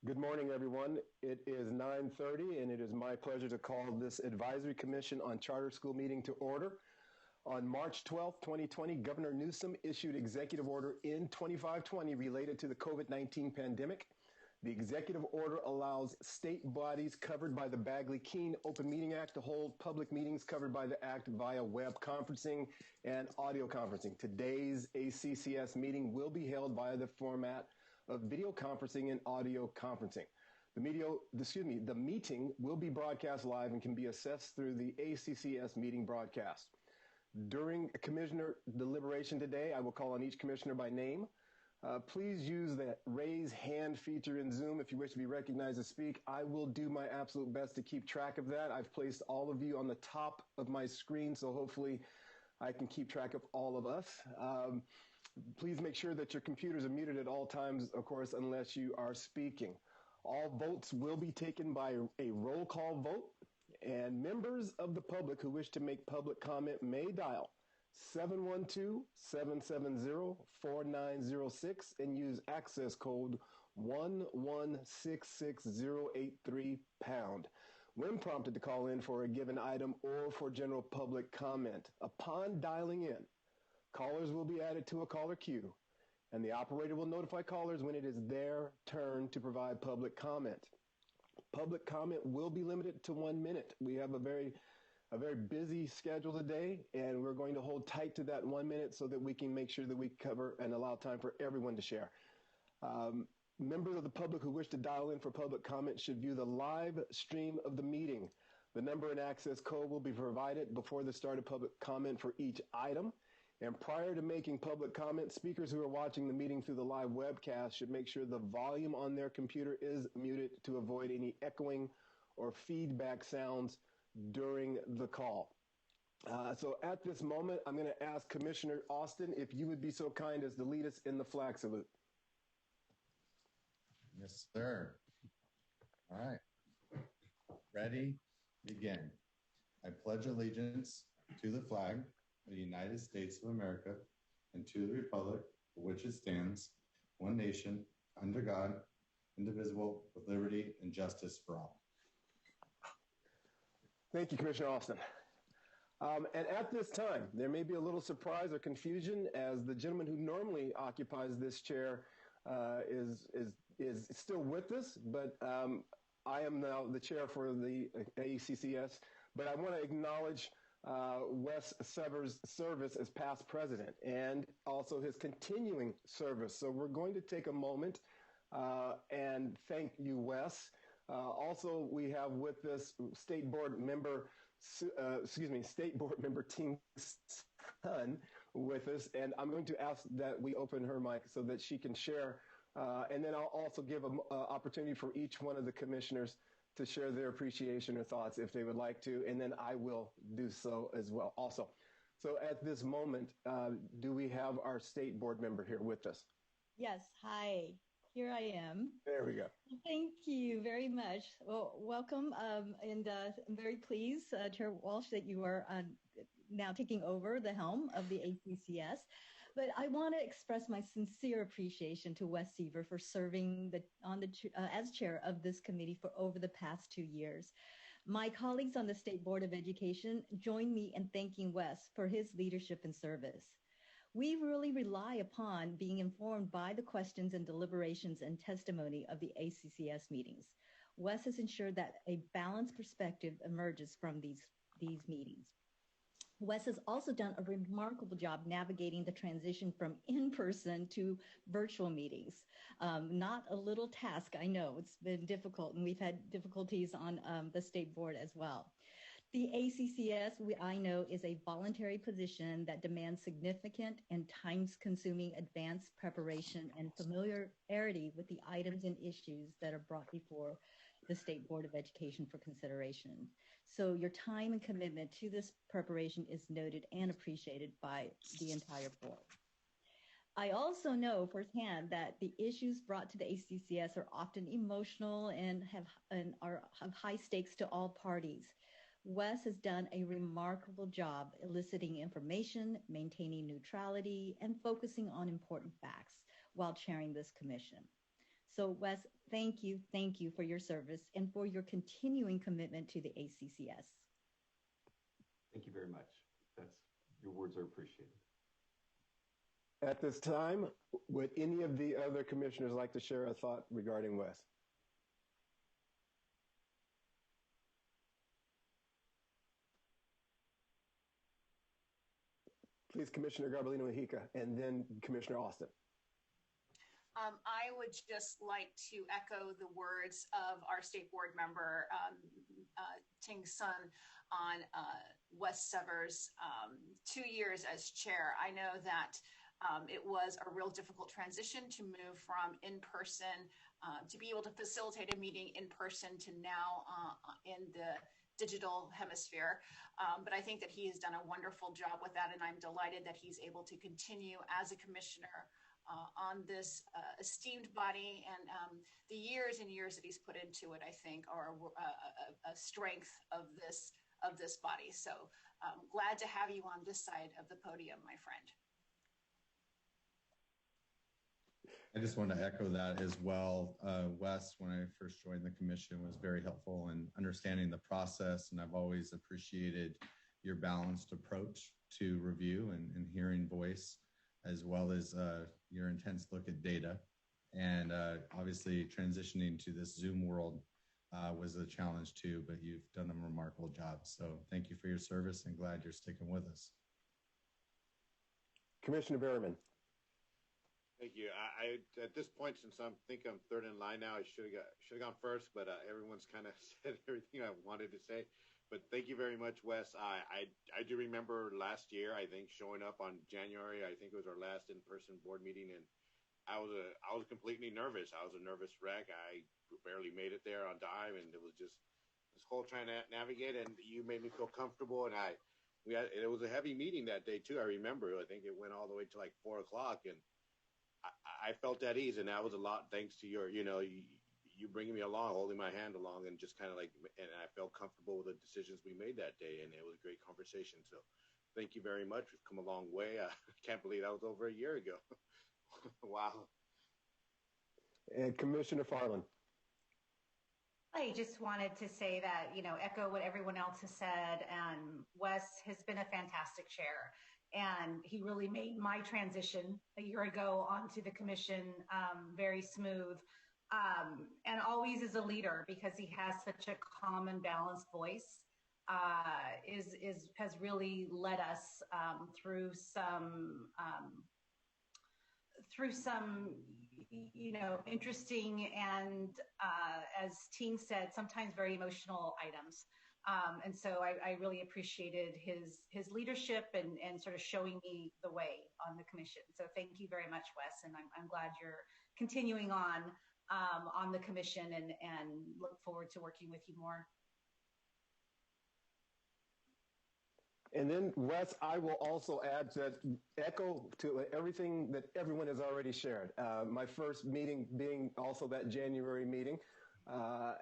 Good morning, everyone. It is 9:30, and it is my pleasure to call this Advisory Commission on Charter School meeting to order. On March 12, 2020, Governor Newsom issued Executive Order N2520 related to the COVID-19 pandemic. The executive order allows state bodies covered by the Bagley-Keene Open Meeting Act to hold public meetings covered by the Act via web conferencing and audio conferencing. Today's ACCS meeting will be held via the format of video conferencing and audio conferencing. The meeting will be broadcast live and can be accessed through the ACCS meeting broadcast. During commissioner deliberation today, I will call on each commissioner by name. Please use the raise hand feature in Zoom if you wish to be recognized to speak. I will do my absolute best to keep track of that. I've placed all of you on the top of my screen, so hopefully I can keep track of all of us. Please make sure that your computers are muted at all times, of course, unless you are speaking. All votes will be taken by a roll call vote, and members of the public who wish to make public comment may dial 712-770-4906 and use access code 1166083#. When prompted to call in for a given item or for general public comment, upon dialing in, callers will be added to a caller queue, and the operator will notify callers when it is their turn to provide public comment. Public comment will be limited to 1 minute. We have a very busy schedule today, and we're going to hold tight to that 1 minute so that we can make sure that we cover and allow time for everyone to share. Members of the public who wish to dial in for public comment should view the live stream of the meeting. The number and access code will be provided before the start of public comment for each item. And prior to making public comment, speakers who are watching the meeting through the live webcast should make sure the volume on their computer is muted to avoid any echoing or feedback sounds during the call. So at this moment, I'm going to ask Commissioner Austin if you would be so kind as to lead us in the flag salute. Yes, sir. All right. Ready? Begin. I pledge allegiance to the flag of the United States of America and to the republic for which it stands, one nation, under God, indivisible, with liberty and justice for all. Thank you, Commissioner Austin. And at this time, there may be a little surprise or confusion as the gentleman who normally occupies this chair is still with us, but I am now the chair for the ACCS. But I want to acknowledge Wes Sever's service as past president and also his continuing service. So we're going to take a moment and thank you, Wes. Also, we have with us State Board Member Ting Sun with us, and I'm going to ask that we open her mic so that she can share, and then I'll also give an opportunity for each one of the commissioners to share their appreciation or thoughts if they would like to, and then I will do so as well also. So at this moment, do we have our State Board member here with us? Yes, hi. Here I am. There we go. Thank you very much. Well, welcome, and I'm very pleased, Chair Walsh, that you are now taking over the helm of the ACCS. But I want to express my sincere appreciation to Wes Sever for serving as chair of this committee for over the past 2 years. My colleagues on the State Board of Education join me in thanking Wes for his leadership and service. We really rely upon being informed by the questions and deliberations and testimony of the ACCS meetings. Wes has ensured that a balanced perspective emerges from these meetings. Wes has also done a remarkable job navigating the transition from in-person to virtual meetings. Not a little task, I know. It's been difficult, and we've had difficulties on the State Board as well. The ACCS, I know, is a voluntary position that demands significant and time-consuming advanced preparation and familiarity with the items and issues that are brought before the State Board of Education for consideration. So your time and commitment to this preparation is noted and appreciated by the entire board. I also know firsthand that the issues brought to the ACCS are often emotional and have high stakes to all parties. Wes has done a remarkable job eliciting information, maintaining neutrality, and focusing on important facts while chairing this commission. So Wes, thank you for your service and for your continuing commitment to the ACCS. Thank you very much. Your words are appreciated. At this time, would any of the other commissioners like to share a thought regarding Wes? Please, Commissioner Garbellino-Hica, and then Commissioner Austin. I would just like to echo the words of our state board member, Ting Sun, on Wes Severs' 2 years as chair. I know that it was a real difficult transition to move from in-person, to be able to facilitate a meeting in person to now in the digital hemisphere. But I think that he has done a wonderful job with that, and I'm delighted that he's able to continue as a commissioner on this esteemed body, and the years and years that he's put into it, I think, are a strength of this body. So glad to have you on this side of the podium, my friend. I just want to echo that as well. Wes, when I first joined the commission, was very helpful in understanding the process, and I've always appreciated your balanced approach to review and hearing voice, as well as your intense look at data. And obviously transitioning to this Zoom world was a challenge too, but you've done a remarkable job. So thank you for your service, and glad you're sticking with us. Commissioner Berryman. Thank you. I at this point, since I think I'm third in line now, I should have gone first, but everyone's kind of said everything I wanted to say. But thank you very much, Wes. I do remember last year, I think, showing up on January. I think it was our last in-person board meeting, and I was completely nervous. I was a nervous wreck. I barely made it there on time, and it was just this whole trying to navigate. And you made me feel comfortable, and it was a heavy meeting that day too. I remember. I think it went all the way to like 4 o'clock, and I felt at ease, and that was a lot thanks to your, you bringing me along, holding my hand along, and just kind of like, and I felt comfortable with the decisions we made that day, and it was a great conversation. So thank you very much. We've come a long way. I can't believe that was over a year ago. Wow. And Commissioner Farland. I just wanted to say that, echo what everyone else has said, and Wes has been a fantastic chair. And he really made my transition a year ago onto the commission very smooth, and always is a leader because he has such a calm and balanced voice. Has really led us through some interesting and as Ting said, sometimes very emotional items. And so I really appreciated his leadership and sort of showing me the way on the commission. So thank you very much, Wes, and I'm glad you're continuing on the commission, and look forward to working with you more. And then, Wes, I will also add that echo to everything that everyone has already shared. My first meeting being also that January meeting.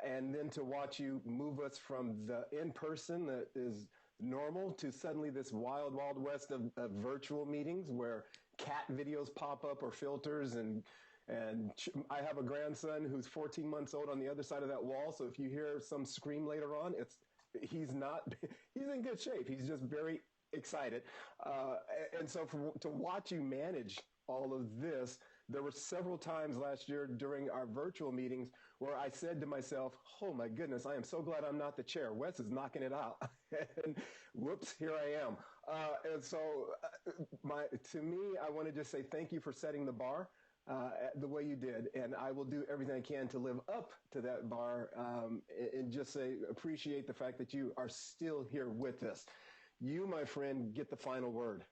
And then to watch you move us from the in-person that is normal to suddenly this wild, wild west of virtual meetings where cat videos pop up or filters. And I have a grandson who's 14 months old on the other side of that wall. So if you hear some scream later on, he's in good shape. He's just very excited. And so to watch you manage all of this, there were several times last year during our virtual meetings where I said to myself, oh my goodness, I am so glad I'm not the chair. Wes is knocking it out. And whoops, here I am. And so to me, I want to just say thank you for setting the bar the way you did. And I will do everything I can to live up to that bar, and just say, appreciate the fact that you are still here with us. You, my friend, get the final word.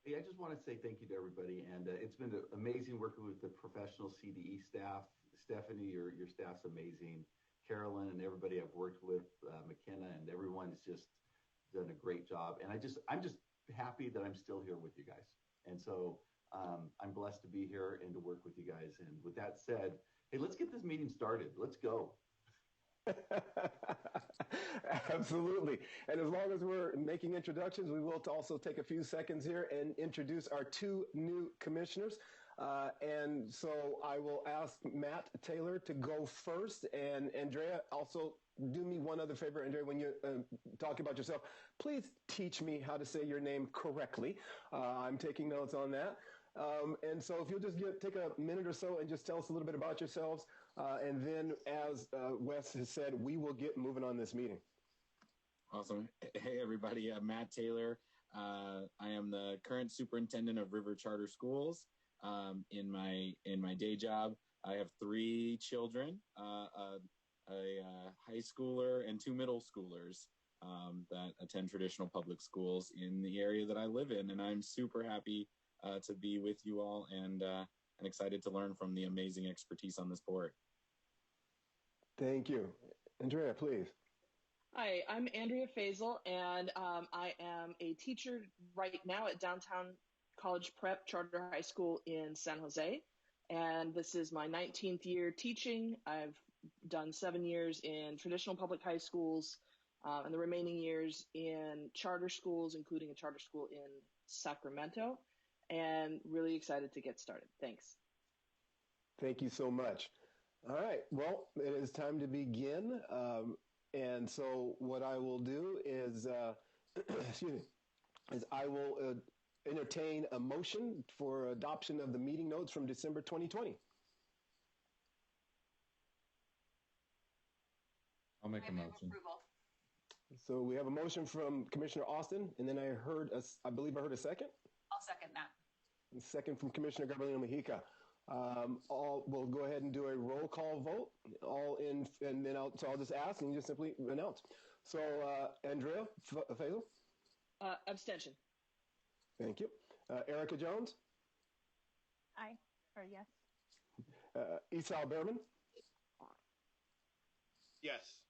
Hey, I just want to say thank you to everybody, and it's been amazing working with the professional CDE staff. Stephanie, your staff's amazing. Carolyn and everybody I've worked with, McKenna, and everyone's just done a great job. And I'm just happy that I'm still here with you guys. And so I'm blessed to be here and to work with you guys. And with that said, hey, let's get this meeting started. Let's go. Absolutely. And as long as we're making introductions, we will also take a few seconds here and introduce our two new commissioners. And so I will ask Matt Taylor to go first. And Andrea, also do me one other favor, Andrea, when you talk about yourself, please teach me how to say your name correctly. I'm taking notes on that. And so if you'll just take a minute or so and just tell us a little bit about yourselves. And then, as Wes has said, we will get moving on this meeting. Awesome. Hey, everybody. Matt Taylor. I am the current superintendent of River Charter Schools. In my day job, I have 3 children, a high schooler and 2 middle schoolers that attend traditional public schools in the area that I live in. And I'm super happy to be with you all and excited to learn from the amazing expertise on this board. Thank you. Andrea, please. Hi, I'm Andrea Faisal, and I am a teacher right now at Downtown College Prep Charter High School in San Jose. And this is my 19th year teaching. I've done 7 years in traditional public high schools and the remaining years in charter schools, including a charter school in Sacramento, and really excited to get started. Thanks. Thank you so much. All right. Well, it is time to begin. And so what I will do is, I will entertain a motion for adoption of the meeting notes from December 2020. I'll make a motion. Approval. So we have a motion from Commissioner Austin, and then I believe I heard a second. I'll second that. A second from Commissioner Garbalino Mejica. We'll go ahead and do a roll call vote. And then I'll just ask and you just simply announce. So, Andrea Faisal? Abstention. Thank you. Erica Jones? Aye, or yes. Isao Behrman? Yes.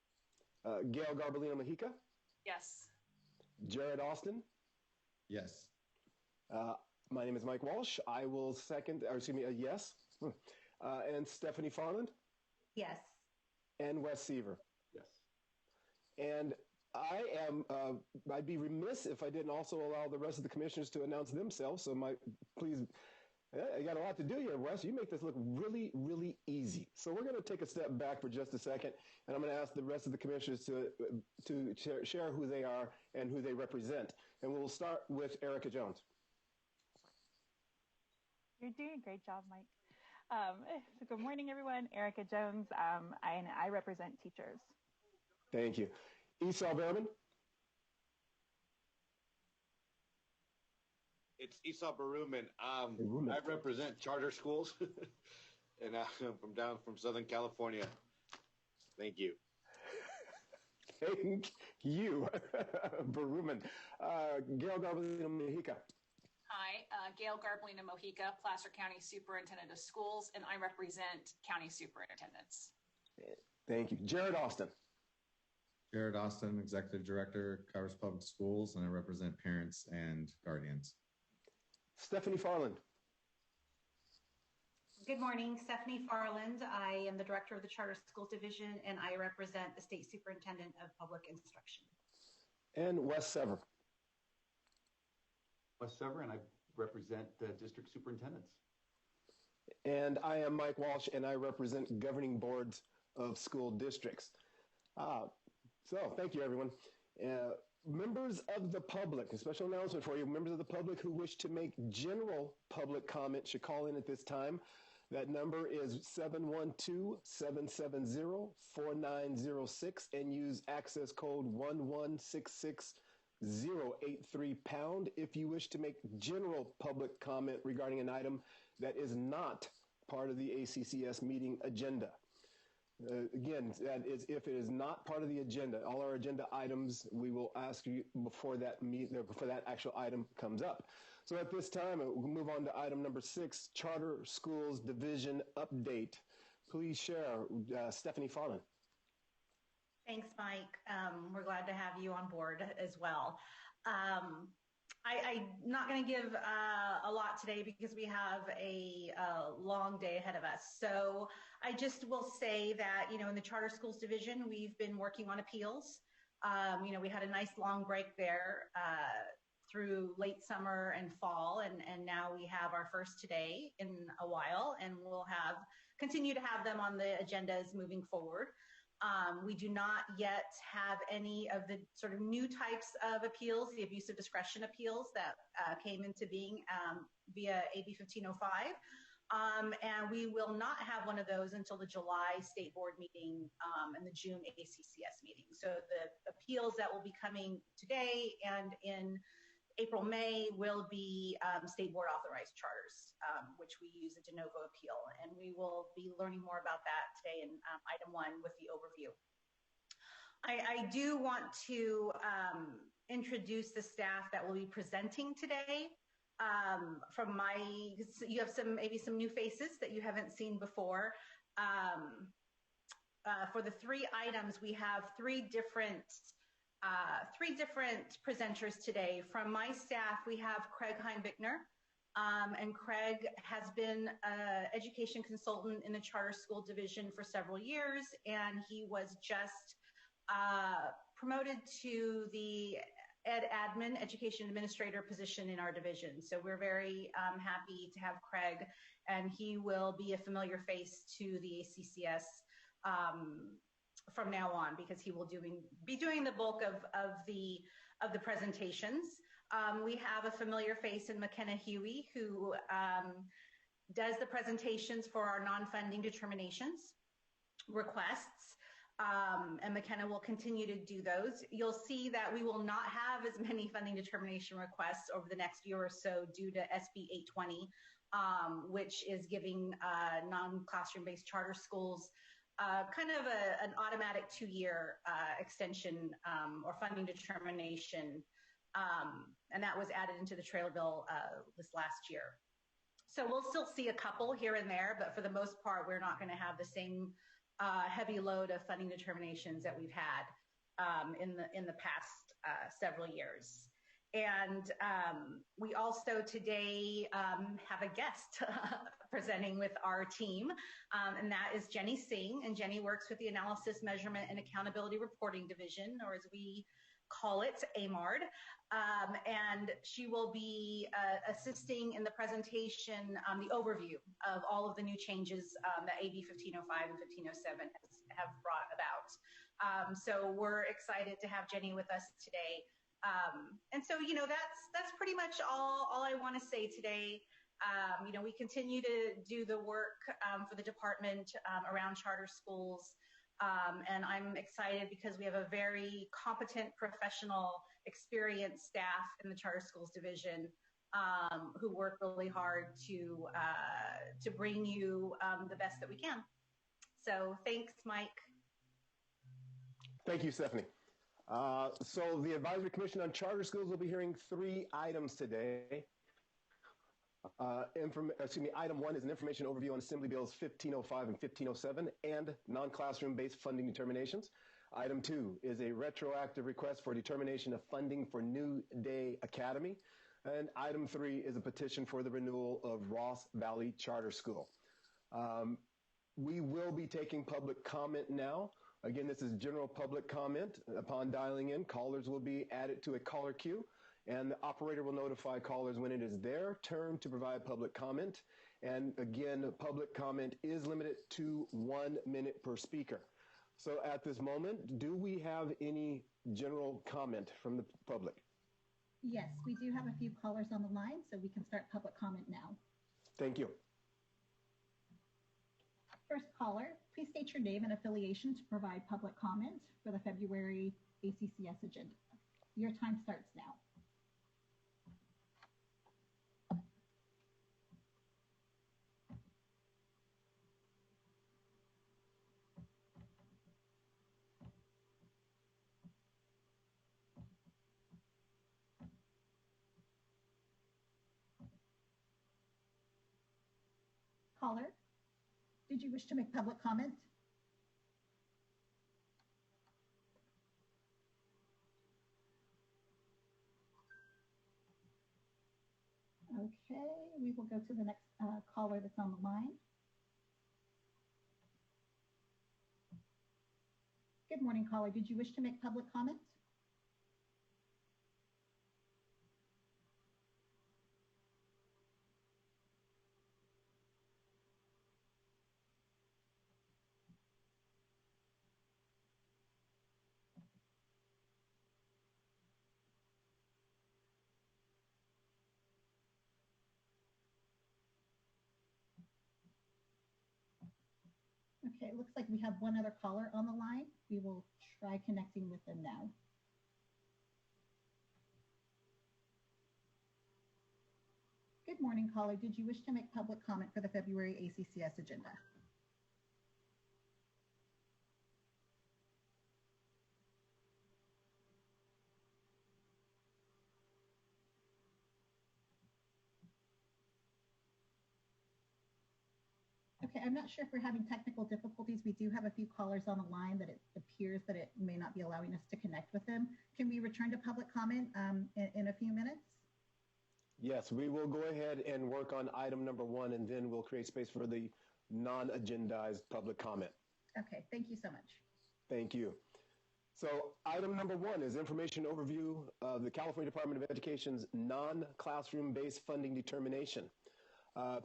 Gail Garbalino Mejica? Yes. Jared Austin? Yes. My name is Mike Walsh. I will second, or excuse me, a yes. And Stephanie Farland? Yes. And Wes Seaver? Yes. And I'd be remiss if I didn't also allow the rest of the commissioners to announce themselves. So please, you got a lot to do here, Wes. You make this look really, really easy. So we're going to take a step back for just a second, and I'm going to ask the rest of the commissioners to share who they are and who they represent. And we'll start with Erica Jones. You're doing a great job, Mike. So good morning, everyone. Erica Jones. I represent teachers. Thank you. Esau Behrman. It's Esau Baruman. I represent charter schools, and I'm from Southern California. Thank you. Thank you, Baruman. Gail Garbalino Mejica. Hi, Gail Garbalino Mojica, Placer County Superintendent of Schools, and I represent county superintendents. Thank you. Jared Austin. Jared Austin, Executive Director, Covers Public Schools, and I represent parents and guardians. Stephanie Farland. Good morning, Stephanie Farland. I am the Director of the Charter Schools Division, and I represent the State Superintendent of Public Instruction. And Wes Sever. Wes Sever, and I represent the district superintendents. And I am Mike Walsh, and I represent governing boards of school districts. So thank you, everyone. Members of the public, a special announcement for you. Members of the public who wish to make general public comment should call in at this time. That number is 712-770-4906 and use access code 1166083# if you wish to make general public comment regarding an item that is not part of the ACCS meeting agenda. Again, that is if it is not part of the agenda. All our agenda items, we will ask you before that actual item comes up. So at this time, we'll move on to item number 6, Charter Schools Division Update. Please share, Stephanie Farland. Thanks, Mike. We're glad to have you on board as well. I'm not going to give a lot today because we have a long day ahead of us. So I just will say that, in the Charter Schools Division, we've been working on appeals. We had a nice long break there through late summer and fall, and now we have our first today in a while, and we'll continue to have them on the agendas moving forward. We do not yet have any of the sort of new types of appeals, the abuse of discretion appeals that came into being via AB 1505. And we will not have one of those until the July State Board meeting and the June ACCS meeting. So the appeals that will be coming today and in April, May will be State Board authorized charters, which we use a de novo appeal. And we will be learning more about that today in item 1 with the overview. I do want to introduce the staff that will be presenting today. You have maybe some new faces that you haven't seen before. For the 3 items, we have three different presenters today. From my staff, we have Craig Heinbichner, and Craig has been an education consultant in the charter school division for several years, and he was just promoted to the education administrator position in our division. So we're very happy to have Craig, and he will be a familiar face to the ACCS from now on, because he will be doing the bulk of the presentations. We have a familiar face in McKenna Huey, who does the presentations for our non-funding determinations requests. And McKenna will continue to do those. You'll see that we will not have as many funding determination requests over the next year or so due to SB 820, which is giving non-classroom-based charter schools kind of an automatic 2-year extension or funding determination. And that was added into the trailer bill this last year. So we'll still see a couple here and there, but for the most part, we're not going to have the same heavy load of funding determinations that we've had in the past several years. And we also today have a guest presenting with our team, and that is Jenny Singh. And Jenny works with the Analysis, Measurement, and Accountability Reporting Division, or as we call it, AMARD. And she will be assisting in the presentation, the overview of all of the new changes that AB 1505 and 1507 have brought about. So we're excited to have Jenny with us today. And so, that's pretty much all I want to say today. We continue to do the work for the department around charter schools. And I'm excited because we have a very competent, professional, experienced staff in the Charter Schools Division who work really hard to bring you the best that we can. So thanks, Mike. Thank you, Stephanie. So the Advisory Commission on Charter Schools will be hearing 3 items today. Item 1 is an information overview on Assembly Bills 1505 and 1507 and non-classroom-based funding determinations. Item 2 is a retroactive request for determination of funding for New Day Academy. And item 3 is a petition for the renewal of Ross Valley Charter School. We will be taking public comment now. Again, this is general public comment. Upon dialing in, callers will be added to a caller queue, and the operator will notify callers when it is their turn to provide public comment. And again, public comment is limited to 1 minute per speaker. So at this moment, do we have any general comment from the public? Yes, we do have a few callers on the line, so we can start public comment now. Thank you. First caller, please state your name and affiliation to provide public comment for the February ACCS agenda. Your time starts now. Caller, did you wish to make public comment? Okay, we will go to the next caller that's on the line. Good morning, caller. Did you wish to make public comment? Okay, it looks like we have one other caller on the line. We will try connecting with them now. Good morning, caller. Did you wish to make public comment for the February ACCS agenda? Okay, I'm not sure if we're having technical difficulties. We do have a few callers on the line that it appears that it may not be allowing us to connect with them. Can we return to public comment in a few minutes? Yes, we will go ahead and work on item number 1, and then we'll create space for the non-agendized public comment. Okay, thank you so much. Thank you. So item number 1 is information overview of the California Department of Education's non-classroom-based funding determination.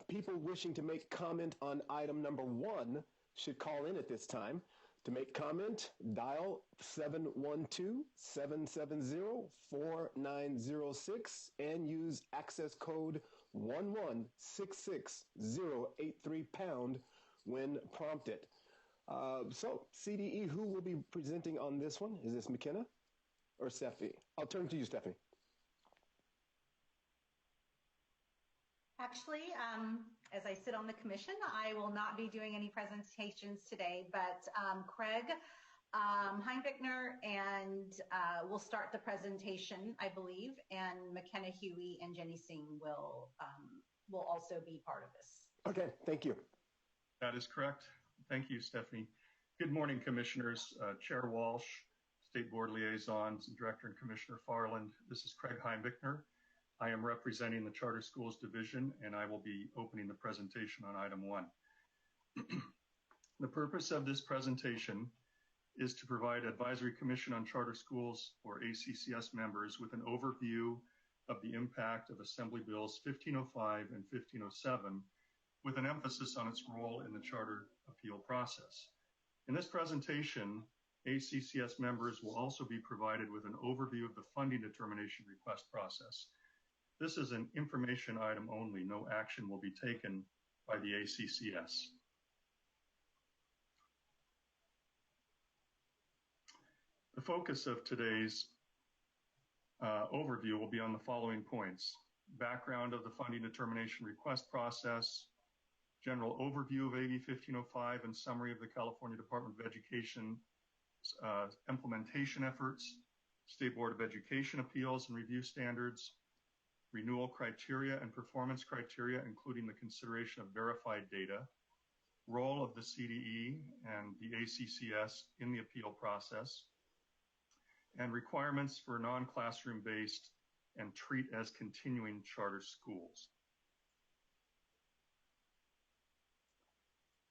People wishing to make comment on item number 1 should call in at this time. To make comment, dial 712-770-4906 and use access code 1166083# when prompted. So, CDE, who will be presenting on this one? Is this McKenna or Stephanie? I'll turn to you, Stephanie. Actually, as I sit on the commission, I will not be doing any presentations today, but Craig Heinbichner and will start the presentation, I believe, and McKenna Huey and Jenny Singh will also be part of this. Okay, thank you. That is correct. Thank you, Stephanie. Good morning, Commissioners, Chair Walsh, State Board Liaisons, Director and Commissioner Farland. This is Craig Heinbichner. I am representing the Charter Schools Division, and I will be opening the presentation on item 1. The purpose of this presentation is to provide Advisory Commission on Charter Schools, or ACCS members, with an overview of the impact of Assembly Bills 1505 and 1507, with an emphasis on its role in the charter appeal process. In this presentation, ACCS members will also be provided with an overview of the funding determination request process. This is an information item only. No action will be taken by the ACCS. The focus of today's overview will be on the following points: background of the funding determination request process, general overview of AB 1505 and summary of the California Department of Education's implementation efforts, State Board of Education appeals and review standards, renewal criteria and performance criteria, including the consideration of verified data, role of the CDE and the ACCS in the appeal process, and requirements for non-classroom-based and treat as continuing charter schools.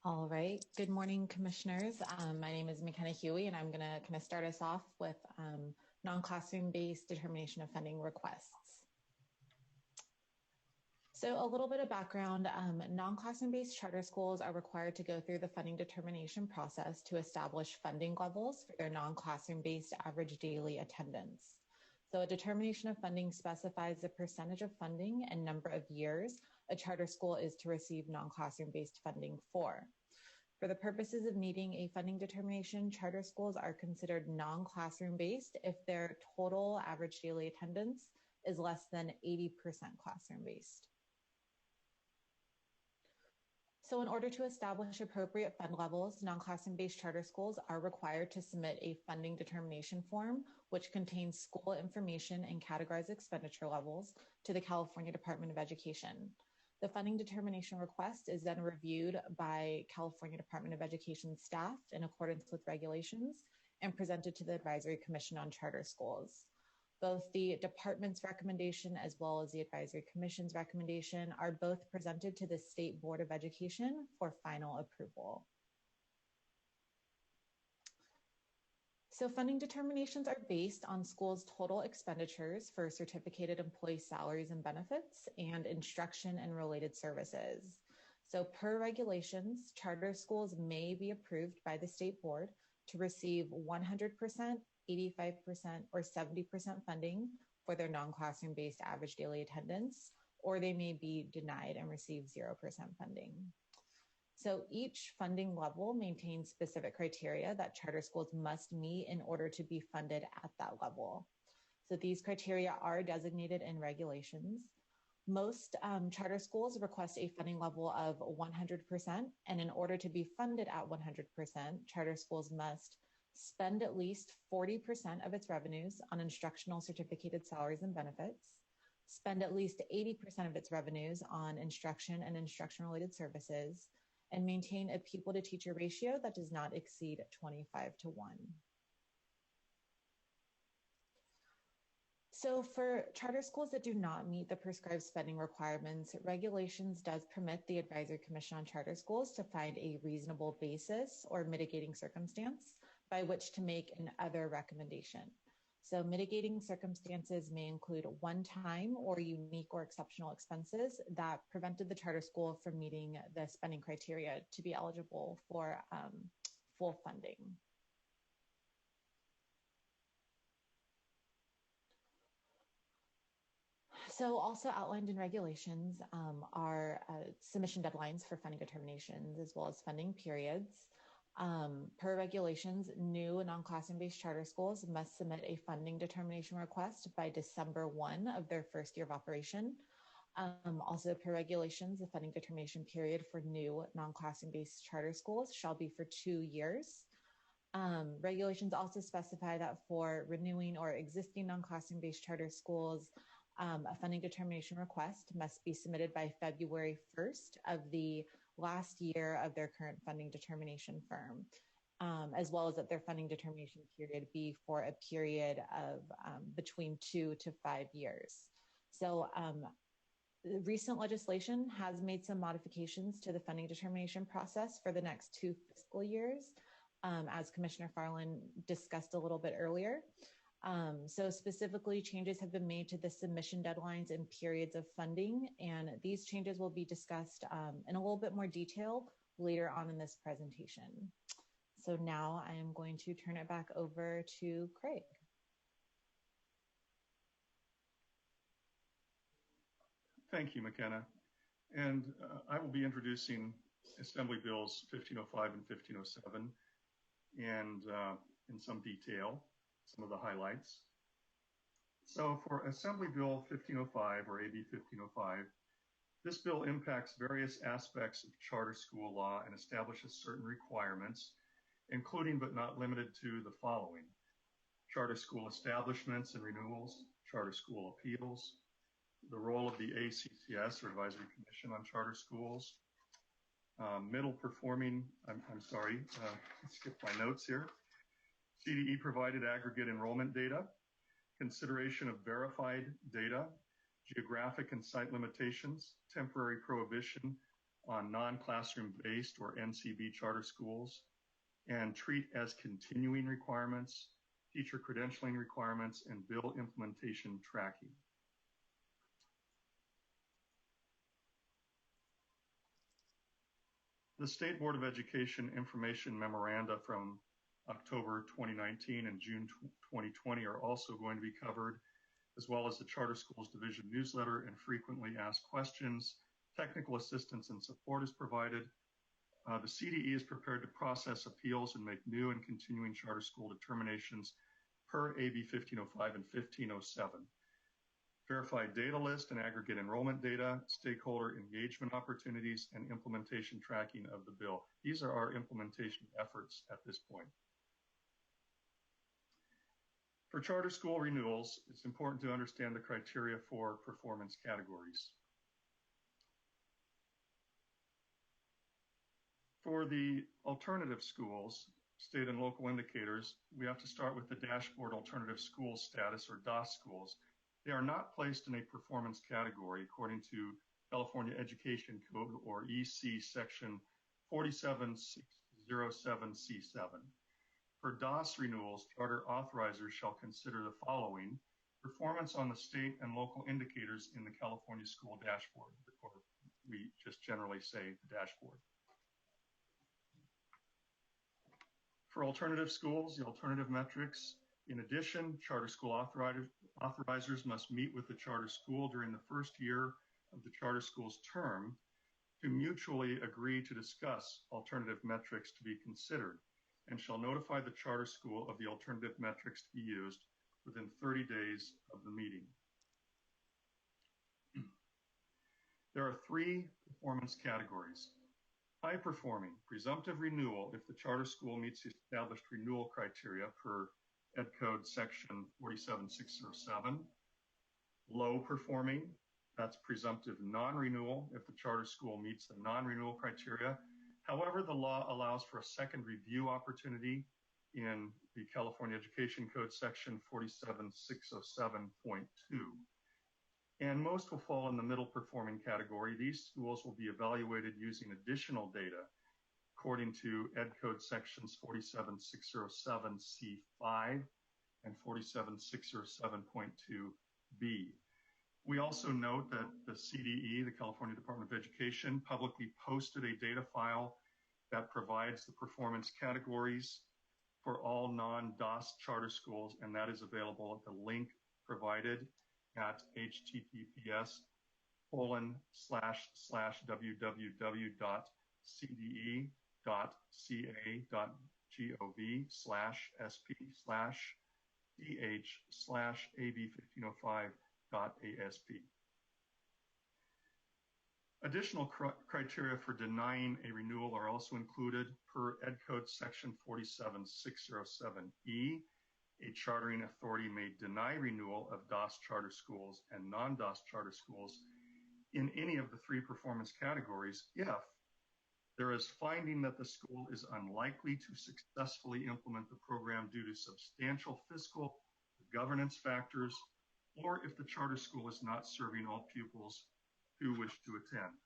All right. Good morning, Commissioners. My name is McKenna Huey, and I'm going to kind of start us off with non-classroom-based determination of funding requests. So a little bit of background, non-classroom-based charter schools are required to go through the funding determination process to establish funding levels for their non-classroom-based average daily attendance. So a determination of funding specifies the percentage of funding and number of years a charter school is to receive non-classroom-based funding for. For the purposes of needing a funding determination, charter schools are considered non-classroom-based if their total average daily attendance is less than 80% classroom-based. So in order to establish appropriate fund levels, non-classroom-based charter schools are required to submit a funding determination form, which contains school information and categorized expenditure levels to the California Department of Education. The funding determination request is then reviewed by California Department of Education staff in accordance with regulations and presented to the Advisory Commission on Charter Schools. Both the department's recommendation as well as the Advisory Commission's recommendation are both presented to the State Board of Education for final approval. So funding determinations are based on schools' total expenditures for certificated employee salaries and benefits and instruction and related services. So per regulations, charter schools may be approved by the State Board to receive 100%, 85%, or 70% funding for their non-classroom-based average daily attendance, or they may be denied and receive 0% funding. So each funding level maintains specific criteria that charter schools must meet in order to be funded at that level. So these criteria are designated in regulations. Most charter schools request a funding level of 100%, and in order to be funded at 100%, charter schools must spend at least 40% of its revenues on instructional certificated salaries and benefits, spend at least 80% of its revenues on instruction and instruction-related services, and maintain a pupil-to-teacher ratio that does not exceed 25:1. So for charter schools that do not meet the prescribed spending requirements, regulations does permit the Advisory Commission on Charter Schools to find a reasonable basis or mitigating circumstance by which to make an other recommendation. So mitigating circumstances may include one-time or unique or exceptional expenses that prevented the charter school from meeting the spending criteria to be eligible for full funding. So also outlined in regulations are submission deadlines for funding determinations as well as funding periods. Per regulations, new non-classroom-based charter schools must submit a funding determination request by December 1 of their first year of operation. Also per regulations, the funding determination period for new non-classroom-based charter schools shall be for 2 years. Regulations also specify that for renewing or existing non-classroom-based charter schools, a funding determination request must be submitted by February 1st of the last year of their current funding determination firm, as well as that their funding determination period be for a period of between 2 to 5 years. So recent legislation has made some modifications to the funding determination process for the next 2 fiscal years, as Commissioner Farland discussed a little bit earlier. So specifically, changes have been made to the submission deadlines and periods of funding, and these changes will be discussed in a little bit more detail later on in this presentation. So now I am going to turn it back over to Craig. Thank you, McKenna. And I will be introducing Assembly Bills 1505 and 1507 and in some detail, some of the highlights. So for Assembly Bill 1505 or AB 1505, this bill impacts various aspects of charter school law and establishes certain requirements, including but not limited to the following: charter school establishments and renewals, charter school appeals, the role of the ACCS or Advisory Commission on Charter Schools, middle performing, skip my notes here. CDE provided aggregate enrollment data, consideration of verified data, geographic and site limitations, temporary prohibition on non-classroom-based or NCB charter schools, and treat as continuing requirements, teacher credentialing requirements, and bill implementation tracking. The State Board of Education information memoranda from October 2019 and June 2020 are also going to be covered, as well as the Charter Schools Division newsletter and frequently asked questions. Technical assistance and support is provided. The CDE is prepared to process appeals and make new and continuing charter school determinations per AB 1505 and 1507. Verified data list and aggregate enrollment data, stakeholder engagement opportunities, and implementation tracking of the bill. These are our implementation efforts at this point. For charter school renewals, it's important to understand the criteria for performance categories. For the alternative schools, state and local indicators, we have to start with the Dashboard Alternative Schools Status or DOS schools. They are not placed in a performance category according to California Education Code or EC section 47607C7. For DOS renewals, charter authorizers shall consider the following: performance on the state and local indicators in the California School Dashboard, or we just generally say the dashboard. For alternative schools, the alternative metrics. In addition, charter school authorizers must meet with the charter school during the first year of the charter school's term to mutually agree to discuss alternative metrics to be considered and shall notify the charter school of the alternative metrics to be used within 30 days of the meeting. There are 3 performance categories. High performing, presumptive renewal if the charter school meets the established renewal criteria per Ed Code section 47607. Low performing, that's presumptive non-renewal if the charter school meets the non-renewal criteria. However, the law allows for a second review opportunity in the California Education Code section 47607.2. And most will fall in the middle performing category. These schools will be evaluated using additional data according to Ed Code sections 47607C5 and 47607.2B. We also note that the CDE, the California Department of Education, publicly posted a data file that provides the performance categories for all non-DOS charter schools, and that is available at the link provided at https://www.cde.ca.gov/ch/ab1505.asp. Additional criteria for denying a renewal are also included per Ed Code section 47607E. A chartering authority may deny renewal of DOS charter schools and non-DOS charter schools in any of the 3 performance categories if there is finding that the school is unlikely to successfully implement the program due to substantial fiscal governance factors, or if the charter school is not serving all pupils who wish to attend.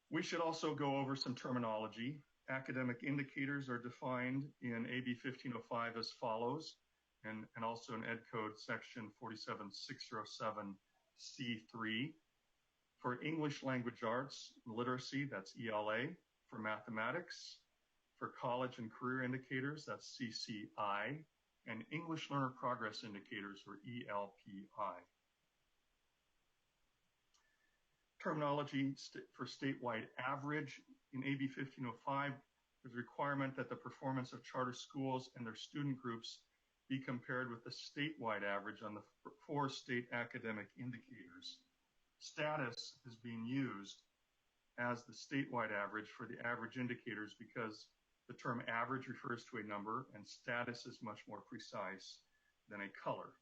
We should also go over some terminology. Academic indicators are defined in AB 1505 as follows, and also in Ed Code section 47607C3. For English language arts and literacy, that's ELA. For mathematics, for college and career indicators, that's CCI. And English learner progress indicators, or ELPI. Terminology for statewide average. In AB 1505, there's a requirement that the performance of charter schools and their student groups be compared with the statewide average on the 4 state academic indicators. Status is being used as the statewide average for the average indicators because the term average refers to a number and status is much more precise than a color.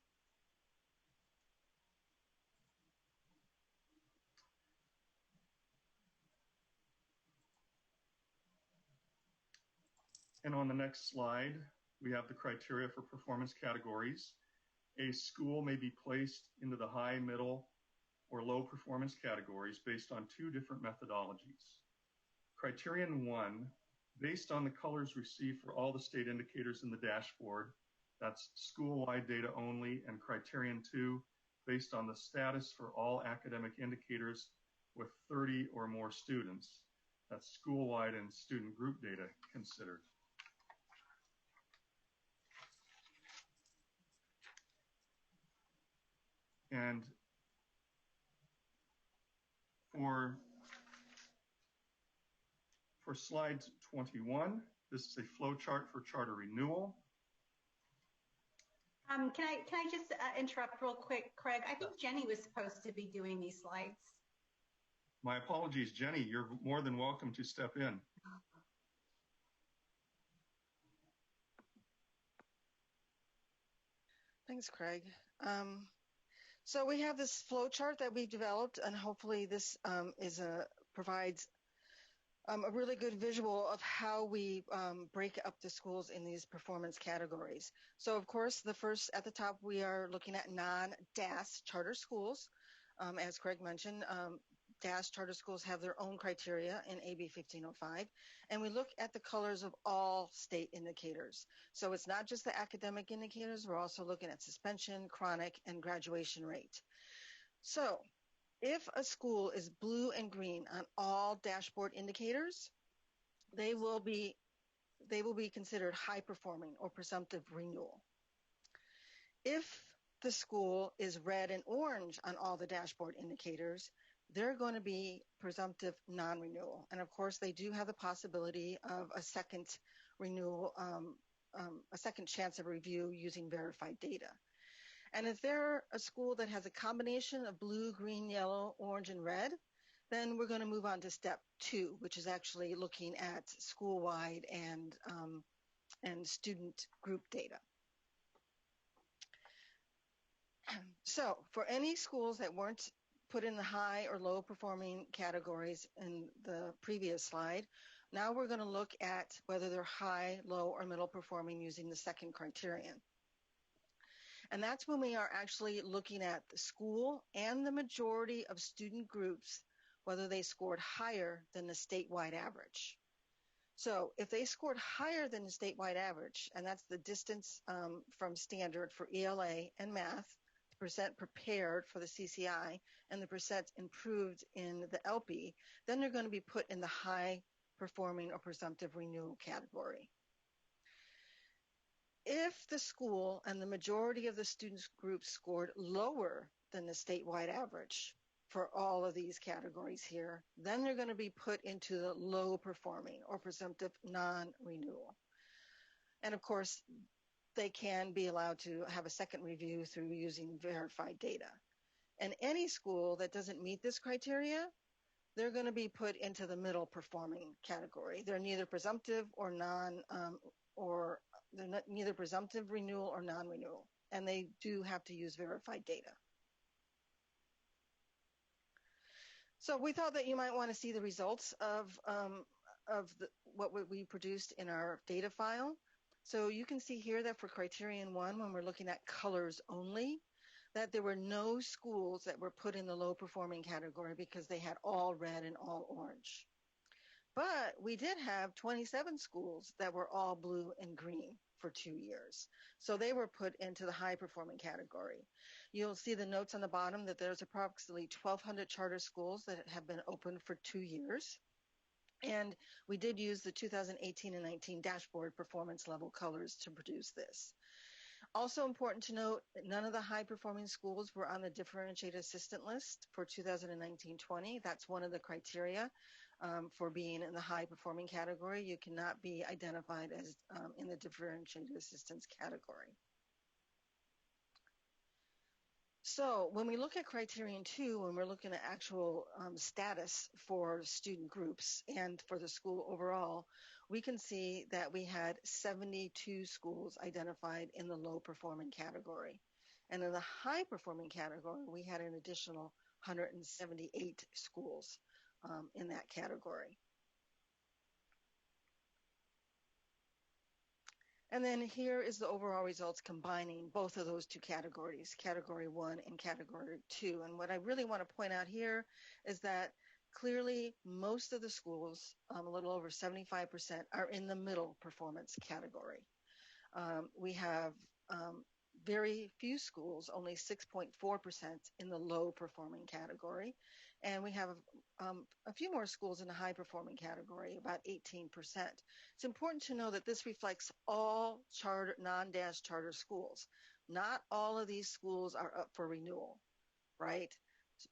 And on the next slide, we have the criteria for performance categories. A school may be placed into the high, middle, or low performance categories based on 2 different methodologies. Criterion 1, based on the colors received for all the state indicators in the dashboard, that's school-wide data only, and criterion 2, based on the status for all academic indicators with 30 or more students, that's school-wide and student group data considered. And for slide 21, this is a flow chart for charter renewal. Can I just interrupt real quick, Craig? I think Jenny was supposed to be doing these slides. My apologies, Jenny. You're more than welcome to step in. Thanks, Craig. So we have this flow chart that we've developed, and hopefully this provides a really good visual of how we break up the schools in these performance categories. So of course, the first at the top, we are looking at non-DAS charter schools. As Craig mentioned, DAS charter schools have their own criteria in AB 1505, and we look at the colors of all state indicators. So it's not just the academic indicators, we're also looking at suspension, chronic, and graduation rate. So if a school is blue and green on all dashboard indicators, they will be considered high performing or presumptive renewal. If the school is red and orange on all the dashboard indicators, they're going to be presumptive non-renewal. And of course, they do have the possibility of a second renewal, a second chance of review using verified data. And if they're a school that has a combination of blue, green, yellow, orange, and red, then we're going to move on to step 2, which is actually looking at school-wide and student group data. So for any schools that weren't put in the high or low performing categories in the previous slide, now we're going to look at whether they're high, low, or middle performing using the second criterion. And that's when we are actually looking at the school and the majority of student groups, whether they scored higher than the statewide average. So if they scored higher than the statewide average, and that's the distance from standard for ELA and math, the percent prepared for the CCI, and the percent improved in the LP, then they're going to be put in the high performing or presumptive renewal category. If the school and the majority of the students groups scored lower than the statewide average for all of these categories here, then they're going to be put into the low performing or presumptive non-renewal. And of course, they can be allowed to have a second review through using verified data. And any school that doesn't meet this criteria, they're going to be put into the middle performing category. They're neither presumptive or they're not neither presumptive renewal or non-renewal, and they do have to use verified data. So we thought that you might want to see the results of what we produced in our data file. So you can see here that for criterion 1, when we're looking at colors only, that there were no schools that were put in the low performing category because they had all red and all orange. But we did have 27 schools that were all blue and green for 2 years. So they were put into the high performing category. You'll see the notes on the bottom that there's approximately 1,200 charter schools that have been open for 2 years. And we did use the 2018 and 19 dashboard performance level colors to produce this. Also important to note that none of the high performing schools were on the differentiated assistant list for 2019-20. That's one of the criteria for being in the high performing category. You cannot be identified as in the differentiated assistance category. So when we look at criterion 2, when we're looking at actual status for student groups and for the school overall, we can see that we had 72 schools identified in the low performing category. And in the high performing category, we had an additional 178 schools in that category. And then here is the overall results combining both of those two categories, category 1 and category 2. And what I really want to point out here is that clearly most of the schools, a little over 75%, are in the middle performance category. We have very few schools, only 6.4% in the low performing category. And we have a few more schools in the high performing category, about 18%. It's important to know that this reflects all charter, non-DASH charter schools. Not all of these schools are up for renewal, right?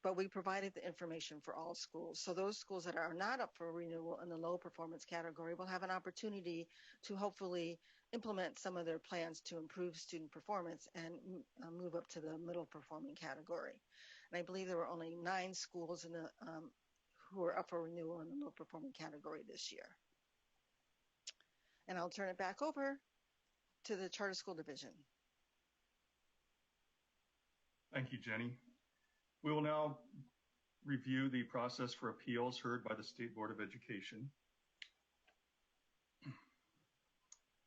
But we provided the information for all schools. So those schools that are not up for renewal in the low performance category will have an opportunity to hopefully implement some of their plans to improve student performance and move up to the middle performing category. And I believe there were only 9 schools in the who are up for renewal in the low performing category this year. And I'll turn it back over to the Charter School Division. Thank you, Jenny. We will now review the process for appeals heard by the State Board of Education.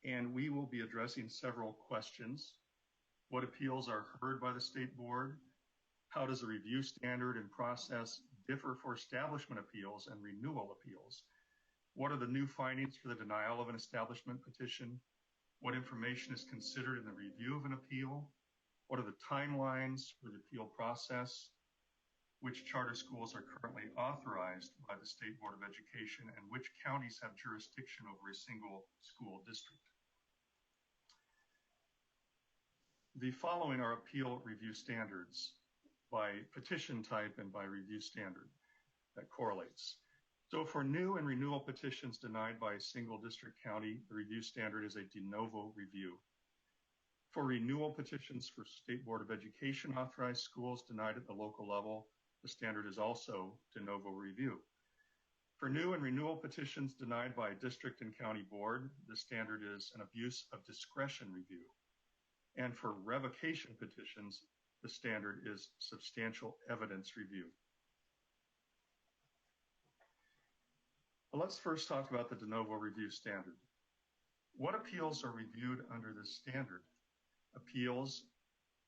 And we will be addressing several questions. What appeals are heard by the State Board? How does the review standard and process differ for establishment appeals and renewal appeals? What are the new findings for the denial of an establishment petition? What information is considered in the review of an appeal? What are the timelines for the appeal process? Which charter schools are currently authorized by the State Board of Education, and which counties have jurisdiction over a single school district? The following are appeal review standards by petition type and by review standard that correlates. So for new and renewal petitions denied by a single district county, the review standard is a de novo review. For renewal petitions for State Board of Education authorized schools denied at the local level, the standard is also de novo review. For new and renewal petitions denied by a district and county board, the standard is an abuse of discretion review. And for revocation petitions, the standard is substantial evidence review. Let's first talk about the de novo review standard. What appeals are reviewed under this standard? Appeals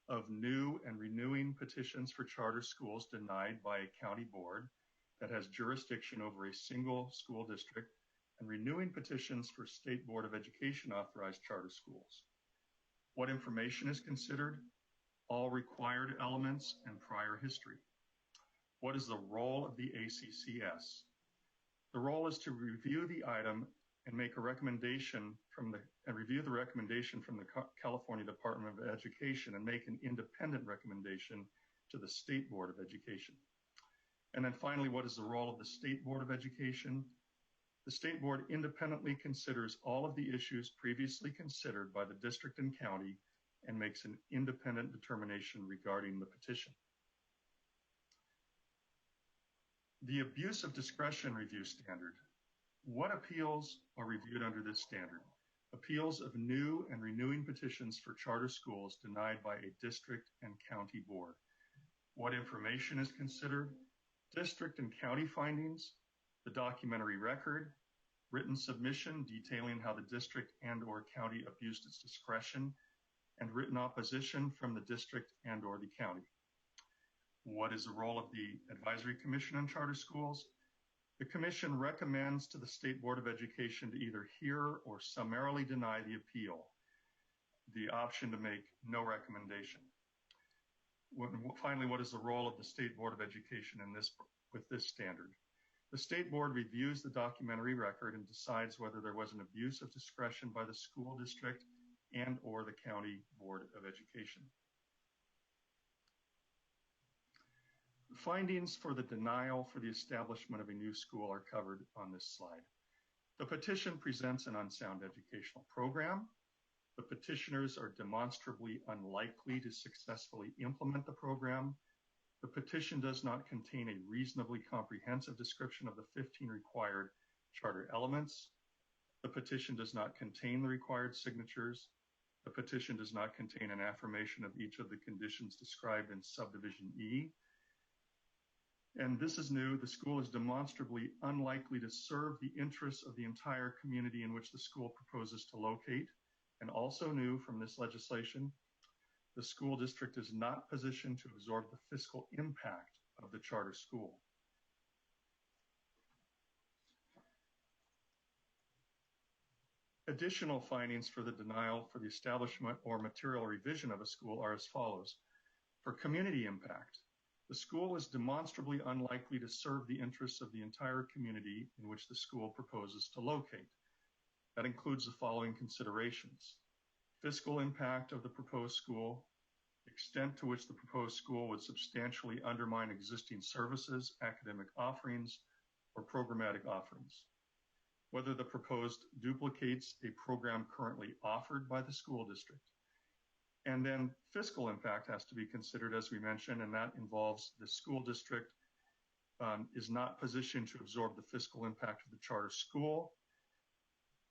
of new and renewing petitions for charter schools denied by a county board that has jurisdiction over a single school district, and renewing petitions for State Board of Education authorized charter schools. What information is considered? All required elements and prior history. What is the role of the ACCS? The role is to review the item and make a recommendation review the recommendation from the California Department of Education and make an independent recommendation to the State Board of Education. And then finally, what is the role of the State Board of Education? The State Board independently considers all of the issues previously considered by the district and county and makes an independent determination regarding the petition. The abuse of discretion review standard. What appeals are reviewed under this standard? Appeals of new and renewing petitions for charter schools denied by a district and county board. What information is considered? District and county findings, the documentary record, written submission detailing how the district and/or county abused its discretion, and written opposition from the district and/or the county. What is the role of the Advisory Commission on Charter Schools? The Commission recommends to the State Board of Education to either hear or summarily deny the appeal, the option to make no recommendation. Finally, what is the role of the State Board of Education with this standard? The State Board reviews the documentary record and decides whether there was an abuse of discretion by the school district and/or the County Board of Education. Findings for the denial for the establishment of a new school are covered on this slide. The petition presents an unsound educational program. The petitioners are demonstrably unlikely to successfully implement the program. The petition does not contain a reasonably comprehensive description of the 15 required charter elements. The petition does not contain the required signatures. The petition does not contain an affirmation of each of the conditions described in subdivision E. And this is new. The school is demonstrably unlikely to serve the interests of the entire community in which the school proposes to locate. And also new from this legislation, the school district is not positioned to absorb the fiscal impact of the charter school. Additional findings for the denial for the establishment or material revision of a school are as follows. For community impact, the school is demonstrably unlikely to serve the interests of the entire community in which the school proposes to locate. That includes the following considerations: fiscal impact of the proposed school, extent to which the proposed school would substantially undermine existing services, academic offerings, or programmatic offerings, whether the proposed duplicates a program currently offered by the school district. And then fiscal impact has to be considered, as we mentioned, and that involves the school district is not positioned to absorb the fiscal impact of the charter school.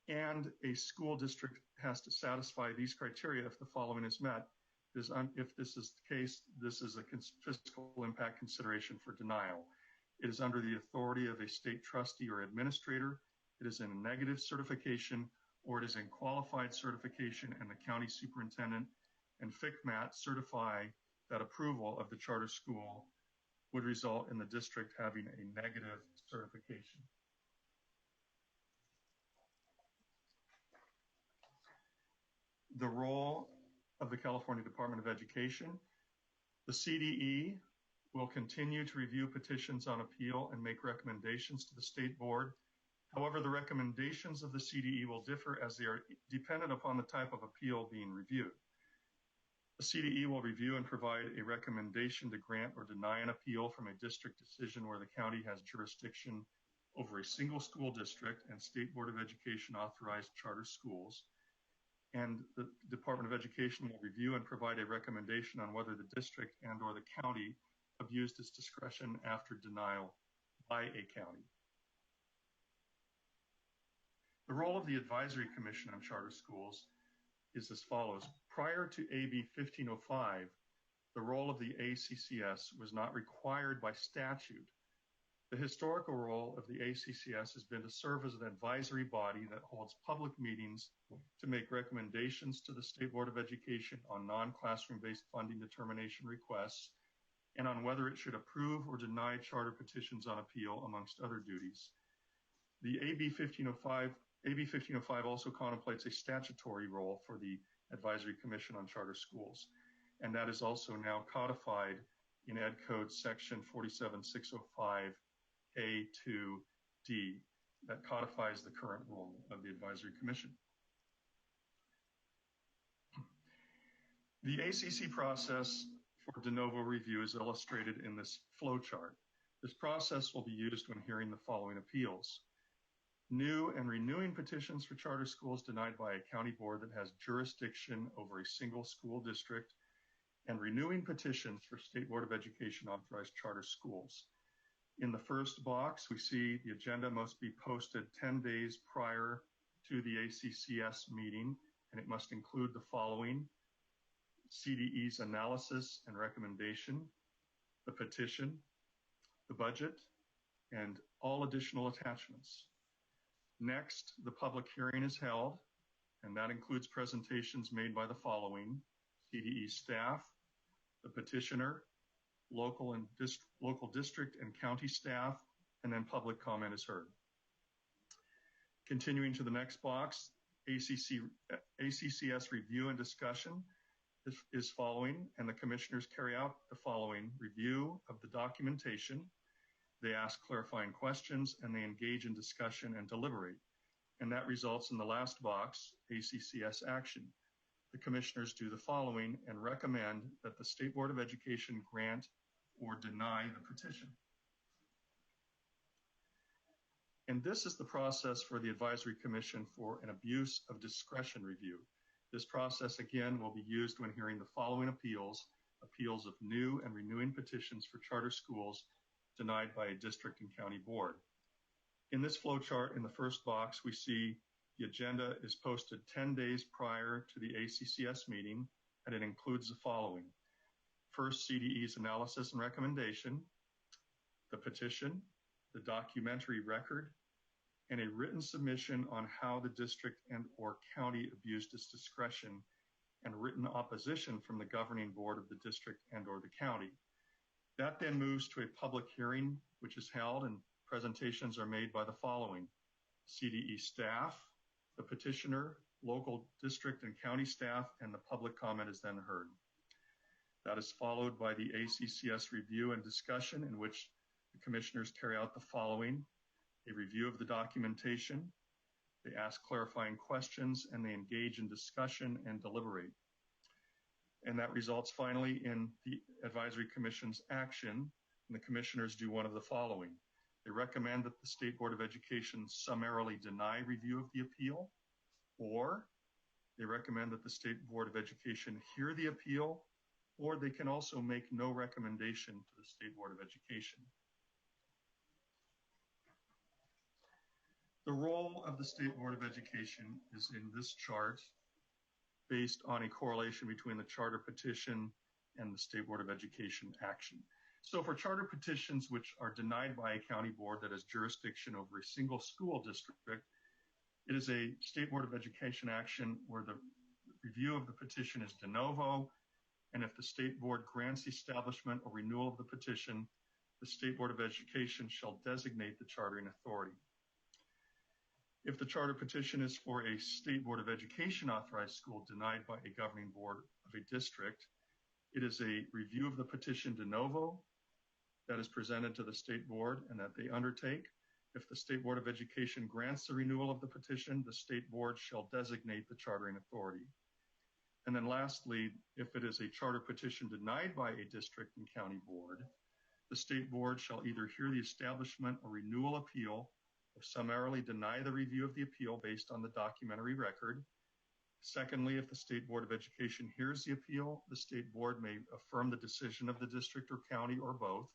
And a school district has to satisfy these criteria if the following is met. If this is the case, this is a fiscal impact consideration for denial. It is under the authority of a state trustee or administrator. It is in a negative certification, or it is in qualified certification, and the county superintendent and FCMAT certify that approval of the charter school would result in the district having a negative certification. The role of the California Department of Education. The CDE will continue to review petitions on appeal and make recommendations to the state board. However, the recommendations of the CDE will differ as they are dependent upon the type of appeal being reviewed. The CDE will review and provide a recommendation to grant or deny an appeal from a district decision where the county has jurisdiction over a single school district and State Board of Education authorized charter schools. And the Department of Education will review and provide a recommendation on whether the district and or the county abused its discretion after denial by a county. The role of the Advisory Commission on Charter Schools is as follows. Prior to AB 1505, the role of the ACCS was not required by statute. The historical role of the ACCS has been to serve as an advisory body that holds public meetings to make recommendations to the State Board of Education on non-classroom-based funding determination requests and on whether it should approve or deny charter petitions on appeal, amongst other duties. The AB 1505 also contemplates a statutory role for the Advisory Commission on Charter Schools, and that is also now codified in Ed Code Section 47605A2D that codifies the current role of the Advisory Commission. The ACC process for de novo review is illustrated in this flow chart. This process will be used when hearing the following appeals. New and renewing petitions for charter schools denied by a county board that has jurisdiction over a single school district, and renewing petitions for State Board of Education authorized charter schools. In the first box, we see the agenda must be posted 10 days prior to the ACCS meeting, and it must include the following: CDE's analysis and recommendation, the petition, the budget, and all additional attachments. Next, the public hearing is held, and that includes presentations made by the following: CDE staff, the petitioner, local district and county staff, and then public comment is heard. Continuing to the next box, ACCS review and discussion is following, and the commissioners carry out the following: review of the documentation, they ask clarifying questions, and they engage in discussion and deliberate. And that results in the last box, ACCS action. The commissioners do the following and recommend that the State Board of Education grant or deny the petition. And this is the process for the Advisory Commission for an abuse of discretion review. This process, again, will be used when hearing the following appeals of new and renewing petitions for charter schools denied by a district and county board. In this flow chart, in the first box, we see the agenda is posted 10 days prior to the ACCS meeting, and it includes the following: first, CDE's analysis and recommendation, the petition, the documentary record, and a written submission on how the district and or county abused its discretion, and written opposition from the governing board of the district and or the county. That then moves to a public hearing, which is held, and presentations are made by the following: CDE staff, the petitioner, local district and county staff, and the public comment is then heard. That is followed by the ACCS review and discussion, in which the commissioners carry out the following: a review of the documentation, they ask clarifying questions, and they engage in discussion and deliberate. And that results finally in the Advisory Commission's action, and the commissioners do one of the following. They recommend that the State Board of Education summarily deny review of the appeal, or they recommend that the State Board of Education hear the appeal, or they can also make no recommendation to the State Board of Education. The role of the State Board of Education is in this chart, based on a correlation between the charter petition and the State Board of Education action. So for charter petitions which are denied by a county board that has jurisdiction over a single school district, it is a State Board of Education action where the review of the petition is de novo, and if the State Board grants the establishment or renewal of the petition, the State Board of Education shall designate the chartering authority. If the charter petition is for a State Board of Education authorized school denied by a governing board of a district, it is a review of the petition de novo that is presented to the State Board and that they undertake. If the State Board of Education grants the renewal of the petition, the State Board shall designate the chartering authority. And then lastly, if it is a charter petition denied by a district and county board, the state board shall either hear the establishment or renewal appeal or summarily deny the review of the appeal based on the documentary record. Secondly, if the State Board of Education hears the appeal, the state board may affirm the decision of the district or county or both,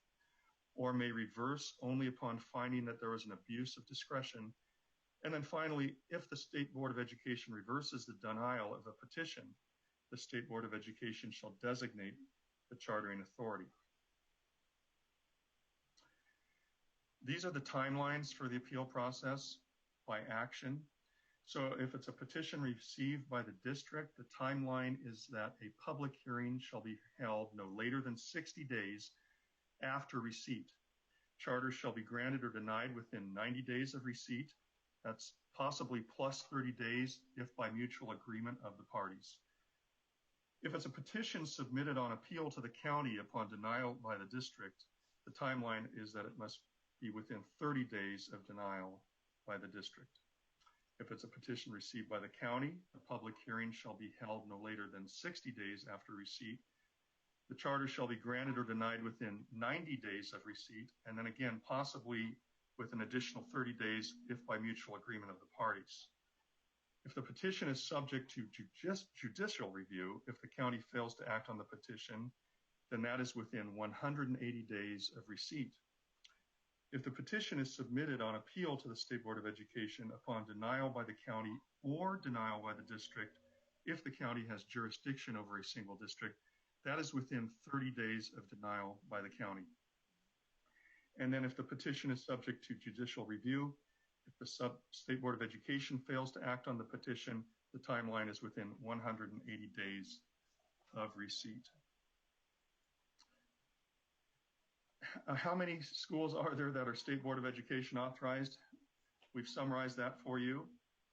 or may reverse only upon finding that there was an abuse of discretion. And then finally, if the State Board of Education reverses the denial of a petition, the State Board of Education shall designate the chartering authority. These are the timelines for the appeal process by action. So if it's a petition received by the district, the timeline is that a public hearing shall be held no later than 60 days after receipt. Charters shall be granted or denied within 90 days of receipt. That's possibly plus 30 days if by mutual agreement of the parties. If it's a petition submitted on appeal to the county upon denial by the district, the timeline is that it must be within 30 days of denial by the district. If it's a petition received by the county, the public hearing shall be held no later than 60 days after receipt. The charter shall be granted or denied within 90 days of receipt, and then again, possibly with an additional 30 days if by mutual agreement of the parties. If the petition is subject to judicial review, if the county fails to act on the petition, then that is within 180 days of receipt. If the petition is submitted on appeal to the State Board of Education upon denial by the county or denial by the district, if the county has jurisdiction over a single district, that is within 30 days of denial by the county. And then if the petition is subject to judicial review, if the State Board of Education fails to act on the petition, the timeline is within 180 days of receipt. How many schools are there that are State Board of Education authorized? We've summarized that for you.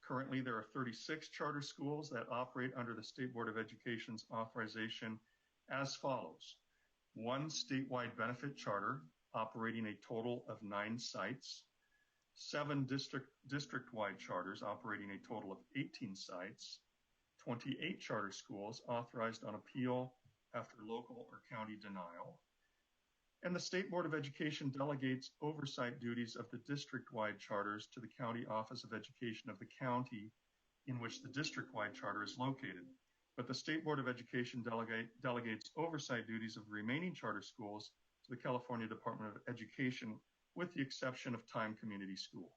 Currently, there are 36 charter schools that operate under the State Board of Education's authorization as follows. 1 statewide benefit charter operating a total of 9 sites. 7 district-wide charters operating a total of 18 sites. 28 charter schools authorized on appeal after local or county denial. And the State Board of Education delegates oversight duties of the district-wide charters to the County Office of Education of the county in which the district-wide charter is located. But the State Board of Education delegates oversight duties of the remaining charter schools to the California Department of Education, with the exception of Time Community School.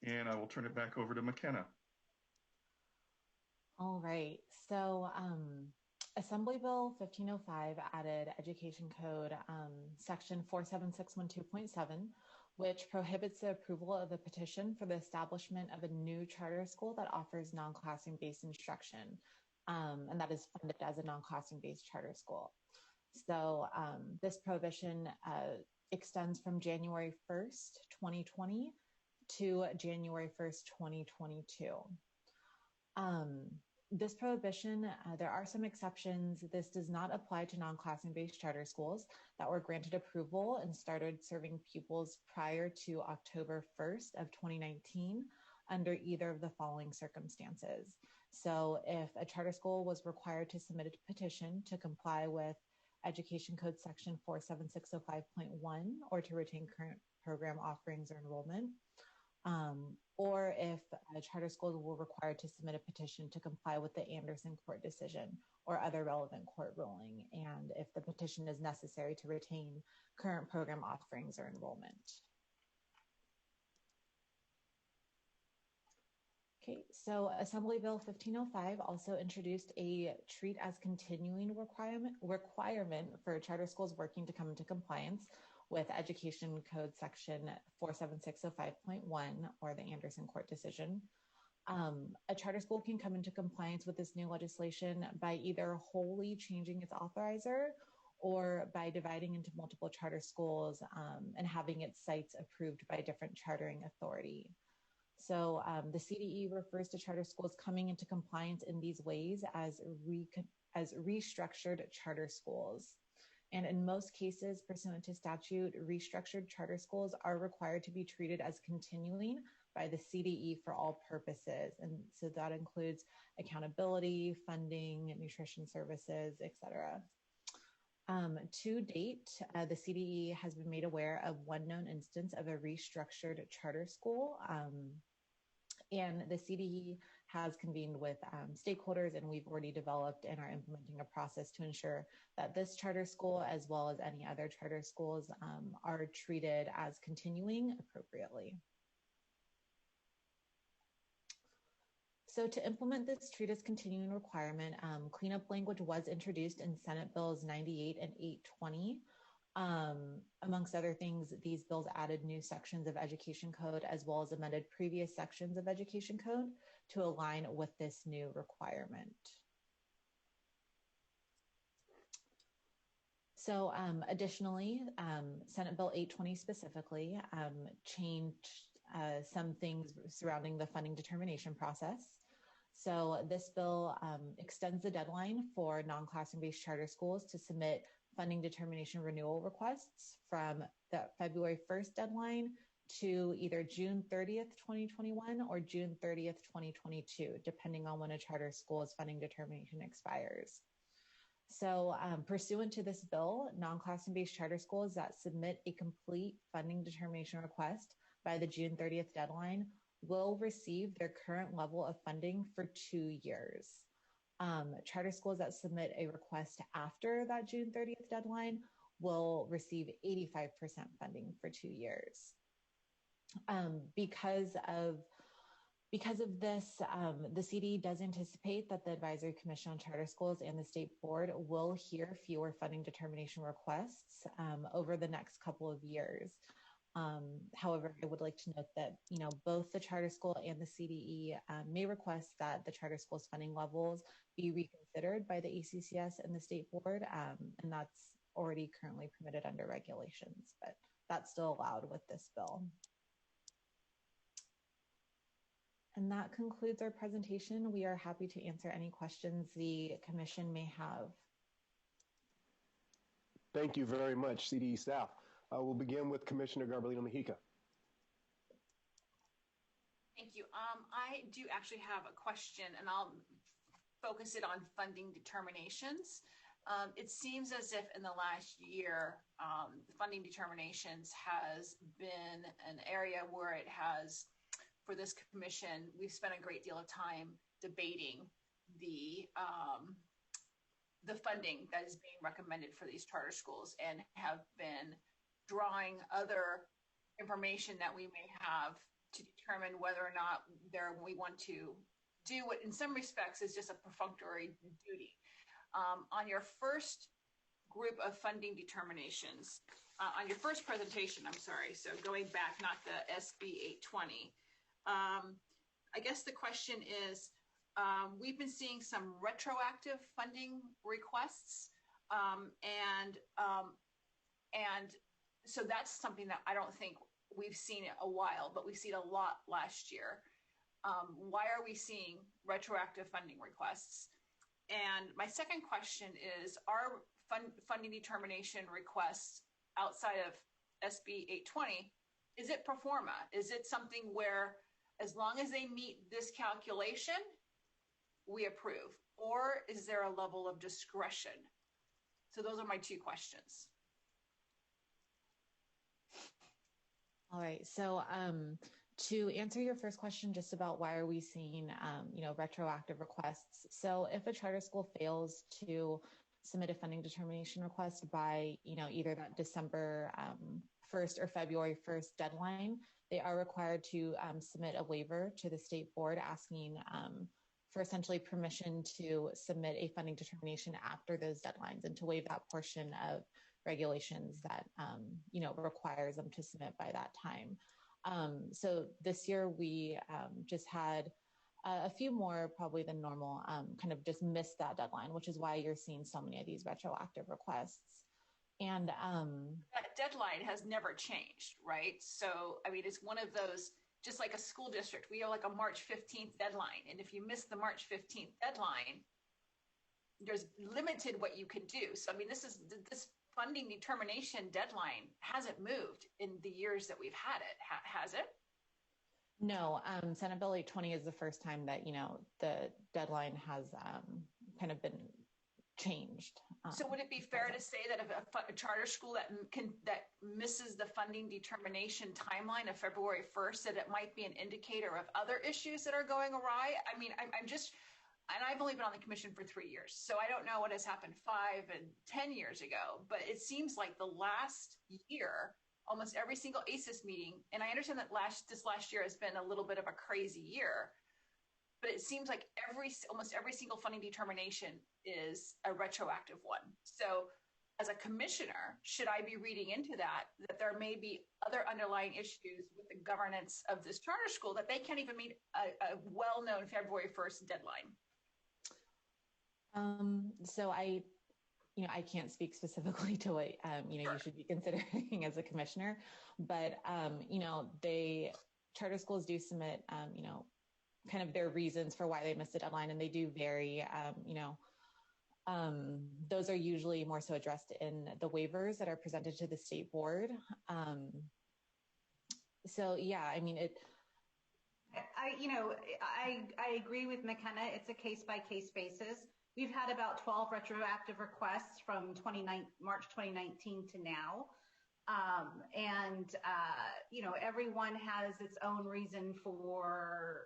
And I will turn it back over to McKenna. All right, so Assembly Bill 1505 added Education Code section 47612.7, which prohibits the approval of the petition for the establishment of a new charter school that offers non-classroom-based instruction, and that is funded as a non-classroom-based charter school. So this prohibition extends from January 1st, 2020 to January 1st, 2022. This prohibition, there are some exceptions. This does not apply to non-classroom-based charter schools that were granted approval and started serving pupils prior to October 1st of 2019 under either of the following circumstances. So if a charter school was required to submit a petition to comply with Education Code section 47605.1 or to retain current program offerings or enrollment, or if charter schools were required to submit a petition to comply with the Anderson court decision or other relevant court ruling, and if the petition is necessary to retain current program offerings or enrollment. Okay, so Assembly Bill 1505 also introduced a treat as continuing requirement for charter schools working to come into compliance with Education Code section 47605.1 or the Anderson court decision. A charter school can come into compliance with this new legislation by either wholly changing its authorizer or by dividing into multiple charter schools and having its sites approved by a different chartering authority. So the CDE refers to charter schools coming into compliance in these ways as restructured charter schools. And in most cases, pursuant to statute, restructured charter schools are required to be treated as continuing by the CDE for all purposes. And so that includes accountability, funding, nutrition services, et cetera. To date, the CDE has been made aware of one known instance of a restructured charter school. And the CDE has convened with stakeholders, and we've already developed and are implementing a process to ensure that this charter school, as well as any other charter schools, are treated as continuing appropriately. So to implement this treat as continuing requirement, cleanup language was introduced in Senate Bills 98 and 820. Amongst other things, these bills added new sections of Education Code as well as amended previous sections of Education Code to align with this new requirement. So additionally, Senate Bill 820 specifically changed some things surrounding the funding determination process. So this bill extends the deadline for non-classroom-based charter schools to submit funding determination renewal requests from the February 1st deadline to either June 30th, 2021 or June 30th, 2022, depending on when a charter school's funding determination expires. So pursuant to this bill, non-classroom-based charter schools that submit a complete funding determination request by the June 30th deadline will receive their current level of funding for 2 years. Charter schools that submit a request after that June 30th deadline will receive 85% funding for 2 years. Because of this, the CD does anticipate that the Advisory Commission on Charter Schools and the State Board will hear fewer funding determination requests over the next couple of years. However, I would like to note that, both the charter school and the CDE may request that the charter school's funding levels be reconsidered by the ACCS and the State Board, and that's already currently permitted under regulations, but that's still allowed with this bill. And that concludes our presentation. We are happy to answer any questions the Commission may have. Thank you very much, CDE staff. We'll begin with Commissioner Garbalino Mejica. Thank you. I do actually have a question, and I'll focus it on funding determinations. It seems as if in the last year, funding determinations has been an area where it has, for this commission, we've spent a great deal of time debating the funding that is being recommended for these charter schools, and have been drawing other information that we may have to determine whether or not we want to do what in some respects is just a perfunctory duty. On your first group of funding determinations, on your first presentation, I'm sorry, so going back, not the SB 820, I guess the question is, we've been seeing some retroactive funding requests, and so that's something that I don't think we've seen in a while, but we've seen a lot last year. Why are we seeing retroactive funding requests? And my second question is, are funding determination requests outside of SB 820, is it pro forma? Is it something where as long as they meet this calculation, we approve? Or is there a level of discretion? So those are my two questions. All right, so to answer your first question, just about why are we seeing, retroactive requests. So if a charter school fails to submit a funding determination request by, either that December 1st or February 1st deadline, they are required to submit a waiver to the State Board asking for essentially permission to submit a funding determination after those deadlines, and to waive that portion of regulations that, requires them to submit by that time. So this year we just had a few more probably than normal, kind of just missed that deadline, which is why you're seeing so many of these retroactive requests. And that deadline has never changed, right? So, I mean, it's one of those, just like a school district, we have like a March 15th deadline. And if you miss the March 15th deadline, there's limited what you can do. So, I mean, this funding determination deadline hasn't moved in the years that we've had it, has it? No, Senate Bill 820 is the first time that, the deadline has kind of been changed. So would it be fair to say that if a charter school that misses the funding determination timeline of February 1st, that it might be an indicator of other issues that are going awry? I mean, I'm just, and I've only been on the commission for 3 years, so I don't know what has happened 5 and 10 years ago, but it seems like the last year, almost every single ACCS meeting, and I understand that this last year has been a little bit of a crazy year, but it seems like almost every single funding determination is a retroactive one. So as a commissioner, should I be reading into that there may be other underlying issues with the governance of this charter school that they can't even meet a well-known February 1st deadline? So I can't speak specifically to what, you should be considering as a commissioner, but, charter schools do submit, kind of their reasons for why they missed the deadline, and they do vary. Those are usually more so addressed in the waivers that are presented to the state board. So yeah, I mean, I agree with McKenna. It's a case by case basis. We've had about 12 retroactive requests from March 2019 to now. Everyone has its own reason for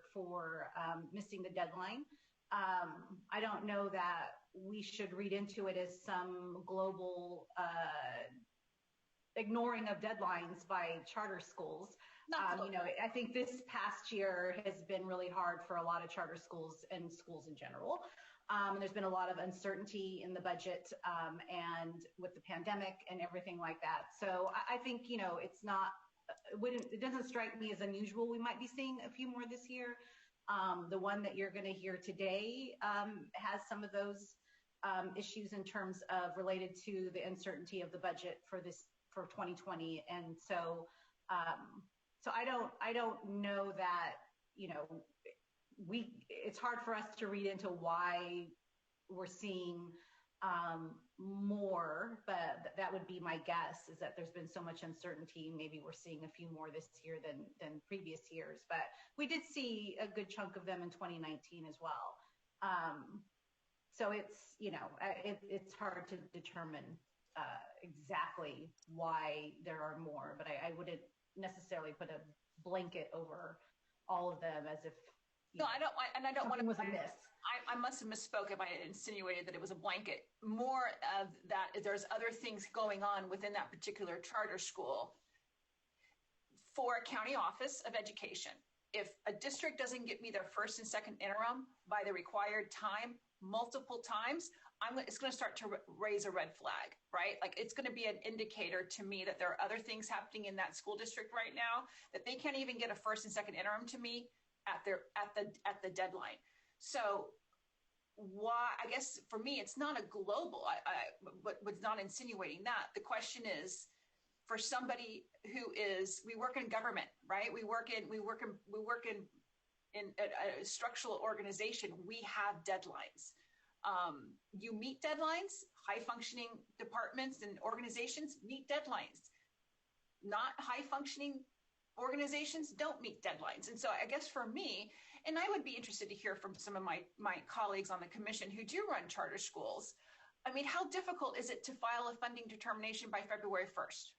missing the deadline. I don't know that we should read into it as some global ignoring of deadlines by charter schools. I think this past year has been really hard for a lot of charter schools and schools in general. There's been a lot of uncertainty in the budget and with the pandemic and everything like that. So I think, it doesn't strike me as unusual. We might be seeing a few more this year. The one that you're going to hear today has some of those issues in terms of related to the uncertainty of the budget for 2020. And so I don't know that, it's hard for us to read into why we're seeing more, but that would be my guess, is that there's been so much uncertainty. Maybe we're seeing a few more this year than previous years, but we did see a good chunk of them in 2019 as well. So it's, it's hard to determine exactly why there are more, but I wouldn't necessarily put a blanket over all of them as if I don't want to. Was a miss. I must have misspoke if I insinuated that it was a blanket. More of that, there's other things going on within that particular charter school. For a county office of education, if a district doesn't get me their first and second interim by the required time multiple times, it's going to start to raise a red flag, right? Like, it's going to be an indicator to me that there are other things happening in that school district right now, that they can't even get a first and second interim to me at the deadline. So why, I guess for me, it's not a global, but was not insinuating that. The question is, for somebody who we work in government, right? We work in a structural organization. We have deadlines. You meet deadlines. High functioning departments and organizations meet deadlines. Not high functioning organizations don't meet deadlines. And so I guess for me, and I would be interested to hear from some of my colleagues on the commission who do run charter schools. I mean, how difficult is it to file a funding determination by February 1st?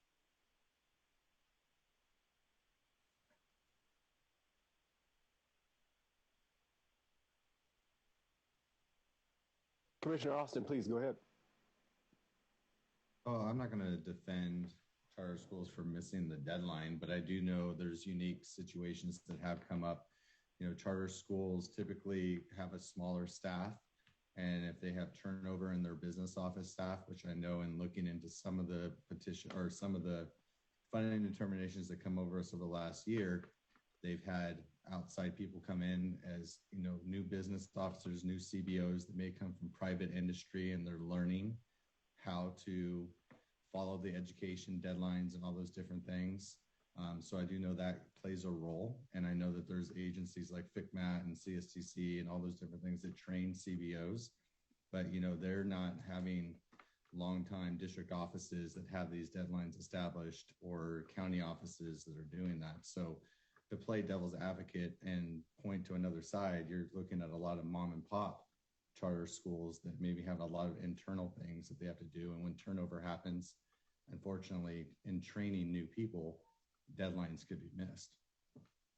Commissioner Austin, please go ahead. Oh, I'm not going to defend charter schools for missing the deadline, but I do know there's unique situations that have come up. Charter schools typically have a smaller staff, and if they have turnover in their business office staff, which I know in looking into some of the petition or some of the funding determinations that come over us over the last year, they've had outside people come in as, new business officers, new CBOs that may come from private industry, and they're learning how to follow the education deadlines and all those different things. So I do know that plays a role. And I know that there's agencies like FCMAT and CSTC and all those different things that train CBOs, but, they're not having longtime district offices that have these deadlines established or county offices that are doing that. So to play devil's advocate and point to another side, you're looking at a lot of mom and pop charter schools that maybe have a lot of internal things that they have to do. And when turnover happens, unfortunately, in training new people, deadlines could be missed.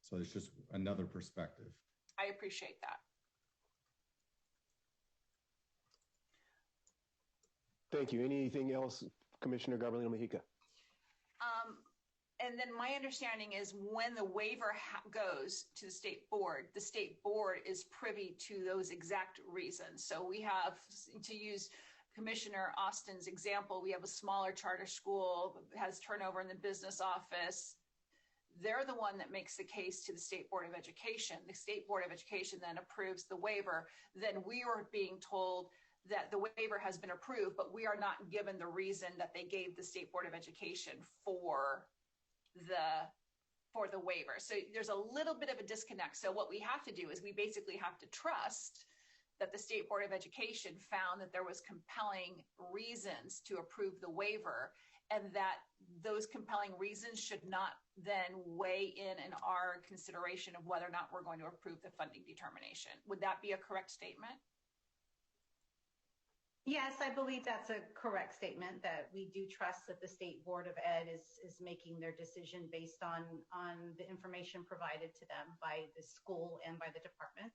So it's just another perspective. I appreciate that. Thank you. Anything else, Commissioner Garbalino-Mejica? And then my understanding is when the waiver goes to the state board is privy to those exact reasons. So we have, to use Commissioner Austin's example, we have a smaller charter school, has turnover in the business office. They're the one that makes the case to the State Board of Education. The State Board of Education then approves the waiver. Then we are being told that the waiver has been approved, but we are not given the reason that they gave the State Board of Education for the waiver. So there's a little bit of a disconnect. So what we have to do is we basically have to trust that the State Board of Education found that there was compelling reasons to approve the waiver, and that those compelling reasons should not then weigh in our consideration of whether or not we're going to approve the funding determination. Would that be a correct statement? Yes, I believe that's a correct statement, that we do trust that the State Board of Ed is making their decision based on the information provided to them by the school and by the department.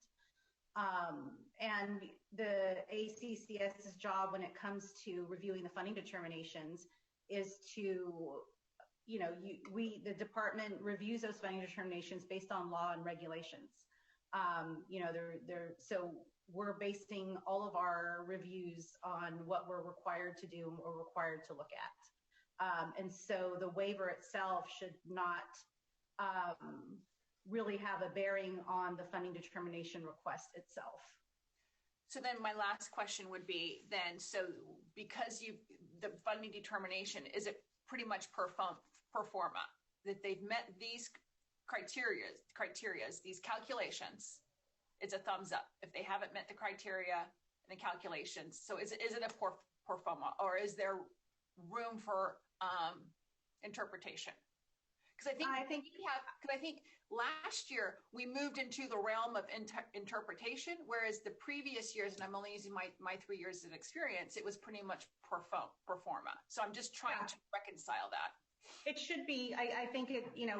And the ACCS's job when it comes to reviewing the funding determinations is to, the department reviews those funding determinations based on law and regulations. So we're basing all of our reviews on what we're required to do or required to look at. And so the waiver itself should not really have a bearing on the funding determination request itself. So then my last question would be then, so because the funding determination, is it pretty much per forma, that they've met these criteria, these calculations, it's a thumbs up. If they haven't met the criteria and the calculations, so is it a pro forma, or is there room for interpretation? Because I think last year we moved into the realm of interpretation, whereas the previous years, and I'm only using my 3 years of experience, it was pretty much pro forma. So I'm just trying to reconcile that. It should be. I think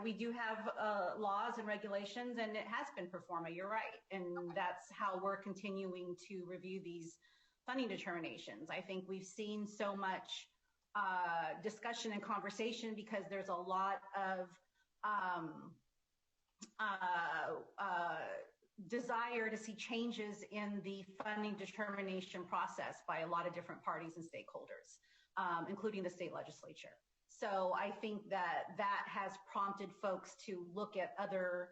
we do have laws and regulations, and it has been pro forma. You're right, and that's how we're continuing to review these funding determinations. I think we've seen so much discussion and conversation because there's a lot of desire to see changes in the funding determination process by a lot of different parties and stakeholders, including the state legislature. So I think that has prompted folks to look at other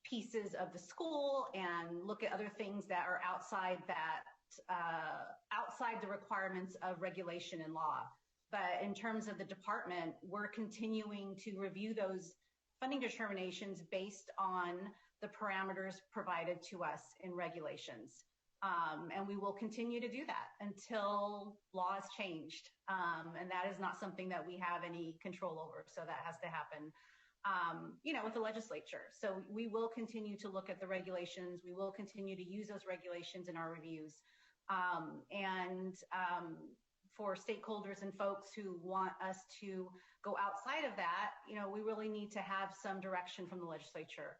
pieces of the school and look at other things that are outside the requirements of regulation and law. But in terms of the department, we're continuing to review those funding determinations based on the parameters provided to us in regulations. And we will continue to do that until law is changed. And that is not something that we have any control over. So that has to happen, with the legislature. So we will continue to look at the regulations. We will continue to use those regulations in our reviews. For stakeholders and folks who want us to go outside of that, we really need to have some direction from the legislature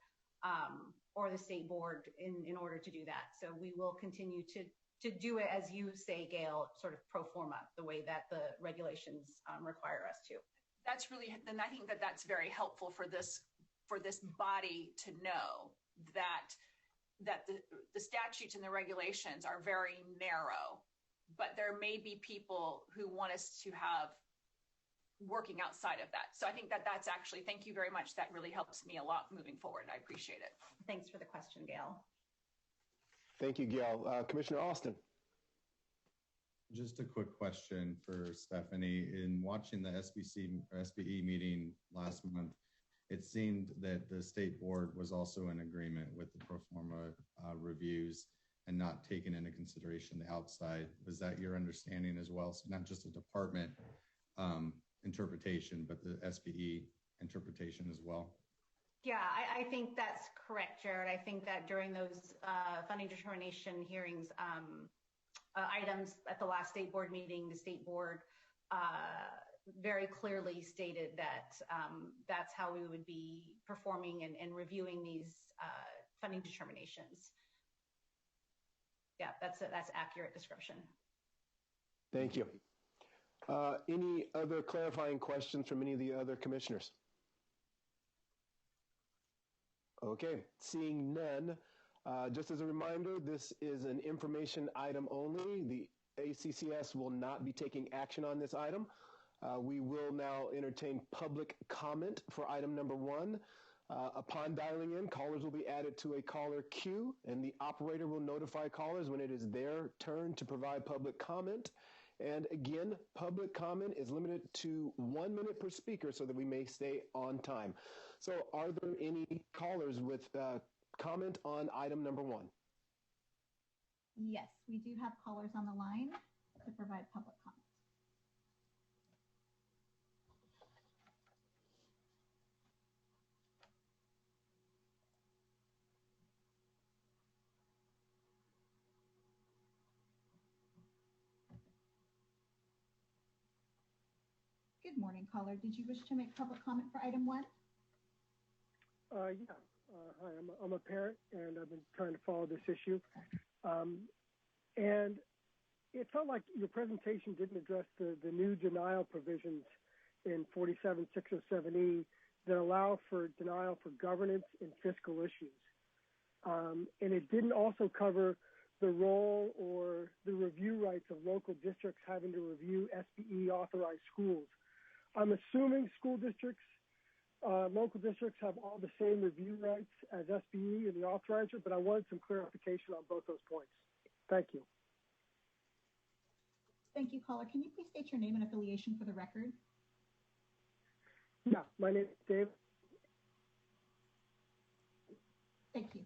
or the state board in order to do that. So we will continue to do it, as you say, Gail, sort of pro forma, the way that the regulations require us to. That's really, and I think that that's very helpful for this body to know that the statutes and the regulations are very narrow, but there may be people who want us to have working outside of that. So I think that's actually, thank you very much. That really helps me a lot moving forward. I appreciate it. Thanks for the question, Gail. Thank you, Gail. Commissioner Austin. Just a quick question for Stephanie. In watching the SBE meeting last month, it seemed that the state board was also in agreement with the pro forma reviews and not taking into consideration the outside. Was that your understanding as well? So not just a department interpretation, but the SBE interpretation as well? Yeah, I think that's correct, Jared. I think that during those funding determination hearings, items at the last state board meeting, the state board very clearly stated that that's how we would be performing and reviewing these funding determinations. Yeah, that's accurate description. Thank you. Any other clarifying questions from any of the other commissioners? Okay, seeing none, just as a reminder, this is an information item only. The ACCS will not be taking action on this item. We will now entertain public comment for item number 1. Upon dialing in, callers will be added to a caller queue, and the operator will notify callers when it is their turn to provide public comment. And again, public comment is limited to 1 minute per speaker so that we may stay on time. So are there any callers with comment on item number 1? Yes, we do have callers on the line to provide public comment. Good morning, caller. Did you wish to make public comment for item 1? Yeah. Hi, I'm a parent, and I've been trying to follow this issue. And it felt like your presentation didn't address the new denial provisions in 47607E that allow for denial for governance and fiscal issues. And it didn't also cover the role or the review rights of local districts having to review SBE authorized schools. I'm assuming school districts, local districts have all the same review rights as SBE and the authorizer, but I wanted some clarification on both those points. Thank you. Thank you, caller. Can you please state your name and affiliation for the record? Yeah, my name is Dave. Thank you.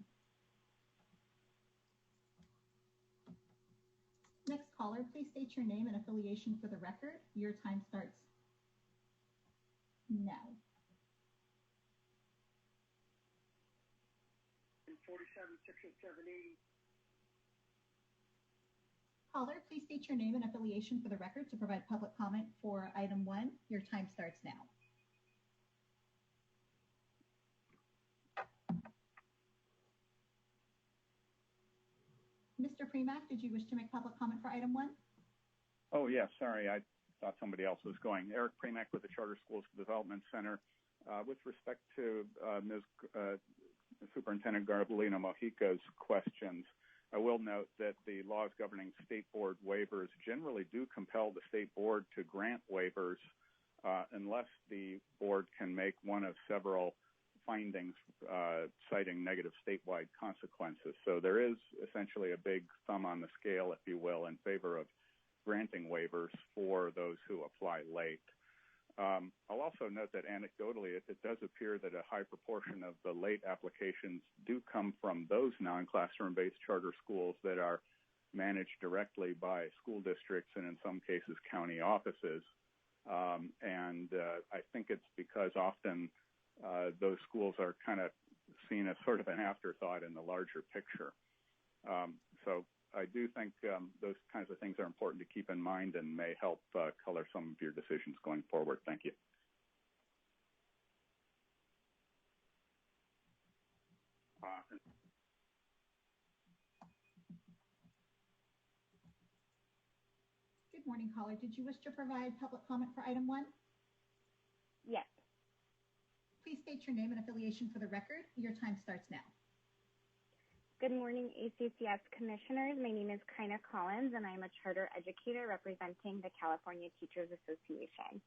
Next caller, please state your name and affiliation for the record. Your time starts now. 47607E. Caller, please state your name and affiliation for the record to provide public comment for item 1. Your time starts now. Mr. Premack, did you wish to make public comment for item 1? Oh, yeah, sorry. I thought somebody else was going. Eric Premack with the Charter Schools Development Center. With respect to Ms. Superintendent Garbalino Mojica's questions, I will note that the laws governing state board waivers generally do compel the state board to grant waivers unless the board can make one of several findings citing negative statewide consequences. So there is essentially a big thumb on the scale, if you will, in favor of granting waivers for those who apply late. I'll also note that anecdotally, it does appear that a high proportion of the late applications do come from those non-classroom-based charter schools that are managed directly by school districts and in some cases county offices. I think it's because often those schools are kind of seen as sort of an afterthought in the larger picture. So I do think those kinds of things are important to keep in mind and may help color some of your decisions going forward. Thank you. Good morning, caller. Did you wish to provide public comment for item 1? Yes. Please state your name and affiliation for the record. Your time starts now. Good morning, ACCS commissioners. My name is Kaina Collins, and I'm a charter educator representing the California Teachers Association.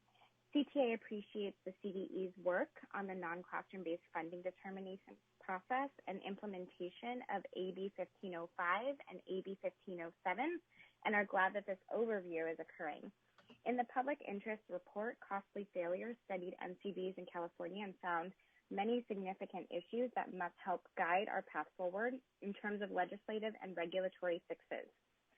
CTA appreciates the CDE's work on the non-classroom-based funding determination process and implementation of AB 1505 and AB 1507, and are glad that this overview is occurring. In the public interest report, Costly Failures studied NCBs in California and found many significant issues that must help guide our path forward in terms of legislative and regulatory fixes.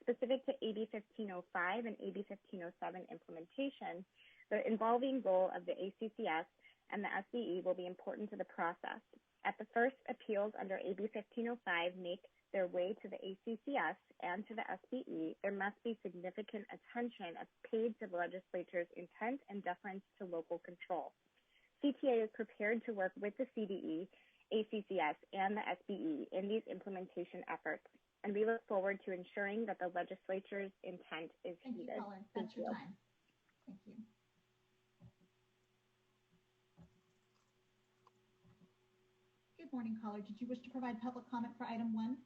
Specific to AB 1505 and AB 1507 implementation, the involving role of the ACCS and the SBE will be important to the process. At the first, appeals under AB 1505 make their way to the ACCS and to the SBE, there must be significant attention paid to the legislature's intent and deference to local control. CTA is prepared to work with the CDE, ACCS, and the SBE in these implementation efforts, and we look forward to ensuring that the legislature's intent is heeded. Thank you, Colin. That's your time. Thank you. Good morning, caller. Did you wish to provide public comment for item 1?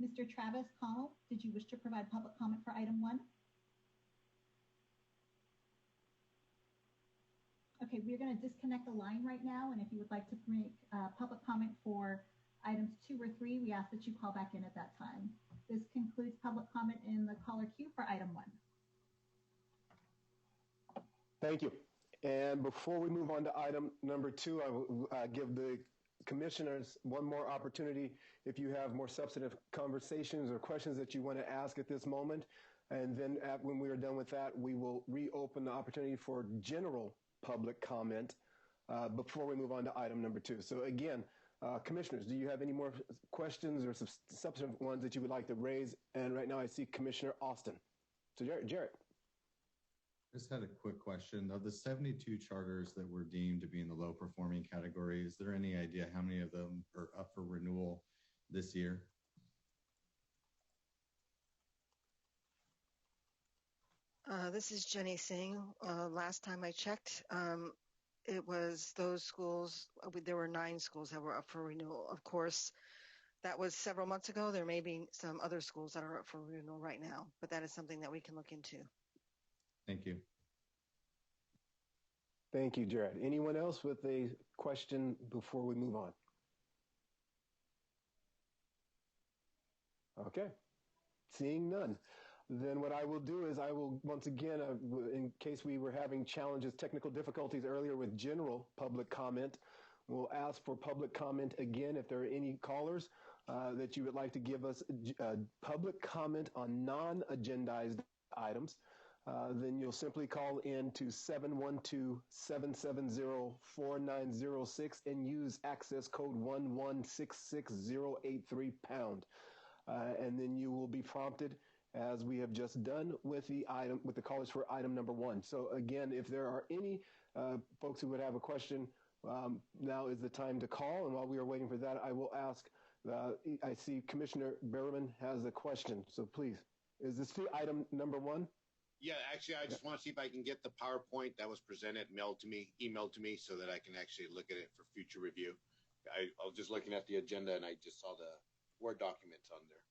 Mr. Travis Connell, did you wish to provide public comment for item 1? Okay, we're going to disconnect the line right now, and if you would like to make public comment for items 2 or 3, we ask that you call back in at that time. This concludes public comment in the caller queue for item 1. Thank you. And before we move on to item number 2, I will give the commissioners one more opportunity if you have more substantive conversations or questions that you want to ask at this moment. And then when we are done with that, we will reopen the opportunity for general public comment before we move on to item number 2. So again, commissioners, do you have any more questions or substantive ones that you would like to raise? And right now I see Commissioner Austin. So Jarrett. Just had a quick question. Of the 72 charters that were deemed to be in the low performing category, is there any idea how many of them are up for renewal this year? This is Jenny Singh. Last time I checked, it was those schools, there were 9 schools that were up for renewal. Of course, that was several months ago. There may be some other schools that are up for renewal right now, but that is something that we can look into. Thank you. Thank you, Jared. Anyone else with a question before we move on? Okay. Seeing none. Then what I will do is I will, once again, in case we were having challenges, technical difficulties earlier with general public comment, we'll ask for public comment again. If there are any callers that you would like to give us public comment on non-agendized items, then you'll simply call in to 712-770-4906 and use access code 1166083#. And then you will be prompted, as we have just done with the item, with the callers for item number 1. So again, if there are any folks who would have a question, now is the time to call. And while we are waiting for that, I will ask, I see Commissioner Berman has a question. So please, is this item number 1? Yeah, actually, I just want to see if I can get the PowerPoint that was presented, emailed to me, so that I can actually look at it for future review. I was just looking at the agenda and I just saw the Word documents on there.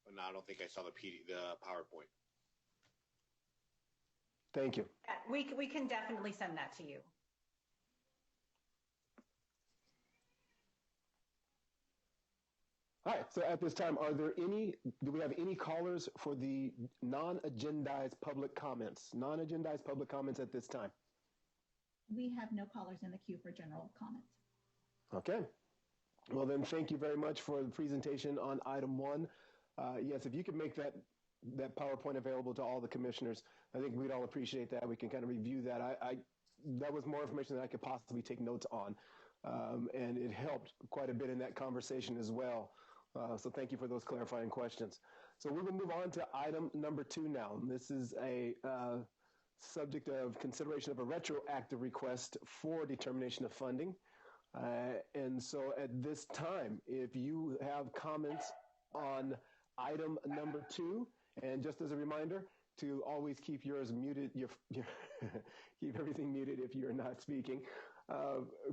But no, I don't think I saw the PowerPoint. Thank you. We can definitely send that to you. All right, so at this time, do we have any callers for the non-agendized public comments? Non-agendized public comments at this time? We have no callers in the queue for general comments. Okay. Well, then thank you very much for the presentation on item 1. Yes, if you could make that PowerPoint available to all the commissioners, I think we'd all appreciate that. We can kind of review that. That was more information than I could possibly take notes on. And it helped quite a bit in that conversation as well. So thank you for those clarifying questions. So we will move on to item number 2 now. This is a subject of consideration of a retroactive request for determination of funding. And so at this time, if you have comments on item number 2, and just as a reminder, to always keep yours muted, keep everything muted if you're not speaking.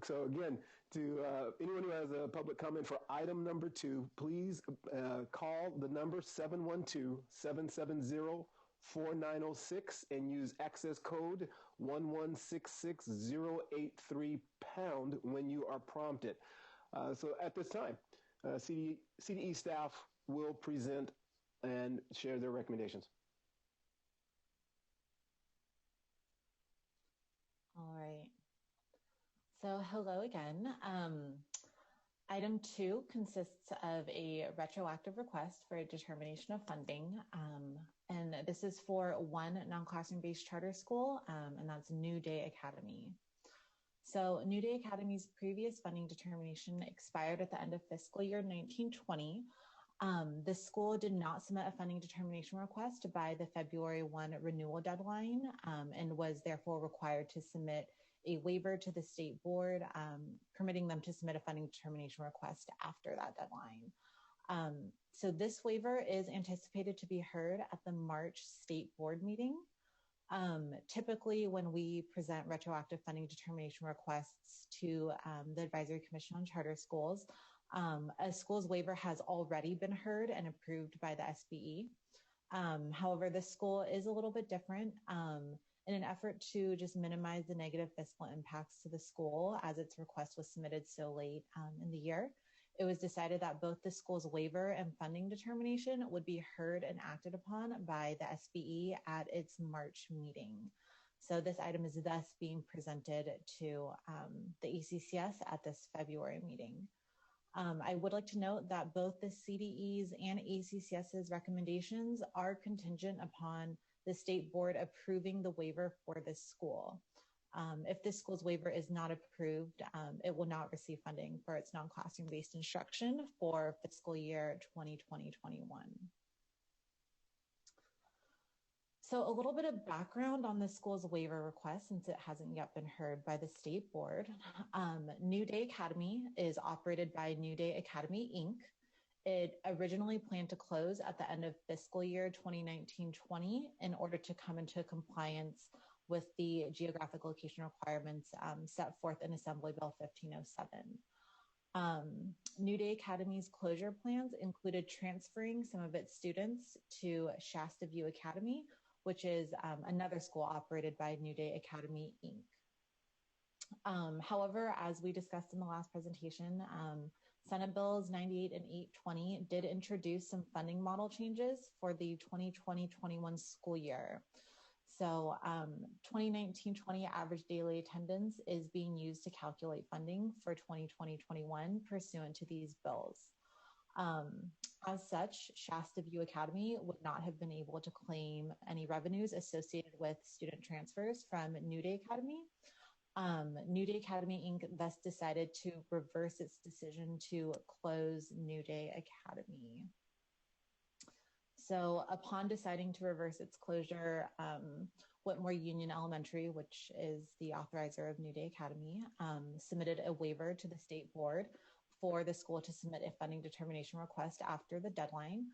So again, to anyone who has a public comment for item number 2, please call the number 712-770-4906 and use access code 1166083# when you are prompted. So at this time, CDE staff will present and share their recommendations. All right. So hello again. Item 2 consists of a retroactive request for a determination of funding. And this is for one non-classroom-based charter school, and that's New Day Academy. So New Day Academy's previous funding determination expired at the end of fiscal year 1920. The school did not submit a funding determination request by the February 1 renewal deadline, and was therefore required to submit a waiver to the state board, permitting them to submit a funding determination request after that deadline. So this waiver is anticipated to be heard at the March state board meeting. Typically, when we present retroactive funding determination requests to the Advisory Commission on Charter Schools, a school's waiver has already been heard and approved by the SBE. However, this school is a little bit different. In an effort to just minimize the negative fiscal impacts to the school, as its request was submitted so late in the year, it was decided that both the school's waiver and funding determination would be heard and acted upon by the SBE at its March meeting. So this item is thus being presented to the ACCS at this February meeting. I would like to note that both the CDE's and ACCS's recommendations are contingent upon the state board approving the waiver for this school. If this school's waiver is not approved, it will not receive funding for its non-classroom-based instruction for fiscal year 2020-21. So a little bit of background on the school's waiver request, since it hasn't yet been heard by the state board. New Day Academy is operated by New Day Academy, Inc. It originally planned to close at the end of fiscal year 2019-20 in order to come into compliance with the geographic location requirements set forth in Assembly Bill 1507. New Day Academy's closure plans included transferring some of its students to Shasta View Academy, which is another school operated by New Day Academy, Inc. However, as we discussed in the last presentation, Senate Bills 98 and 820 did introduce some funding model changes for the 2020-21 school year. So 2019-20 average daily attendance is being used to calculate funding for 2020-21 pursuant to these bills. As such, Shasta View Academy would not have been able to claim any revenues associated with student transfers from New Day Academy. New Day Academy, Inc. thus decided to reverse its decision to close New Day Academy. So upon deciding to reverse its closure, Whitmore Union Elementary, which is the authorizer of New Day Academy, submitted a waiver to the state board for the school to submit a funding determination request after the deadline.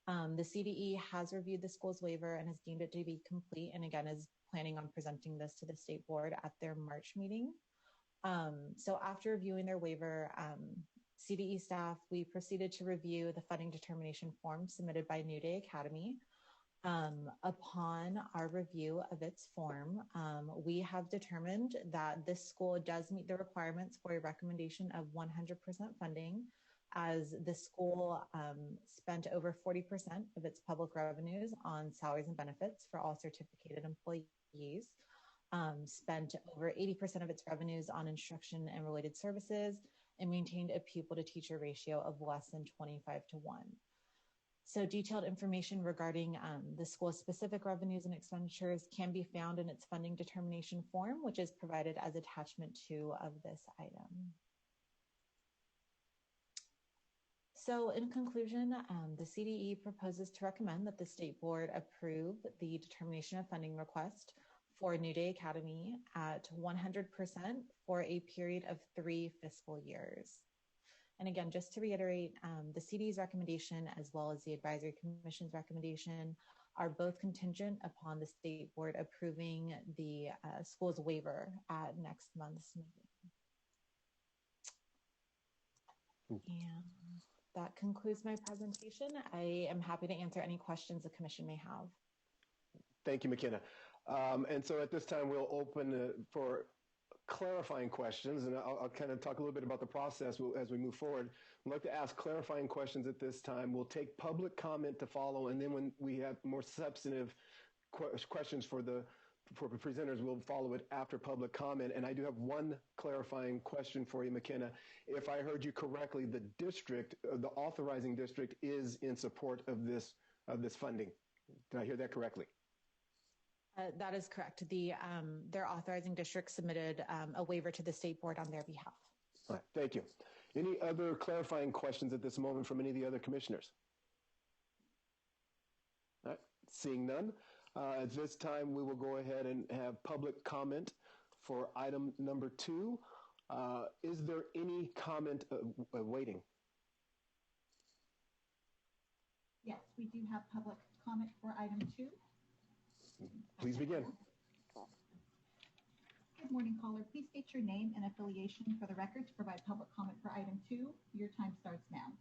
The CDE has reviewed the school's waiver and has deemed it to be complete, and again is planning on presenting this to the state board at their March meeting. So after reviewing their waiver, CDE staff, we proceeded to review the funding determination form submitted by New Day Academy. Upon our review of its form, we have determined that this school does meet the requirements for a recommendation of 100% funding, as the school spent over 40% of its public revenues on salaries and benefits for all certificated employees, spent over 80% of its revenues on instruction and related services, and maintained a pupil to teacher ratio of less than 25:1. So detailed information regarding the school's specific revenues and expenditures can be found in its funding determination form, which is provided as attachment 2 of this item. So in conclusion, the CDE proposes to recommend that the state board approve the determination of funding request for New Day Academy at 100% for a period of 3 fiscal years. And again, just to reiterate, the CDE's recommendation as well as the Advisory Commission's recommendation are both contingent upon the state board approving the school's waiver at next month's meeting. And that concludes my presentation. I am happy to answer any questions the commission may have. Thank you, McKenna. And so at this time, we'll open for clarifying questions, and I'll kind of talk a little bit about the process as we move forward. I'd like to ask clarifying questions at this time. We'll take public comment to follow, and then when we have more substantive questions for the for presenters, we'll follow it after public comment. And I do have one clarifying question for you, McKenna. If I heard you correctly, the district, the authorizing district, is in support of this funding. Did I hear that correctly? That is correct. Their authorizing district submitted a waiver to the state board on their behalf. All right, thank you. Any other clarifying questions at this moment from any of the other commissioners? All right, seeing none. At this time, we will go ahead and have public comment for item number 2. Is there any comment waiting? Yes, we do have public comment for item 2. Please begin. Good morning, caller. Please state your name and affiliation for the record to provide public comment for item 2. Your time starts now.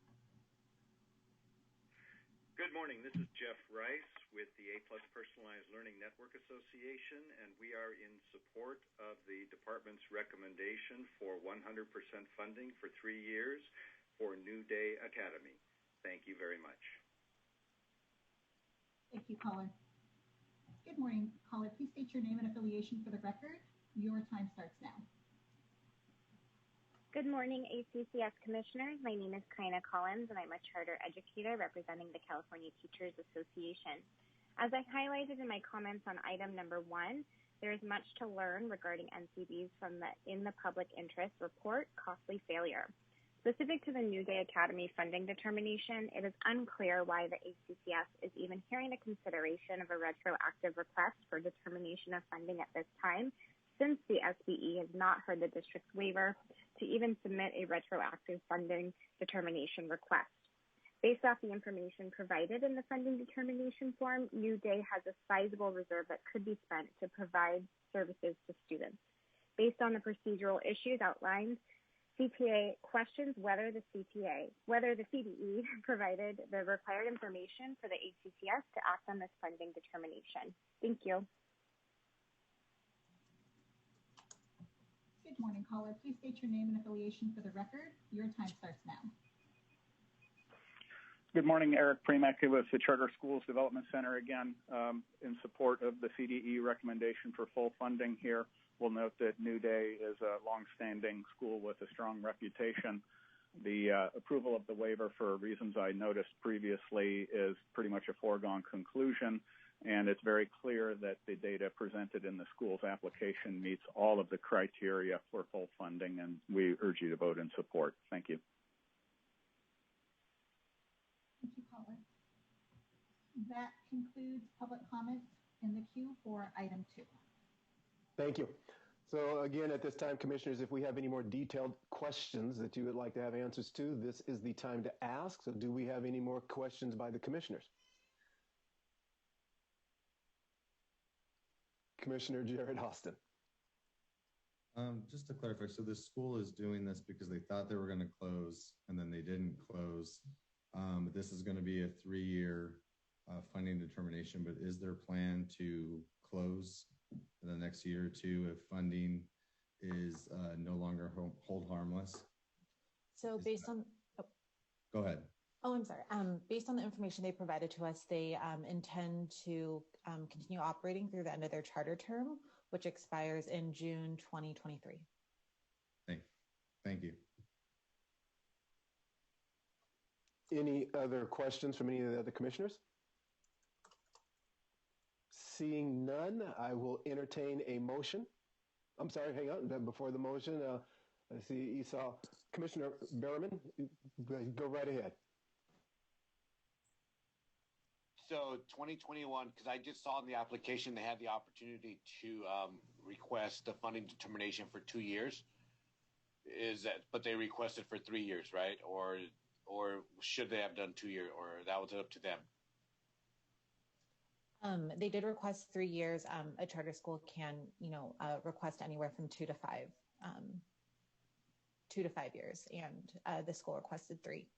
Good morning. This is Jeff Rice with the A+ Personalized Learning Network Association, and we are in support of the department's recommendation for 100% funding for 3 years for New Day Academy. Thank you very much. Thank you, caller. Good morning, caller. Please state your name and affiliation for the record. Your time starts now. Good morning, ACCS commissioners. My name is Kaina Collins, and I'm a charter educator representing the California Teachers Association. As I highlighted in my comments on item number 1, there is much to learn regarding NCBs from the In the Public Interest report, Costly Failure. Specific to the New Day Academy funding determination, it is unclear why the ACCS is even hearing a consideration of a retroactive request for determination of funding at this time, since the SBE has not heard the district's waiver to even submit a retroactive funding determination request. Based off the information provided in the funding determination form, New Day has a sizable reserve that could be spent to provide services to students. Based on the procedural issues outlined, CTA questions whether the CDE provided the required information for the ACCS to act on this funding determination. Thank you. Good morning, caller. Please state your name and affiliation for the record. Your time starts now. Good morning, Eric Premek with the Charter Schools Development Center again, in support of the CDE recommendation for full funding here. We'll note that New Day is a longstanding school with a strong reputation. The approval of the waiver, for reasons I noticed previously, is pretty much a foregone conclusion, and it's very clear that the data presented in the school's application meets all of the criteria for full funding, and we urge you to vote in support. Thank you. Thank you, caller. That concludes public comments in the queue for item 2. Thank you. So again, at this time, commissioners, if we have any more detailed questions that you would like to have answers to, this is the time to ask. So do we have any more questions by the commissioners? Commissioner Jared Austin. Just to clarify, so the school is doing this because they thought they were going to close and then they didn't close. This is going to be a 3-year funding determination, but is there plan to close in the next year or 2 if funding is no longer hold harmless? So based on... Oh. Go ahead. Oh, I'm sorry. Based on the information they provided to us, they intend to continue operating through the end of their charter term, which expires in June 2023. Thank you. Any other questions from any of the other commissioners? Seeing none, I will entertain a motion. I'm sorry, hang on. Before the motion, I see Esau. Commissioner Berriman, go right ahead. So 2021, because I just saw in the application they had the opportunity to request a funding determination for 2 years. But they requested for 3 years, right? Or should they have done 2 years, or that was up to them? They did request 3 years. A charter school can, request anywhere from 2 to 5, 2 to 5 years, and the school requested 3.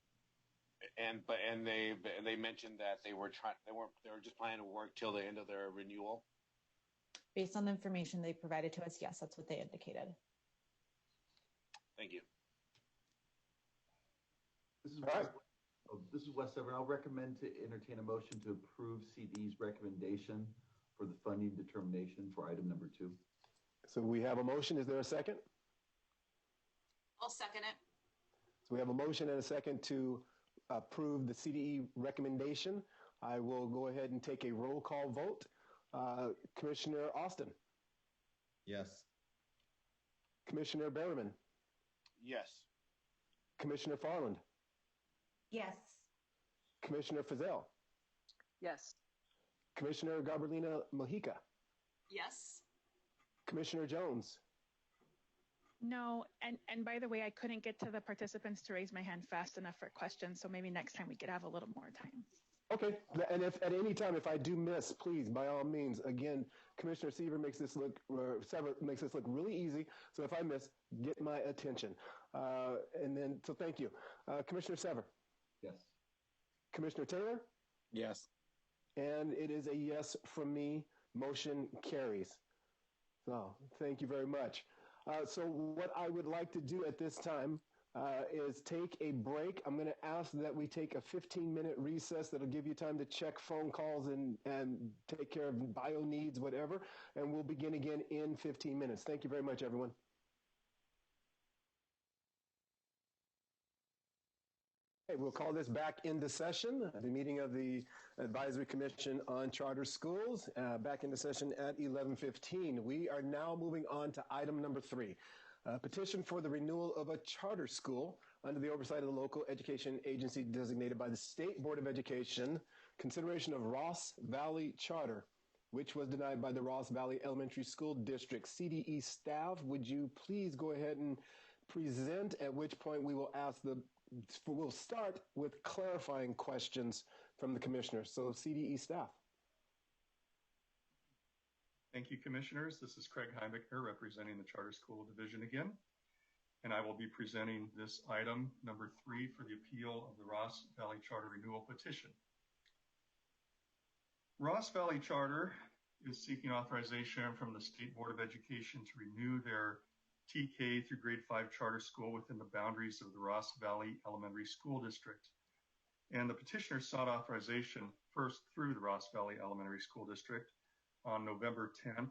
And they mentioned that they were just planning to work till the end of their renewal. Based on the information they provided to us, yes, that's what they indicated. Thank you. This is Wes Severn. I'll recommend to entertain a motion to approve CD's recommendation for the funding determination for item number 2. So we have a motion. Is there a second? I'll second it. So we have a motion and a second to approve the CDE recommendation. I will go ahead and take a roll call vote. Commissioner Austin. Yes. Commissioner Berryman. Yes. Commissioner Farland. Yes. Commissioner Fazell. Yes. Commissioner Gabrielina Mojica. Yes. Commissioner Jones. No, and by the way, I couldn't get to the participants to raise my hand fast enough for questions, so maybe next time we could have a little more time. Okay, and if at any time if I do miss, please, by all means, again, Commissioner Seaver makes this look really easy. So if I miss, get my attention. So thank you, Commissioner Sever. Yes. Commissioner Taylor. Yes. And it is a yes from me. Motion carries. So thank you very much. So what I would like to do at this time is take a break. I'm going to ask that we take a 15-minute recess. That'll give you time to check phone calls and take care of bio needs, whatever. And we'll begin again in 15 minutes. Thank you very much, everyone. Okay, we'll call this back into session, the meeting of the Advisory Commission on Charter Schools, back into session at 11:15. We are now moving on to item number 3, petition for the renewal of a charter school under the oversight of the local education agency designated by the State Board of Education, consideration of Ross Valley Charter, which was denied by the Ross Valley Elementary School District. CDE staff, would you please go ahead and present, at which point we'll start with clarifying questions from the commissioners. So CDE staff. Thank you, commissioners. This is Craig Heimbecker representing the Charter School Division again. And I will be presenting this item number 3 for the appeal of the Ross Valley Charter Renewal Petition. Ross Valley Charter is seeking authorization from the State Board of Education to renew their TK through grade 5 charter school within the boundaries of the Ross Valley Elementary School District. And the petitioner sought authorization first through the Ross Valley Elementary School District on November 10th,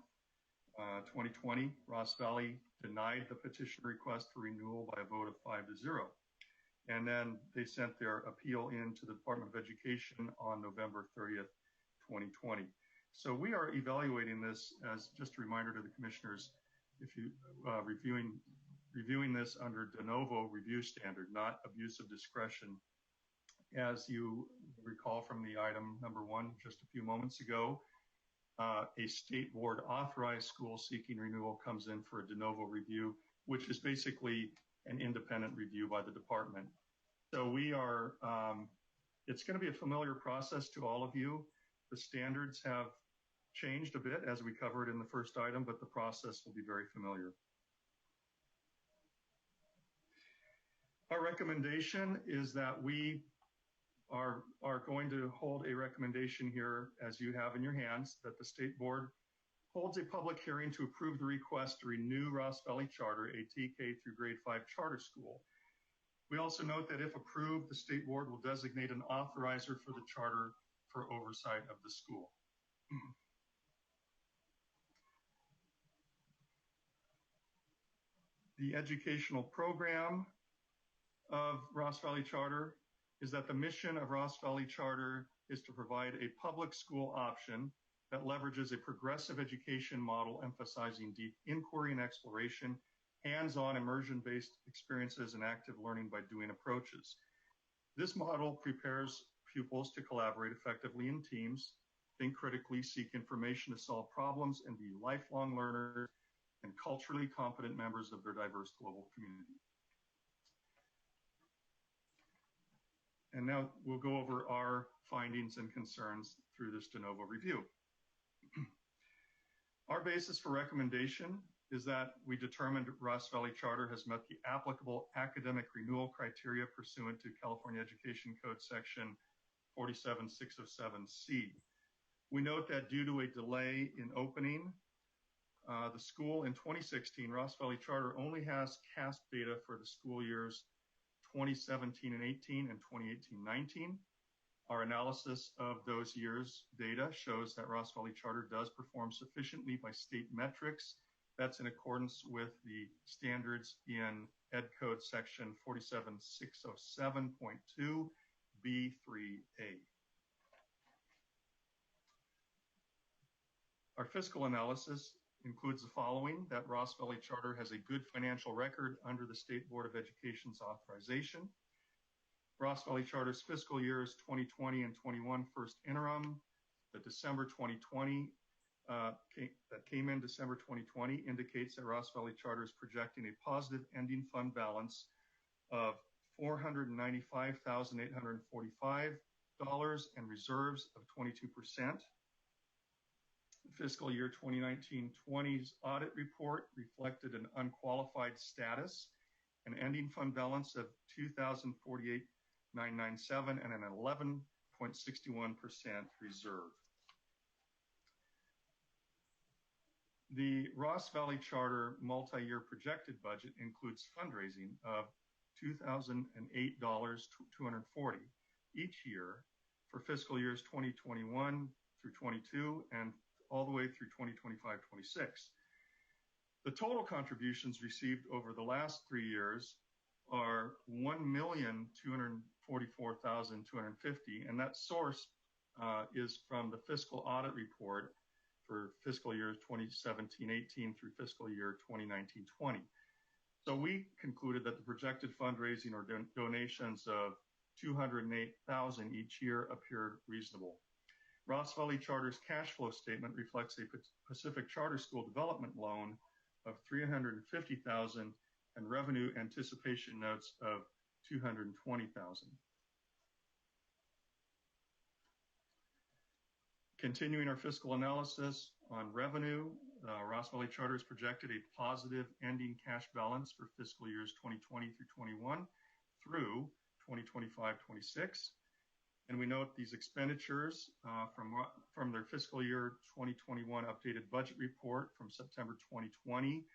2020. Ross Valley denied the petition request for renewal by a vote of 5-0. And then they sent their appeal in to the Department of Education on November 30th, 2020. So we are evaluating this as just a reminder to the commissioners, if you reviewing this under de novo review standard, not abuse of discretion. As you recall from the item number 1 just a few moments ago, a state board authorized school seeking renewal comes in for a de novo review, which is basically an independent review by the department. So we are, it's going to be a familiar process to all of you. The standards have changed a bit as we covered in the first item, but the process will be very familiar. Our recommendation is that we are going to hold a recommendation here, as you have in your hands, that the State Board holds a public hearing to approve the request to renew Ross Valley Charter, a TK through grade 5 charter school. We also note that if approved, the State Board will designate an authorizer for the charter for oversight of the school. The educational program of Ross Valley Charter is that the mission of Ross Valley Charter is to provide a public school option that leverages a progressive education model emphasizing deep inquiry and exploration, hands-on immersion-based experiences, and active learning by doing approaches. This model prepares pupils to collaborate effectively in teams, think critically, seek information to solve problems, and be lifelong learners and culturally competent members of their diverse global community. And now we'll go over our findings and concerns through this de novo review. Our basis for recommendation is that we determined Ross Valley Charter has met the applicable academic renewal criteria pursuant to California Education Code section 47607C. We note that due to a delay in opening, the school in 2016, Ross Valley Charter only has CASP data for the school years 2017 and 18 and 2018-19. Our analysis of those years' data shows that Ross Valley Charter does perform sufficiently by state metrics. That's in accordance with the standards in Ed Code section 47607.2 B3A. Our fiscal analysis includes the following: that Ross Valley Charter has a good financial record under the State Board of Education's authorization. Ross Valley Charter's fiscal years 2020 and 21 first interim, the December 2020, that came in December 2020, indicates that Ross Valley Charter is projecting a positive ending fund balance of $495,845 and reserves of 22%. Fiscal year 2019-20's audit report reflected an unqualified status, an ending fund balance of $2,048,997 and an 11.61% reserve. The Ross Valley Charter multi-year projected budget includes fundraising of $2,008,240 each year for fiscal years 2021 through 22 and all the way through 2025-26. The total contributions received over the last 3 years are $1,244,250, and that source is from the fiscal audit report for fiscal year 2017-18 through fiscal year 2019-20. So we concluded that the projected fundraising or donations of $208,000 each year appeared reasonable. Ross Valley Charter's cash flow statement reflects a Pacific Charter School development loan of $350,000 and revenue anticipation notes of $220,000. Continuing our fiscal analysis on revenue, Ross Valley Charter has projected a positive ending cash balance for fiscal years 2020 through 21 through 2025-26. And we note these expenditures from their fiscal year 2021 updated budget report from September 2020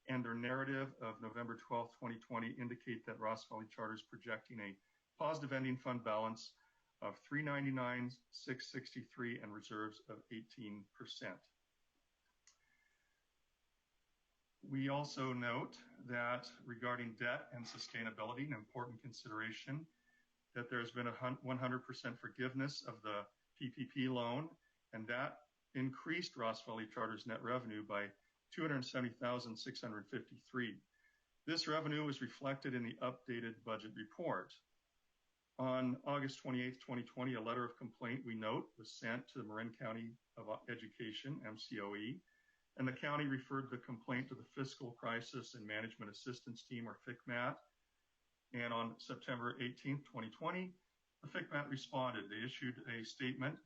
and their narrative of November 12, 2020 indicate that Ross Valley Charter is projecting a positive ending fund balance of $399,663 and reserves of 18%. We also note that regarding debt and sustainability, an important consideration, that there's been a 100% forgiveness of the PPP loan, and that increased Ross Valley Charter's net revenue by $270,653. This revenue was reflected in the updated budget report. On August 28, 2020, a letter of complaint, we note, was sent to the Marin County of Education, MCOE, and the county referred the complaint to the Fiscal Crisis and Management Assistance Team, or FCMAT. And on September 18, 2020, the FCMAT responded. They issued a statement.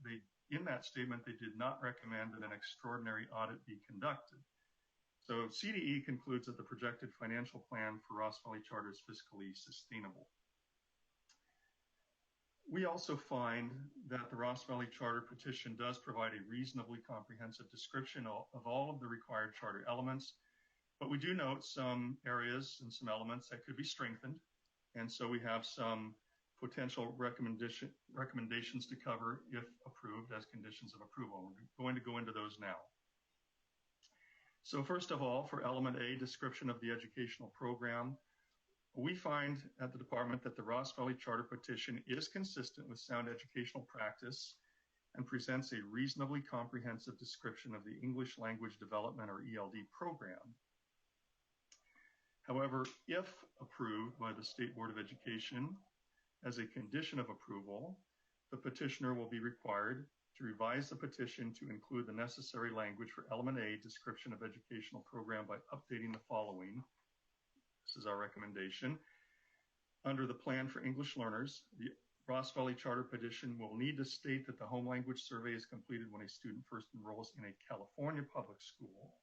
In that statement, they did not recommend that an extraordinary audit be conducted. So CDE concludes that the projected financial plan for Ross Valley Charter is fiscally sustainable. We also find that the Ross Valley Charter petition does provide a reasonably comprehensive description of all of the required charter elements, but we do note some areas and some elements that could be strengthened. And so we have some potential recommendations to cover if approved as conditions of approval. We're going to go into those now. So first of all, for element A, description of the educational program, we find at the department that the Ross Valley Charter petition is consistent with sound educational practice and presents a reasonably comprehensive description of the English Language Development, or ELD, program. However, if approved by the State Board of Education as a condition of approval, the petitioner will be required to revise the petition to include the necessary language for element A, description of educational program, by updating the following. This is our recommendation. Under the plan for English learners, the Ross Valley Charter petition will need to state that the home language survey is completed when a student first enrolls in a California public school.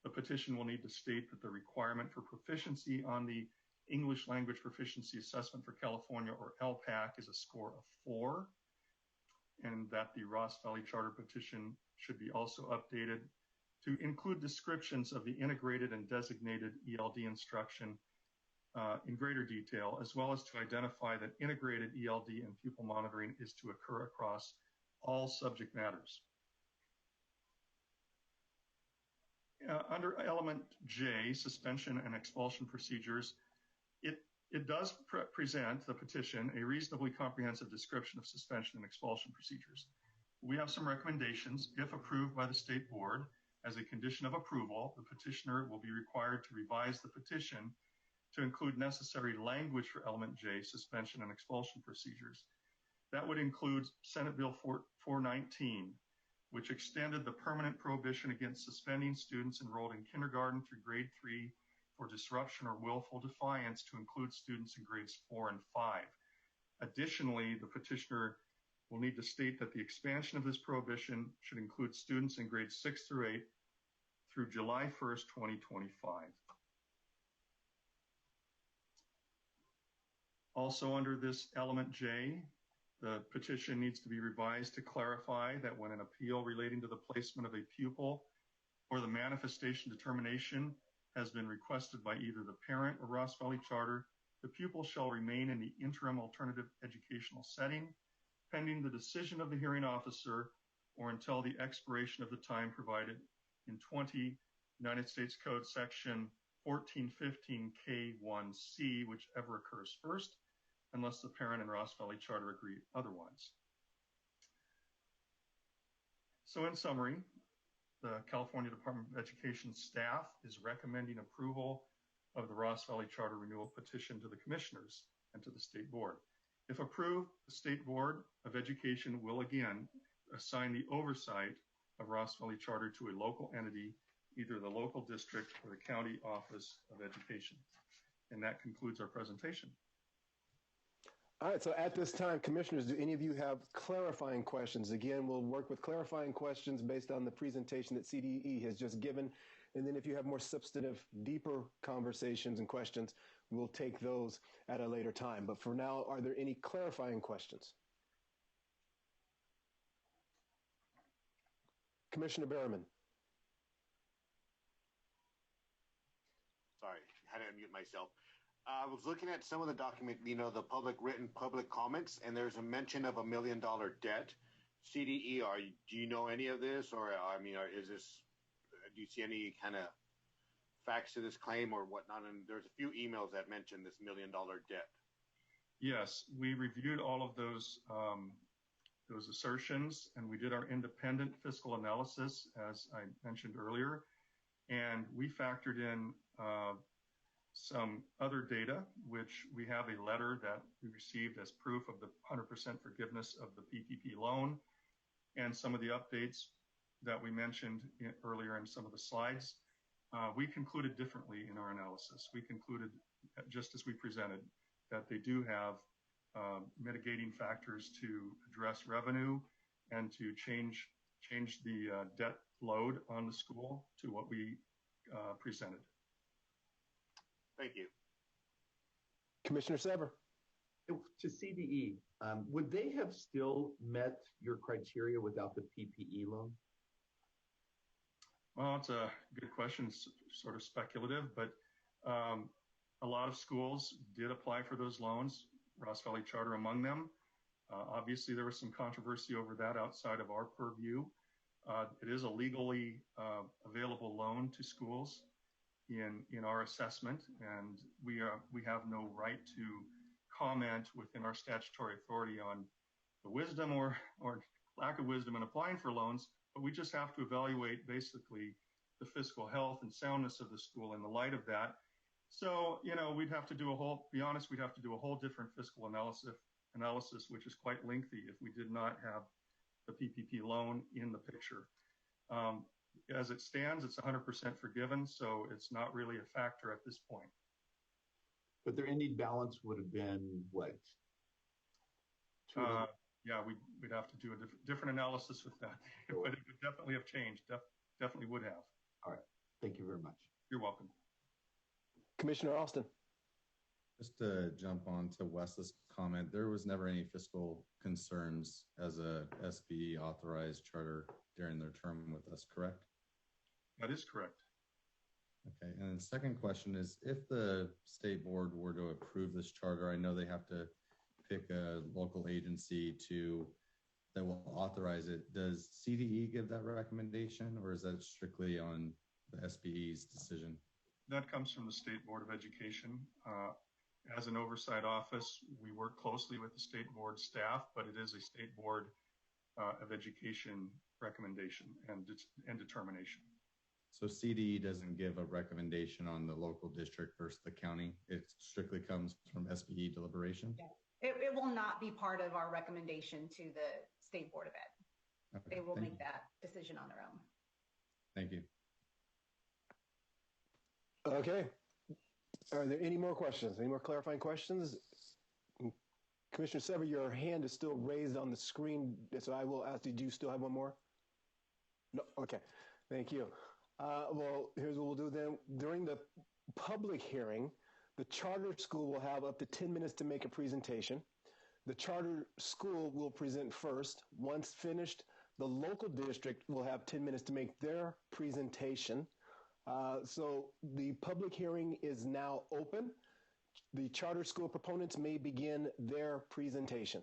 The petition will need to state that the requirement for proficiency on the English Language Proficiency Assessment for California, or LPAC, is a score of 4, and that the Ross Valley Charter petition should be also updated to include descriptions of the integrated and designated ELD instruction in greater detail, as well as to identify that integrated ELD and pupil monitoring is to occur across all subject matters. Under element J, suspension and expulsion procedures, it does present the petition a reasonably comprehensive description of suspension and expulsion procedures. We have some recommendations. If approved by the state board, as a condition of approval, the petitioner will be required to revise the petition to include necessary language for element J, suspension and expulsion procedures. That would include Senate Bill 419, which extended the permanent prohibition against suspending students enrolled in kindergarten through grade 3 for disruption or willful defiance to include students in grades 4 and 5. Additionally, the petitioner will need to state that the expansion of this prohibition should include students in grades 6 through 8 through July 1st, 2025. Also under this element J, the petition needs to be revised to clarify that when an appeal relating to the placement of a pupil or the manifestation determination has been requested by either the parent or Ross Valley Charter, the pupil shall remain in the interim alternative educational setting, pending the decision of the hearing officer or until the expiration of the time provided in 20 United States Code section 1415K1C, whichever occurs first, unless the parent and Ross Valley Charter agree otherwise. So in summary, the California Department of Education staff is recommending approval of the Ross Valley Charter renewal petition to the commissioners and to the state board. If approved, the State Board of Education will again assign the oversight of Ross Valley Charter to a local entity, either the local district or the county office of education. And that concludes our presentation. All right, so at this time, commissioners, do any of you have clarifying questions? Again, we'll work with clarifying questions based on the presentation that CDE has just given. And then if you have more substantive, deeper conversations and questions, we'll take those at a later time. But for now, are there any clarifying questions? Commissioner Berriman. Sorry, I had to unmute myself. I was looking at some of the document, you know, the written public comments, and there's a mention of $1 million debt. CDE, do you know any of this, or I mean, do you see any kind of facts to this claim or whatnot? And there's a few emails that mention this $1 million debt. Yes, we reviewed all of those assertions, and we did our independent fiscal analysis, as I mentioned earlier, and we factored in some other data, which we have a letter that we received as proof of the 100% forgiveness of the PPP loan, and some of the updates that we mentioned earlier in some of the slides. We concluded differently in our analysis. We concluded, just as we presented, that they do have mitigating factors to address revenue and to change the debt load on the school to what we presented. Thank you. Commissioner Sever. To CDE, would they have still met your criteria without the PPE loan? Well, it's a good question. It's sort of speculative, but a lot of schools did apply for those loans, Ross Valley Charter among them. Obviously, there was some controversy over that outside of our purview. It is a legally available loan to schools in our assessment, and we have no right to comment within our statutory authority on the wisdom or lack of wisdom in applying for loans, but we just have to evaluate basically the fiscal health and soundness of the school in the light of that. So, you know, we'd have to do we'd have to do a whole different fiscal analysis, which is quite lengthy if we did not have the PPP loan in the picture. As it stands, it's 100% forgiven, so it's not really a factor at this point. But their ending balance would have been what? Yeah, we'd have to do a different analysis with that, but it would definitely have changed. Definitely would have. All right. Thank you very much. You're welcome. Commissioner Alston. Just to jump on to Wes's comment, there was never any fiscal concerns as a SB authorized charter during their term with us, correct? That is correct. Okay, and the second question is, if the state board were to approve this charter, I know they have to pick a local agency that will authorize it. Does CDE give that recommendation, or is that strictly on the SBE's decision? That comes from the State Board of Education. As an oversight office, we work closely with the state board staff, but it is a State Board of Education recommendation and determination. So CDE doesn't give a recommendation on the local district versus the county. It strictly comes from SBE deliberation. Yeah. It will not be part of our recommendation to the State Board of Ed. Okay, they will make that decision on their own. Thank you. Okay. Are there any more questions? Any more clarifying questions? Commissioner Sever, your hand is still raised on the screen, so I will ask, did you still have one more? No? Okay. Thank you. Well, here's what we'll do then. During the public hearing, the charter school will have up to 10 minutes to make a presentation. The charter school will present first. Once finished, the local district will have 10 minutes to make their presentation. So the public hearing is now open. The charter school proponents may begin their presentation.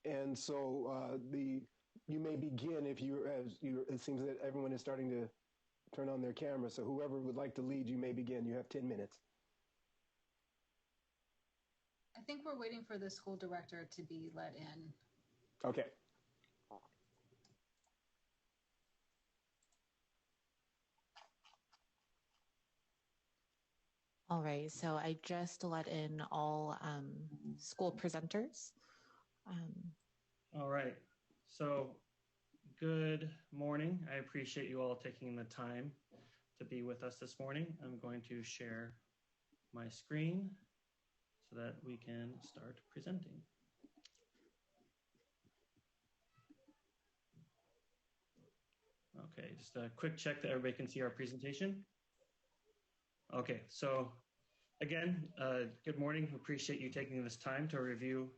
And so you may begin if it seems that everyone is starting to turn on their camera. So whoever would like to lead, you may begin. You have 10 minutes. I think we're waiting for the school director to be let in. Okay. All right, so I just let in all school presenters. All right, so good morning. I appreciate you all taking the time to be with us this morning. I'm going to share my screen so that we can start presenting. Okay, just a quick check that everybody can see our presentation. Okay, so again, good morning. Appreciate you taking this time to review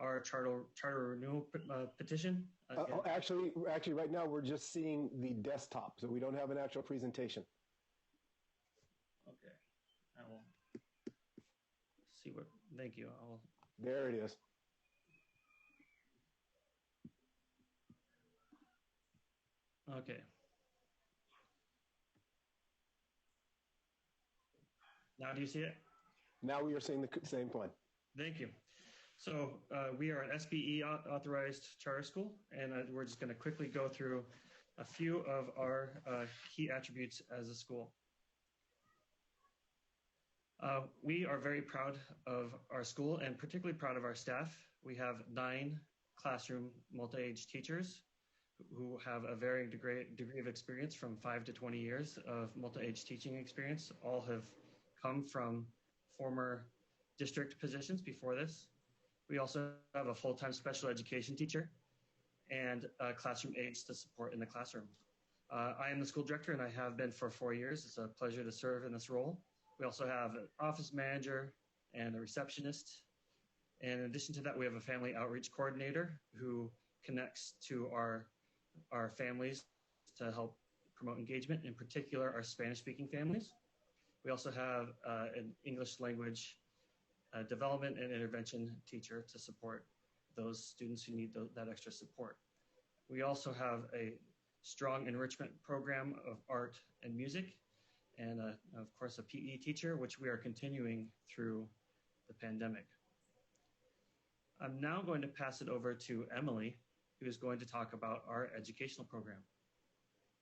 our charter renewal petition. Actually, right now we're just seeing the desktop, so we don't have an actual presentation. Okay, I will see what. Thank you. There it is. Okay. Now do you see it? Now we are seeing the same one. Thank you. So we are an SBE authorized charter school, and we're just going to quickly go through a few of our key attributes as a school. We are very proud of our school and particularly proud of our staff. We have 9 classroom multi-age teachers who have a varying degree of experience from 5 to 20 years of multi-age teaching experience. All have come from former district positions before this. We also have a full-time special education teacher and classroom aides to support in the classroom. I am the school director and I have been for 4 years. It's a pleasure to serve in this role. We also have an office manager and a receptionist. And in addition to that, we have a family outreach coordinator who connects to our families to help promote engagement, in particular our Spanish-speaking families. We also have an English language development and intervention teacher to support those students who need that extra support. We also have a strong enrichment program of art and music, and of course a PE teacher, which we are continuing through the pandemic. I'm now going to pass it over to Emily, who is going to talk about our educational program.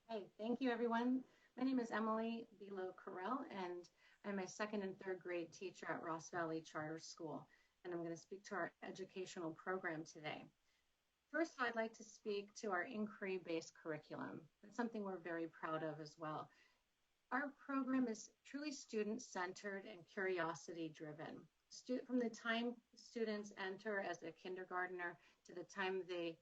Hey, thank you everyone. My name is Emily Bilo Carell, and I'm a second and third grade teacher at Ross Valley Charter School, and I'm going to speak to our educational program today. First, I'd like to speak to our inquiry-based curriculum. It's something we're very proud of as well. Our program is truly student-centered and curiosity-driven. From the time students enter as a kindergartner to the time they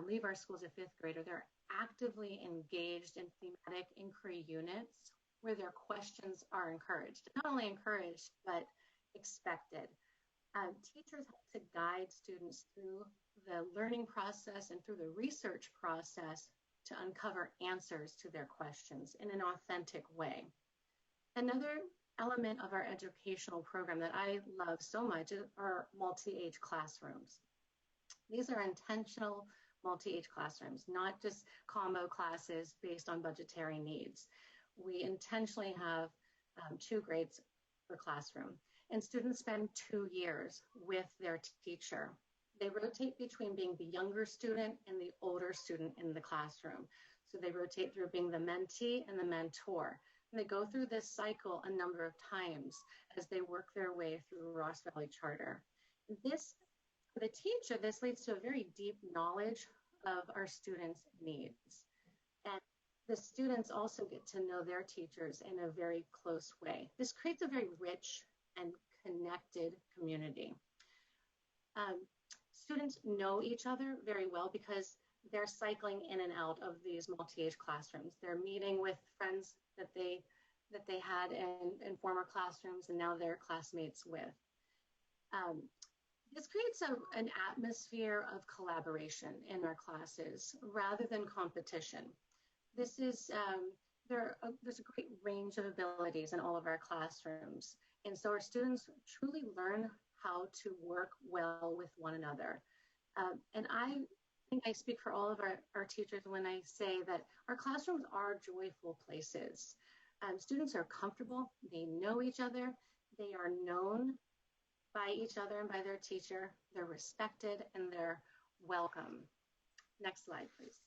leave our school as a fifth grader, they're actively engaged in thematic inquiry units where their questions are encouraged. Not only encouraged, but expected. Teachers have to guide students through the learning process and through the research process to uncover answers to their questions in an authentic way. Another element of our educational program that I love so much are multi-age classrooms. These are intentional multi-age classrooms, not just combo classes based on budgetary needs. We intentionally have 2 grades per classroom, and students spend 2 years with their teacher. They rotate between being the younger student and the older student in the classroom. So they rotate through being the mentee and the mentor. And they go through this cycle a number of times as they work their way through Ross Valley Charter. This, for the teacher, this leads to a very deep knowledge of our students' needs. And the students also get to know their teachers in a very close way. This creates a very rich and connected community. Students know each other very well because they're cycling in and out of these multi-age classrooms. They're meeting with friends that they had in former classrooms and now they're classmates with. This creates an atmosphere of collaboration in our classes rather than competition. This is, there's a great range of abilities in all of our classrooms. And so our students truly learn how to work well with one another. And I think I speak for all of our teachers when I say that our classrooms are joyful places. Students are comfortable, they know each other, they are known by each other and by their teacher, they're respected and they're welcome. Next slide, please.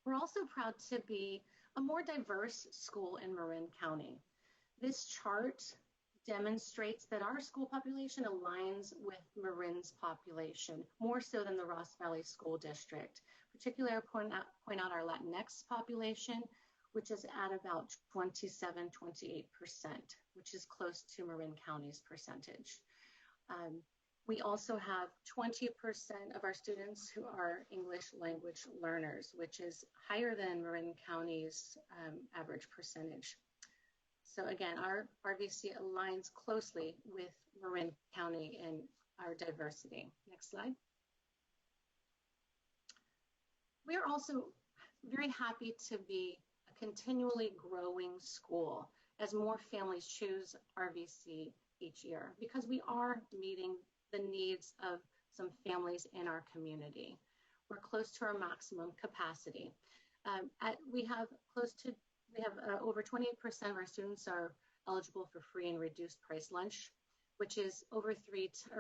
We're also proud to be a more diverse school in Marin County. This chart demonstrates that our school population aligns with Marin's population, more so than the Ross Valley School District. Particularly, I point out our Latinx population, which is at about 27-28%, which is close to Marin County's percentage. We also have 20% of our students who are English language learners, which is higher than Marin County's average percentage. So again, our RVC aligns closely with Marin County in our diversity. Next slide. We are also very happy to be a continually growing school as more families choose RVC each year because we are meeting the needs of some families in our community. We're close to our maximum capacity. We have over 28% of our students are eligible for free and reduced price lunch, which is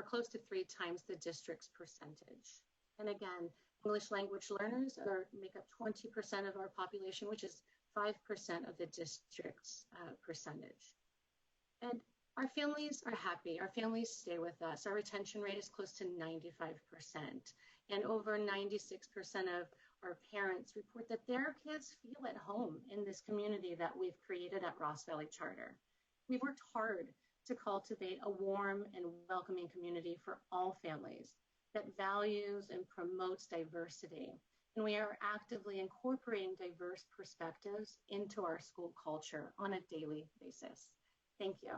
close to 3 times the district's percentage. And again, English language learners make up 20% of our population, which is 5% of the district's percentage. And our families are happy. Our families stay with us. Our retention rate is close to 95%. And over 96% of our parents report that their kids feel at home in this community that we've created at Ross Valley Charter. We've worked hard to cultivate a warm and welcoming community for all families that values and promotes diversity. And we are actively incorporating diverse perspectives into our school culture on a daily basis. Thank you.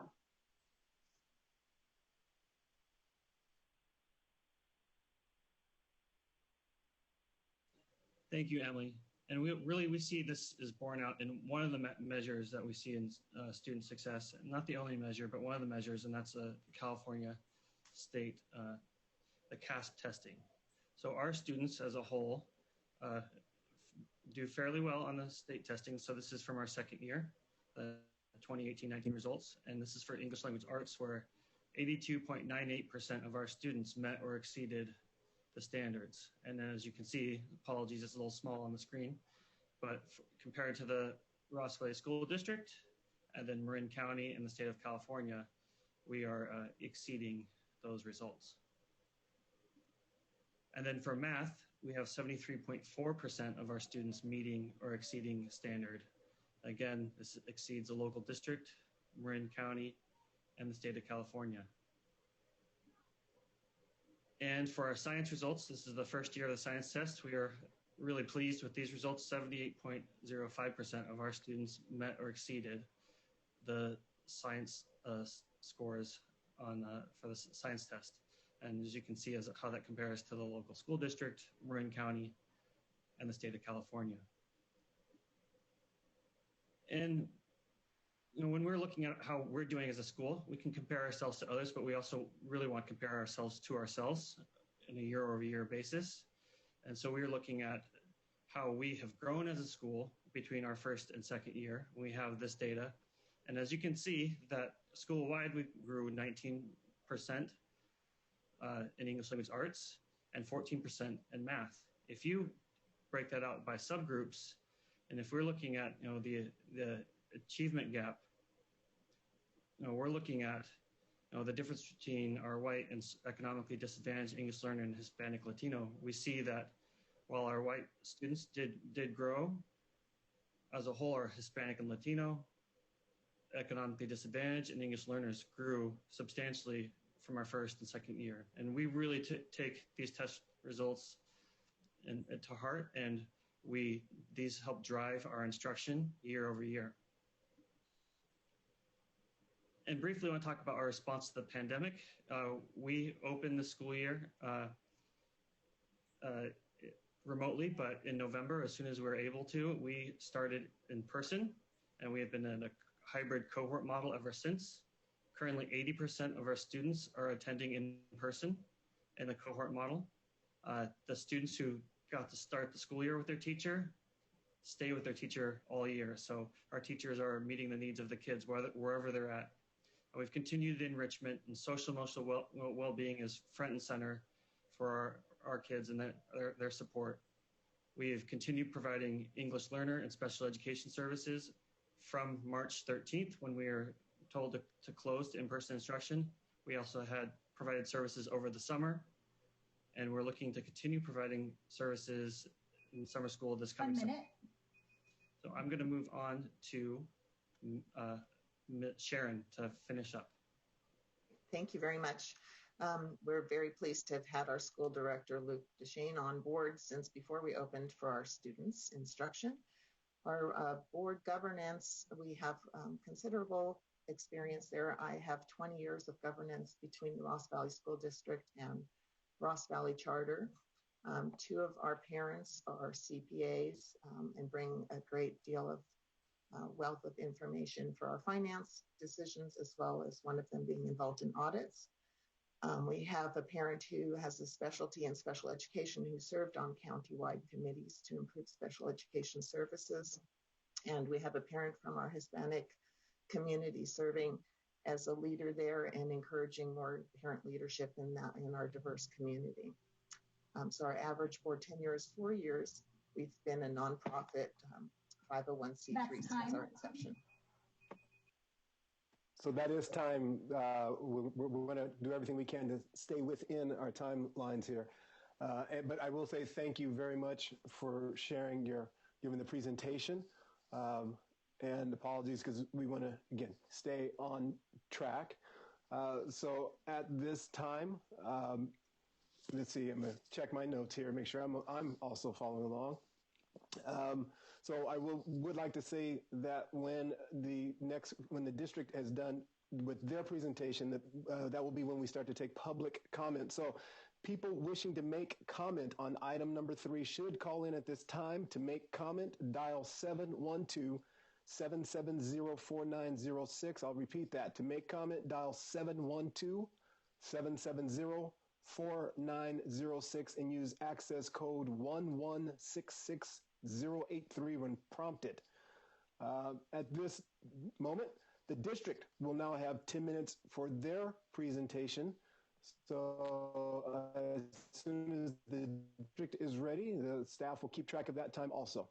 Thank you, Emily. And we see this is borne out in one of the measures that we see in student success, not the only measure, but one of the measures, and that's the California State, the CASP testing. So our students as a whole do fairly well on the state testing. So this is from our second year, the 2018-19 results. And this is for English language arts, where 82.98% of our students met or exceeded the standards. And then as you can see, apologies, it's a little small on the screen, but compared to the Ross Valley School District, and then Marin County in the state of California, we are exceeding those results. And then for math, we have 73.4% of our students meeting or exceeding standard. Again, this exceeds the local district, Marin County, and the state of California. And for our science results, this is the first year of the science test. We are really pleased with these results. 78.05% of our students met or exceeded the science scores on for the science test. And as you can see, as how that compares to the local school district, Marin County, and the state of California. And when we're looking at how we're doing as a school, we can compare ourselves to others, but we also really want to compare ourselves to ourselves in a year-over-year basis. And so we're looking at how we have grown as a school between our first and second year. We have this data. And as you can see, that school-wide, we grew 19% in English language arts and 14% in math. If you break that out by subgroups, and if we're looking at the achievement gap, we're looking at the difference between our white and economically disadvantaged English learner and Hispanic Latino. We see that while our white students did grow, as a whole, our Hispanic and Latino, economically disadvantaged, and English learners grew substantially from our first and second year. And we really take these test results to heart, and these help drive our instruction year over year. And briefly, I want to talk about our response to the pandemic. We opened the school year remotely, but in November, as soon as we were able to, we started in person, and we have been in a hybrid cohort model ever since. Currently, 80% of our students are attending in person in the cohort model. The students who got to start the school year with their teacher stay with their teacher all year. So our teachers are meeting the needs of the kids wherever they're at. And we've continued enrichment, and social emotional well-being is front and center for our kids and their support. We have continued providing English learner and special education services from March 13th, when we were told to close to in-person instruction. We also had provided services over the summer, and we're looking to continue providing services in summer school this coming summer. So I'm going to move on to Sharon to finish up. Thank you very much. We're very pleased to have had our school director, Luke Deshane, on board since before we opened for our students' instruction. Our board governance, we have considerable experience there. I have 20 years of governance between the Ross Valley School District and Ross Valley Charter. Two of our parents are CPAs and bring a great deal of wealth of information for our finance decisions, as well as one of them being involved in audits. We have a parent who has a specialty in special education who served on county-wide committees to improve special education services. And we have a parent from our Hispanic community serving as a leader there and encouraging more parent leadership in our diverse community. So our average board tenure is 4 years. We've been a nonprofit 501c3 since our inception. So that is time. We're going to do everything we can to stay within our timelines here. But I will say thank you very much for giving the presentation. And apologies because we want to, again, stay on track. So at this time, let's see, I'm going to check my notes here, make sure I'm also following along. So I would like to say that when the district has done with their presentation, that will be when we start to take public comment. So people wishing to make comment on item number 3 should call in at this time. To make comment, dial 712-770-4906. I'll repeat that. To make comment, dial 712-770-4906 and use access code 1166083 when prompted. At this moment, the district will now have 10 minutes for their presentation. So as soon as the district is ready, the staff will keep track of that time also.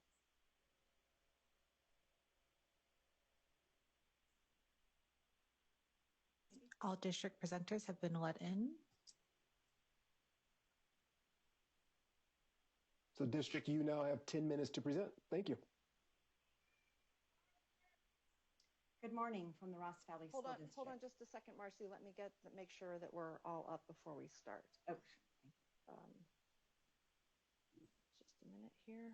All district presenters have been let in. So district, you now have 10 minutes to present. Thank you. Good morning from the Ross Valley School District. Hold on just a second, Marcy. Let me make sure that we're all up before we start. Oh. Just a minute here.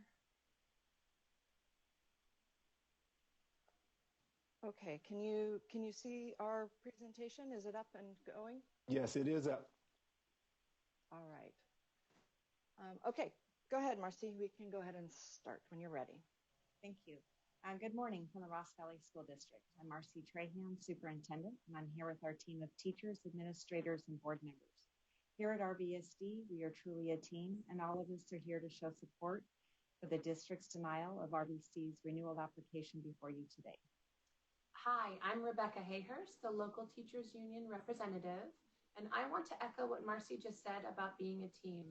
Okay, can you see our presentation? Is it up and going? Yes, it is up. All right. Okay, go ahead, Marcy. We can go ahead and start when you're ready. Thank you. Good morning from the Ross Valley School District. I'm Marcy Trahan, Superintendent, and I'm here with our team of teachers, administrators, and board members. Here at RVSD, we are truly a team, and all of us are here to show support for the district's denial of RVC's renewal application before you today. Hi, I'm Rebecca Hayhurst, the local teachers union representative, and I want to echo what Marcy just said about being a team.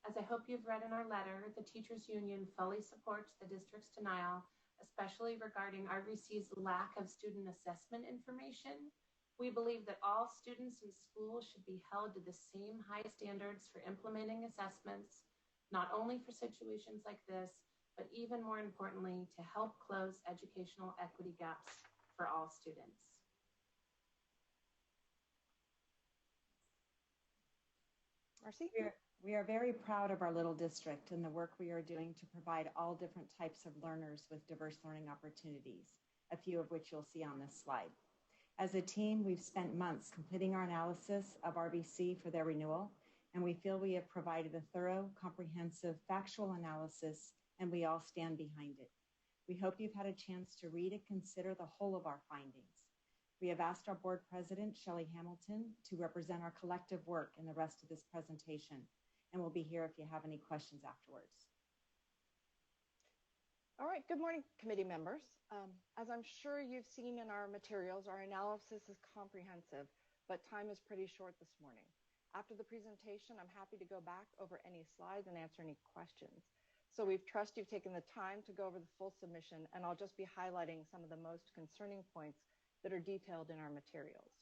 As I hope you've read in our letter, the teachers union fully supports the district's denial, especially regarding RVC's lack of student assessment information. We believe that all students in school should be held to the same high standards for implementing assessments, not only for situations like this, but even more importantly, to help close educational equity gaps for all students. Marcy? We are very proud of our little district and the work we are doing to provide all different types of learners with diverse learning opportunities, a few of which you'll see on this slide. As a team, we've spent months completing our analysis of RVC for their renewal, and we feel we have provided a thorough, comprehensive, factual analysis, and we all stand behind it. We hope you've had a chance to read and consider the whole of our findings. We have asked our board president, Shelley Hamilton, to represent our collective work in the rest of this presentation, and we'll be here if you have any questions afterwards. All right, good morning, committee members. As I'm sure you've seen in our materials, our analysis is comprehensive, but time is pretty short this morning. After the presentation, I'm happy to go back over any slides and answer any questions. So we trust you've taken the time to go over the full submission, and I'll just be highlighting some of the most concerning points that are detailed in our materials.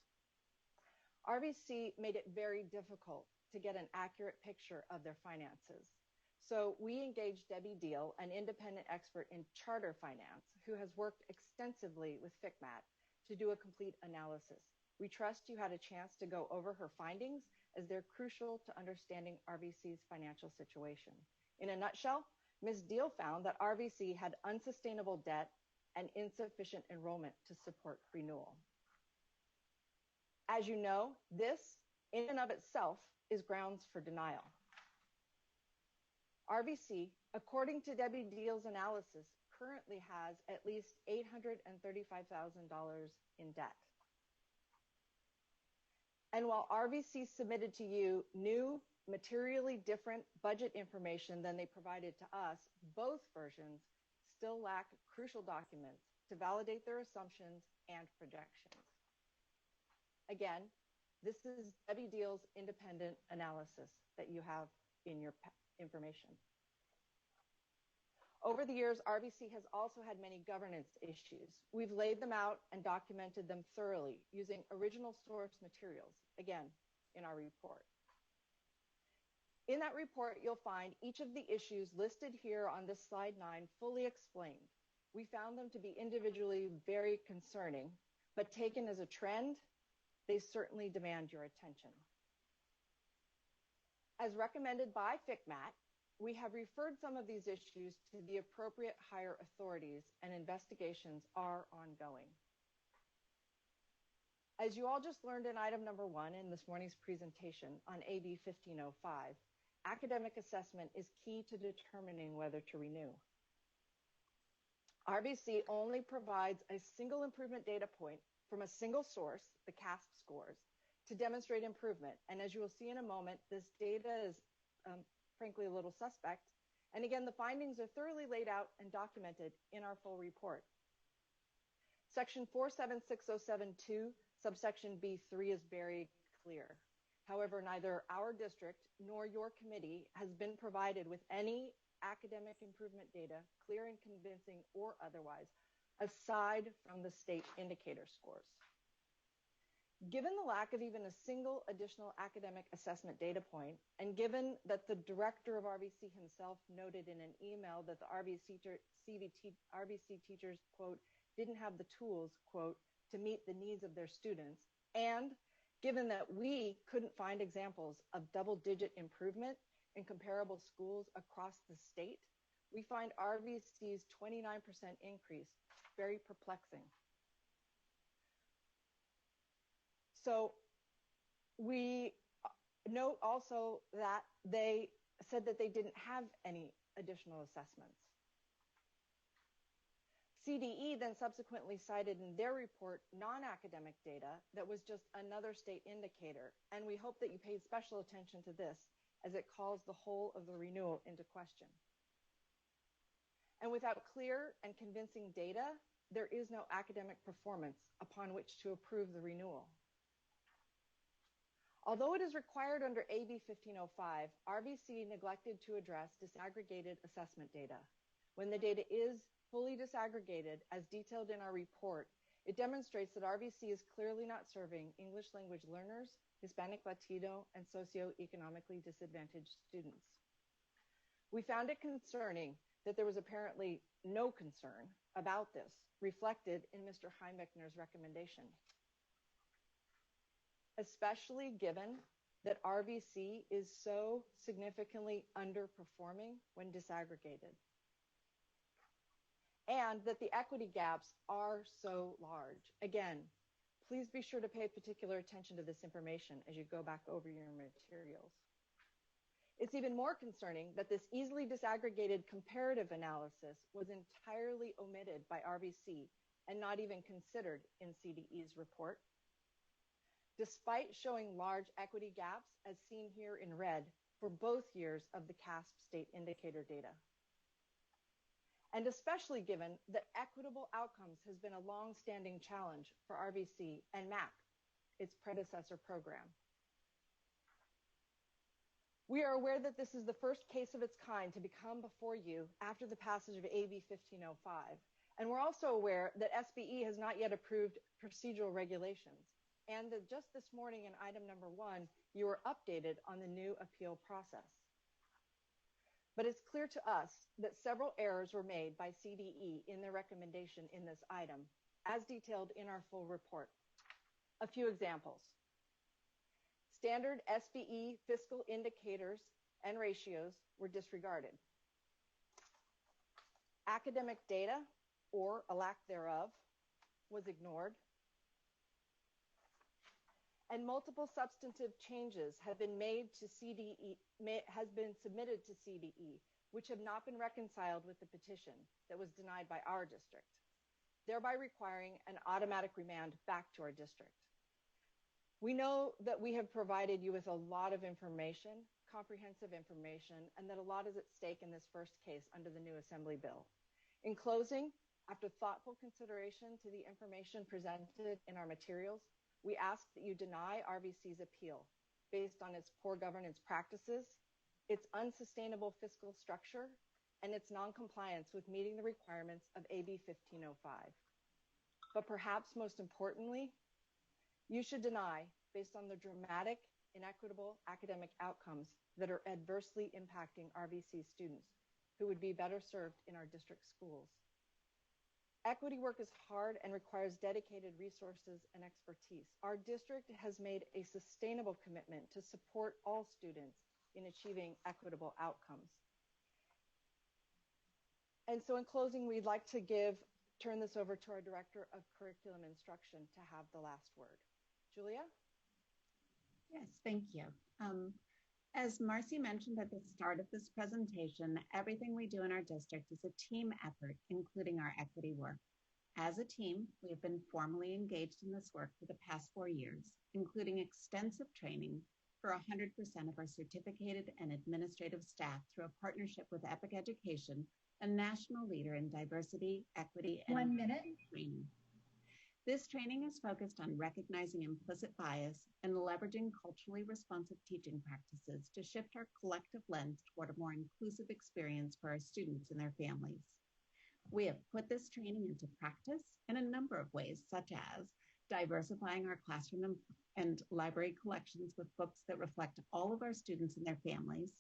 RVC made it very difficult to get an accurate picture of their finances. So we engaged Debbie Deal, an independent expert in charter finance, who has worked extensively with FCMAT to do a complete analysis. We trust you had a chance to go over her findings, as they're crucial to understanding RVC's financial situation. In a nutshell, Ms. Deal found that RVC had unsustainable debt and insufficient enrollment to support renewal. As you know, this in and of itself is grounds for denial. RVC, according to Debbie Deal's analysis, currently has at least $835,000 in debt. And while RVC submitted to you new, materially different budget information than they provided to us, both versions still lack crucial documents to validate their assumptions and projections. Again, this is Debbie Deal's independent analysis that you have in your information. Over the years, RVC has also had many governance issues. We've laid them out and documented them thoroughly using original source materials, again, in our report. In that report, you'll find each of the issues listed here on this slide 9 fully explained. We found them to be individually very concerning, but taken as a trend, they certainly demand your attention. As recommended by FCMAT, we have referred some of these issues to the appropriate higher authorities, and investigations are ongoing. As you all just learned in item number 1 in this morning's presentation on AB 1505, academic assessment is key to determining whether to renew. RVC only provides a single improvement data point from a single source, the CASP scores, to demonstrate improvement. And as you will see in a moment, this data is frankly a little suspect. And again, the findings are thoroughly laid out and documented in our full report. Section 476072, subsection B3 is very clear. However, neither our district nor your committee has been provided with any academic improvement data, clear and convincing or otherwise, aside from the state indicator scores. Given the lack of even a single additional academic assessment data point, and given that the director of RBC himself noted in an email that the RBC teachers, quote, didn't have the tools, quote, to meet the needs of their students, and given that we couldn't find examples of double-digit improvement in comparable schools across the state, we find RBC's 29% increase very perplexing. So we note also that they said that they didn't have any additional assessments. CDE then subsequently cited in their report non-academic data that was just another state indicator, and we hope that you paid special attention to this as it calls the whole of the renewal into question. And without clear and convincing data, there is no academic performance upon which to approve the renewal. Although it is required under AB 1505, RBC neglected to address disaggregated assessment data. When the data is fully disaggregated, as detailed in our report, it demonstrates that RBC is clearly not serving English language learners, Hispanic, Latino, and socioeconomically disadvantaged students. We found it concerning that there was apparently no concern about this reflected in Mr. Heimechner's recommendation, especially given that RBC is so significantly underperforming when disaggregated, and that the equity gaps are so large. Again, please be sure to pay particular attention to this information as you go back over your materials. It's even more concerning that this easily disaggregated comparative analysis was entirely omitted by RBC and not even considered in CDE's report, despite showing large equity gaps as seen here in red for both years of the CASP state indicator data. And especially given that equitable outcomes has been a long-standing challenge for RBC and MAP, its predecessor program. We are aware that this is the first case of its kind to become before you after the passage of AB 1505. And we're also aware that SBE has not yet approved procedural regulations, and that just this morning in item number 1, you were updated on the new appeal process. But it's clear to us that several errors were made by CDE in their recommendation in this item, as detailed in our full report. A few examples. Standard SBE fiscal indicators and ratios were disregarded. Academic data, or a lack thereof, was ignored. And multiple substantive changes have been made to CDE, has been submitted to CDE, which have not been reconciled with the petition that was denied by our district, thereby requiring an automatic remand back to our district. We know that we have provided you with a lot of information, comprehensive information, and that a lot is at stake in this first case under the new Assembly bill. In closing, after thoughtful consideration to the information presented in our materials, we ask that you deny RBC's appeal based on its poor governance practices, its unsustainable fiscal structure, and its non-compliance with meeting the requirements of AB 1505. But perhaps most importantly, you should deny based on the dramatic, inequitable academic outcomes that are adversely impacting RBC students who would be better served in our district schools. Equity work is hard and requires dedicated resources and expertise. Our district has made a sustainable commitment to support all students in achieving equitable outcomes. And so in closing, we'd like to turn this over to our Director of Curriculum Instruction to have the last word. Julia? Yes, thank you. As Marcy mentioned at the start of this presentation, everything we do in our district is a team effort, including our equity work. As a team, we have been formally engaged in this work for the past 4 years, including extensive training for 100% of our certificated and administrative staff through a partnership with Epic Education, a national leader in diversity, equity, and 1 minute training. This training is focused on recognizing implicit bias and leveraging culturally responsive teaching practices to shift our collective lens toward a more inclusive experience for our students and their families. We have put this training into practice in a number of ways, such as diversifying our classroom and library collections with books that reflect all of our students and their families,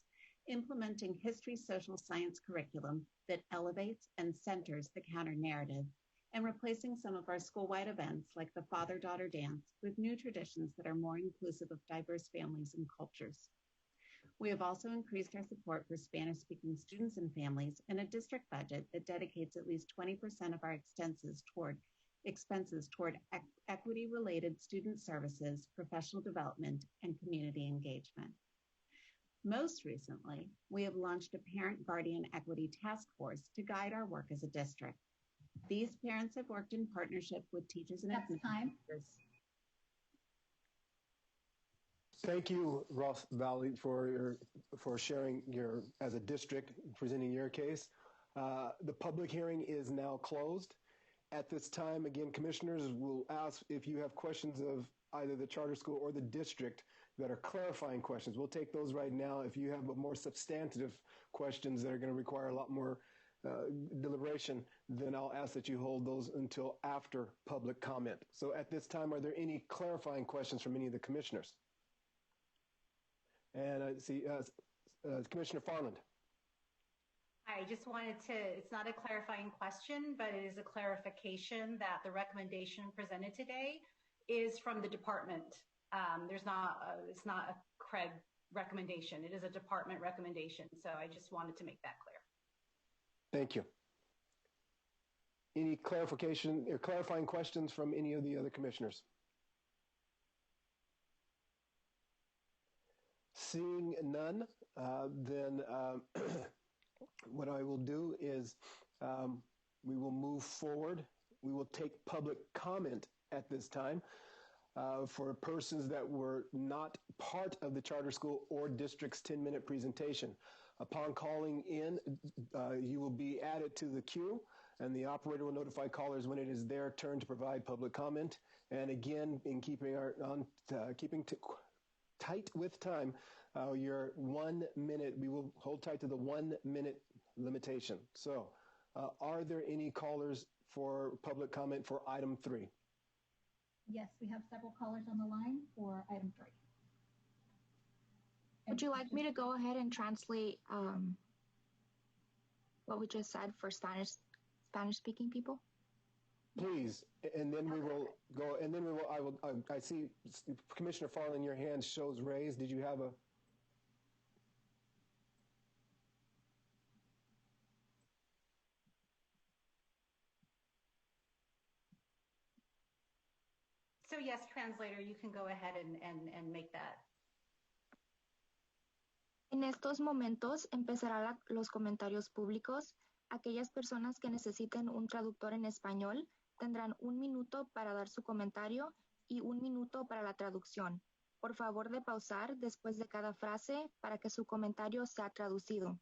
implementing history social science curriculum that elevates and centers the counter-narrative, and replacing some of our school-wide events like the father-daughter dance with new traditions that are more inclusive of diverse families and cultures. We have also increased our support for Spanish-speaking students and families in a district budget that dedicates at least 20% of our expenses toward equity-related student services, professional development, and community engagement. Most recently, we have launched a parent-guardian equity task force to guide our work as a district. These parents have worked in partnership with teachers and administrators. Thank you, Ross Valley, for sharing as a district, presenting your case. The public hearing is now closed. At this time, again, commissioners will ask if you have questions of either the charter school or the district that are clarifying questions. We'll take those right now. If you have more substantive questions that are going to require a lot more deliberation, then I'll ask that you hold those until after public comment. So at this time, are there any clarifying questions from any of the commissioners? And I see Commissioner Farland. I just wanted to, it's not a clarifying question, but it is a clarification that the recommendation presented today is from the department. It's not a Craig recommendation. It is a department recommendation. So I just wanted to make that clear. Thank you. Any clarification or clarifying questions from any of the other commissioners? Seeing none, then what I will do is we will move forward. We will take public comment at this time for persons that were not part of the charter school or district's 10-minute presentation. Upon calling in, you will be added to the queue, and the operator will notify callers when it is their turn to provide public comment. And again, in keeping tight with time, your 1 minute, we will hold tight to the 1 minute limitation. So are there any callers for public comment for item 3? Yes, we have several callers on the line for item 3. Would you like me to go ahead and translate what we just said for Spanish-speaking people? Please, and then we will go, and then we will, I see Commissioner Farland, your hand shows raised. Did you have a? So yes, translator, you can go ahead and make that. En estos momentos empezará los comentarios públicos. Aquellas personas que necesiten un traductor en español tendrán 1 minuto para dar su comentario y 1 minuto para la traducción. Por favor de pausar después de cada frase para que su comentario sea traducido.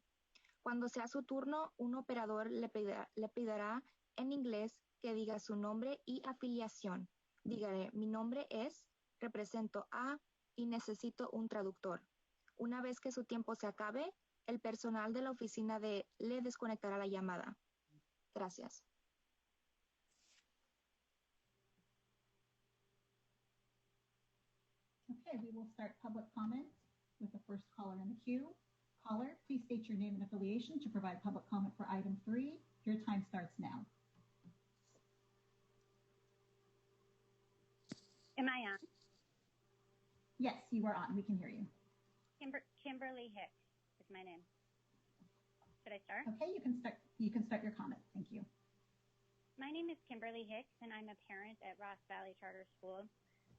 Cuando sea su turno, un operador le pedirá en inglés que diga su nombre y afiliación. Dígale, mi nombre es, represento a y necesito un traductor. Una vez que su tiempo se acabe, el personal de la oficina le desconectará la llamada. Gracias. Okay, we will start public comment with the first caller in the queue. Caller, please state your name and affiliation to provide public comment for item 3. Your time starts now. Am I on? Yes, you are on. We can hear you. Kimberly Hicks is my name. Should I start? Okay, you can start your comment. Thank you. My name is Kimberly Hicks, and I'm a parent at Ross Valley Charter School.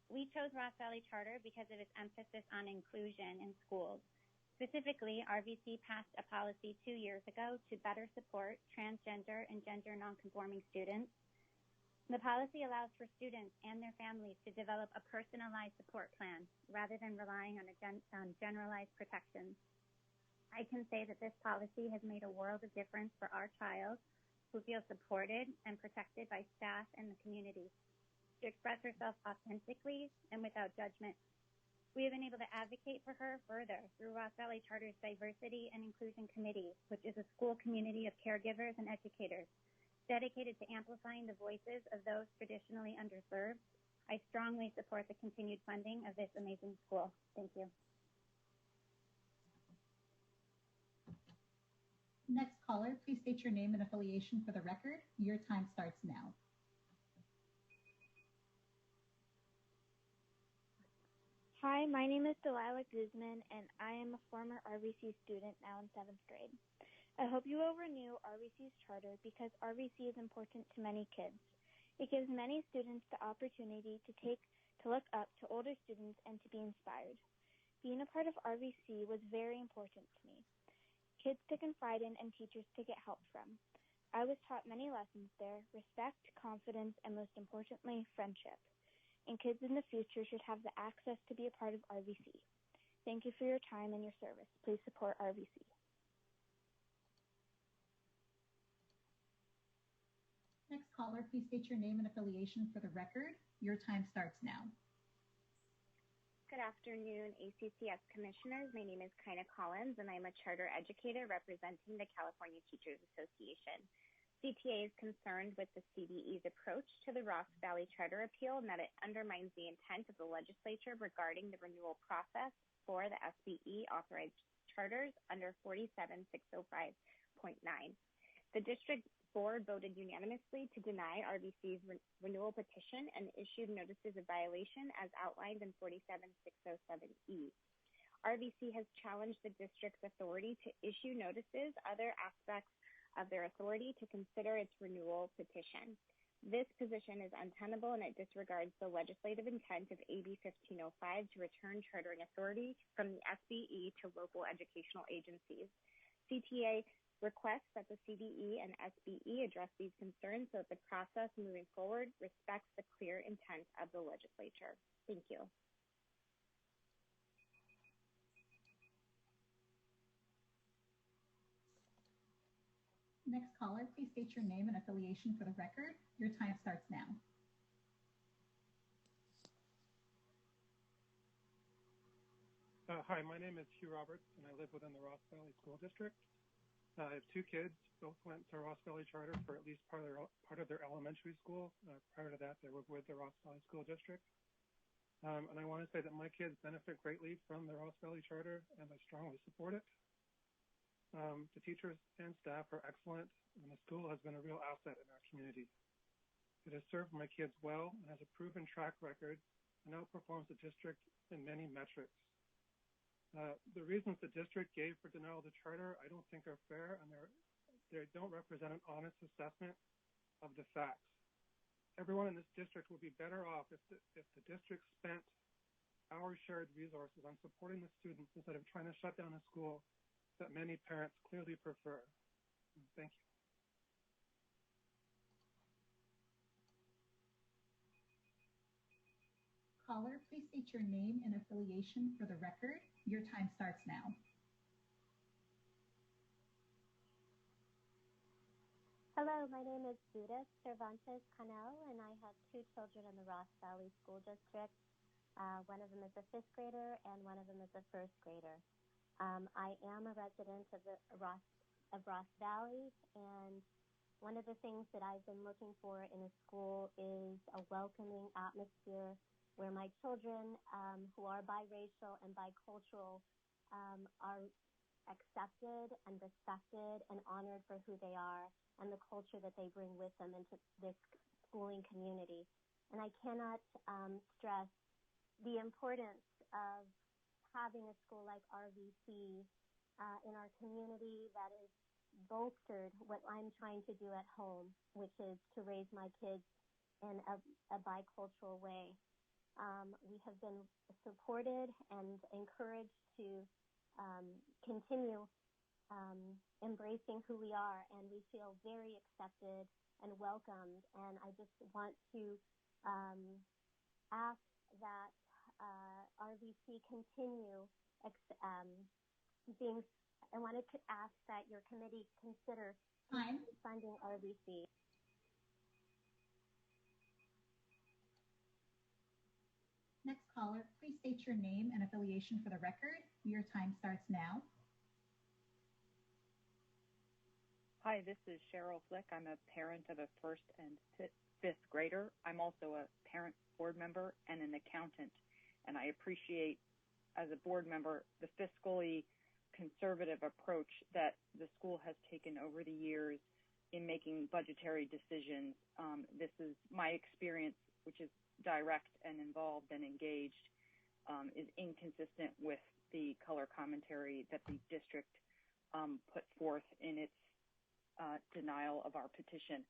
We chose Ross Valley Charter because of its emphasis on inclusion in schools. Specifically, RVC passed a policy 2 years ago to better support transgender and gender nonconforming students. The policy allows for students and their families to develop a personalized support plan rather than relying on generalized protections. I can say that this policy has made a world of difference for our child, who feels supported and protected by staff and the community, to express herself authentically and without judgment. We have been able to advocate for her further through Ross Valley Charter's Diversity and Inclusion Committee, which is a school community of caregivers and educators dedicated to amplifying the voices of those traditionally underserved, I strongly support the continued funding of this amazing school. Thank you. Next caller, please state your name and affiliation for the record. Your time starts now. Hi, my name is Delilah Guzman, and I am a former RVC student now in 7th grade. I hope you will renew RVC's charter because RVC is important to many kids. It gives many students the opportunity to look up to older students and to be inspired. Being a part of RVC was very important to me. Kids to confide in and teachers to get help from. I was taught many lessons there: respect, confidence, and most importantly, friendship. And kids in the future should have the access to be a part of RVC. Thank you for your time and your service. Please support RVC. Next caller, please state your name and affiliation for the record. Your time starts now. Good afternoon, ACCS Commissioners. My name is Kina Collins, and I'm a charter educator representing the California Teachers Association. CTA is concerned with the CDE's approach to the Ross Valley Charter appeal and that it undermines the intent of the legislature regarding the renewal process for the SBE authorized charters under 47605.9. The district board voted unanimously to deny RVC's renewal petition and issued notices of violation as outlined in 47607E. RVC has challenged the district's authority to issue notices, other aspects of their authority to consider its renewal petition. This position is untenable and it disregards the legislative intent of AB 1505 to return chartering authority from the SBE to local educational agencies. CTA requests that the CDE and SBE address these concerns so that the process moving forward respects the clear intent of the legislature. Thank you. Next caller, please state your name and affiliation for the record. Your time starts now. Hi, my name is Hugh Roberts, and I live within the Ross Valley School District. I have 2 kids. Both went to Ross Valley Charter for at least part of their elementary school. Prior to that, they were with the Ross Valley School District. And I want to say that my kids benefit greatly from the Ross Valley Charter, and I strongly support it. The teachers and staff are excellent, and the school has been a real asset in our community. It has served my kids well and has a proven track record and outperforms the district in many metrics. The reasons the district gave for denial of the charter I don't think are fair, and they don't represent an honest assessment of the facts. Everyone in this district would be better off if the district spent our shared resources on supporting the students instead of trying to shut down a school that many parents clearly prefer. Thank you. Caller, please state your name and affiliation for the record. Your time starts now. Hello, my name is Judith Cervantes Canel, and I have 2 children in the Ross Valley School District. One of them is a 5th grader, and one of them is a 1st grader. I am a resident of Ross Valley, and one of the things that I've been looking for in a school is a welcoming atmosphere where my children who are biracial and bicultural are accepted and respected and honored for who they are and the culture that they bring with them into this schooling community. And I cannot stress the importance of having a school like RVC in our community that is bolstered what I'm trying to do at home, which is to raise my kids in a bicultural way. We have been supported and encouraged to continue embracing who we are, and we feel very accepted and welcomed. And I just want to ask that RVC continue I wanted to ask that your committee consider funding RVC. Next caller, please state your name and affiliation for the record. Your time starts now. Hi, this is Cheryl Flick. I'm a parent of a 1st and 5th grader. administrator. I'm also a parent board member and an accountant, and I appreciate, as a board member, the fiscally conservative approach that the school has taken over the years in making budgetary decisions. This is my experience, which is direct and involved and engaged, is inconsistent with the color commentary that the district put forth in its denial of our petition.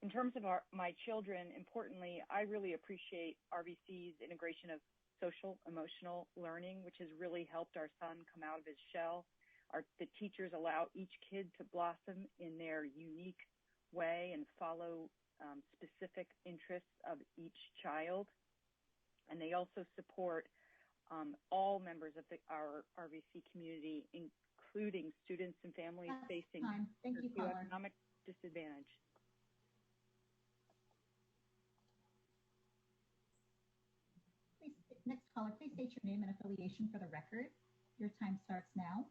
In terms of my children, importantly, I really appreciate RVC's integration of social emotional learning, which has really helped our son come out of his shell. The teachers allow each kid to blossom in their unique way and follow specific interests of each child. And they also support all members of our RVC community, including students and families facing economic disadvantage. Next caller, please state your name and affiliation for the record. Your time starts now.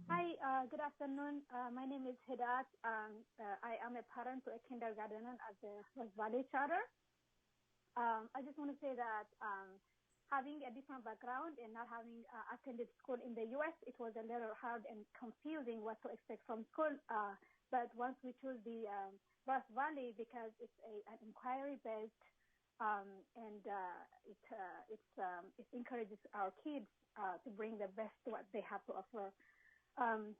Hi, good afternoon. My name is Hidat. I am a parent to a kindergartner at the Ross Valley Charter. I just want to say that having a different background and not having attended school in the U.S., it was a little hard and confusing what to expect from school. But once we chose the Ross Valley, because it's an inquiry-based, and it encourages our kids to bring the best to what they have to offer.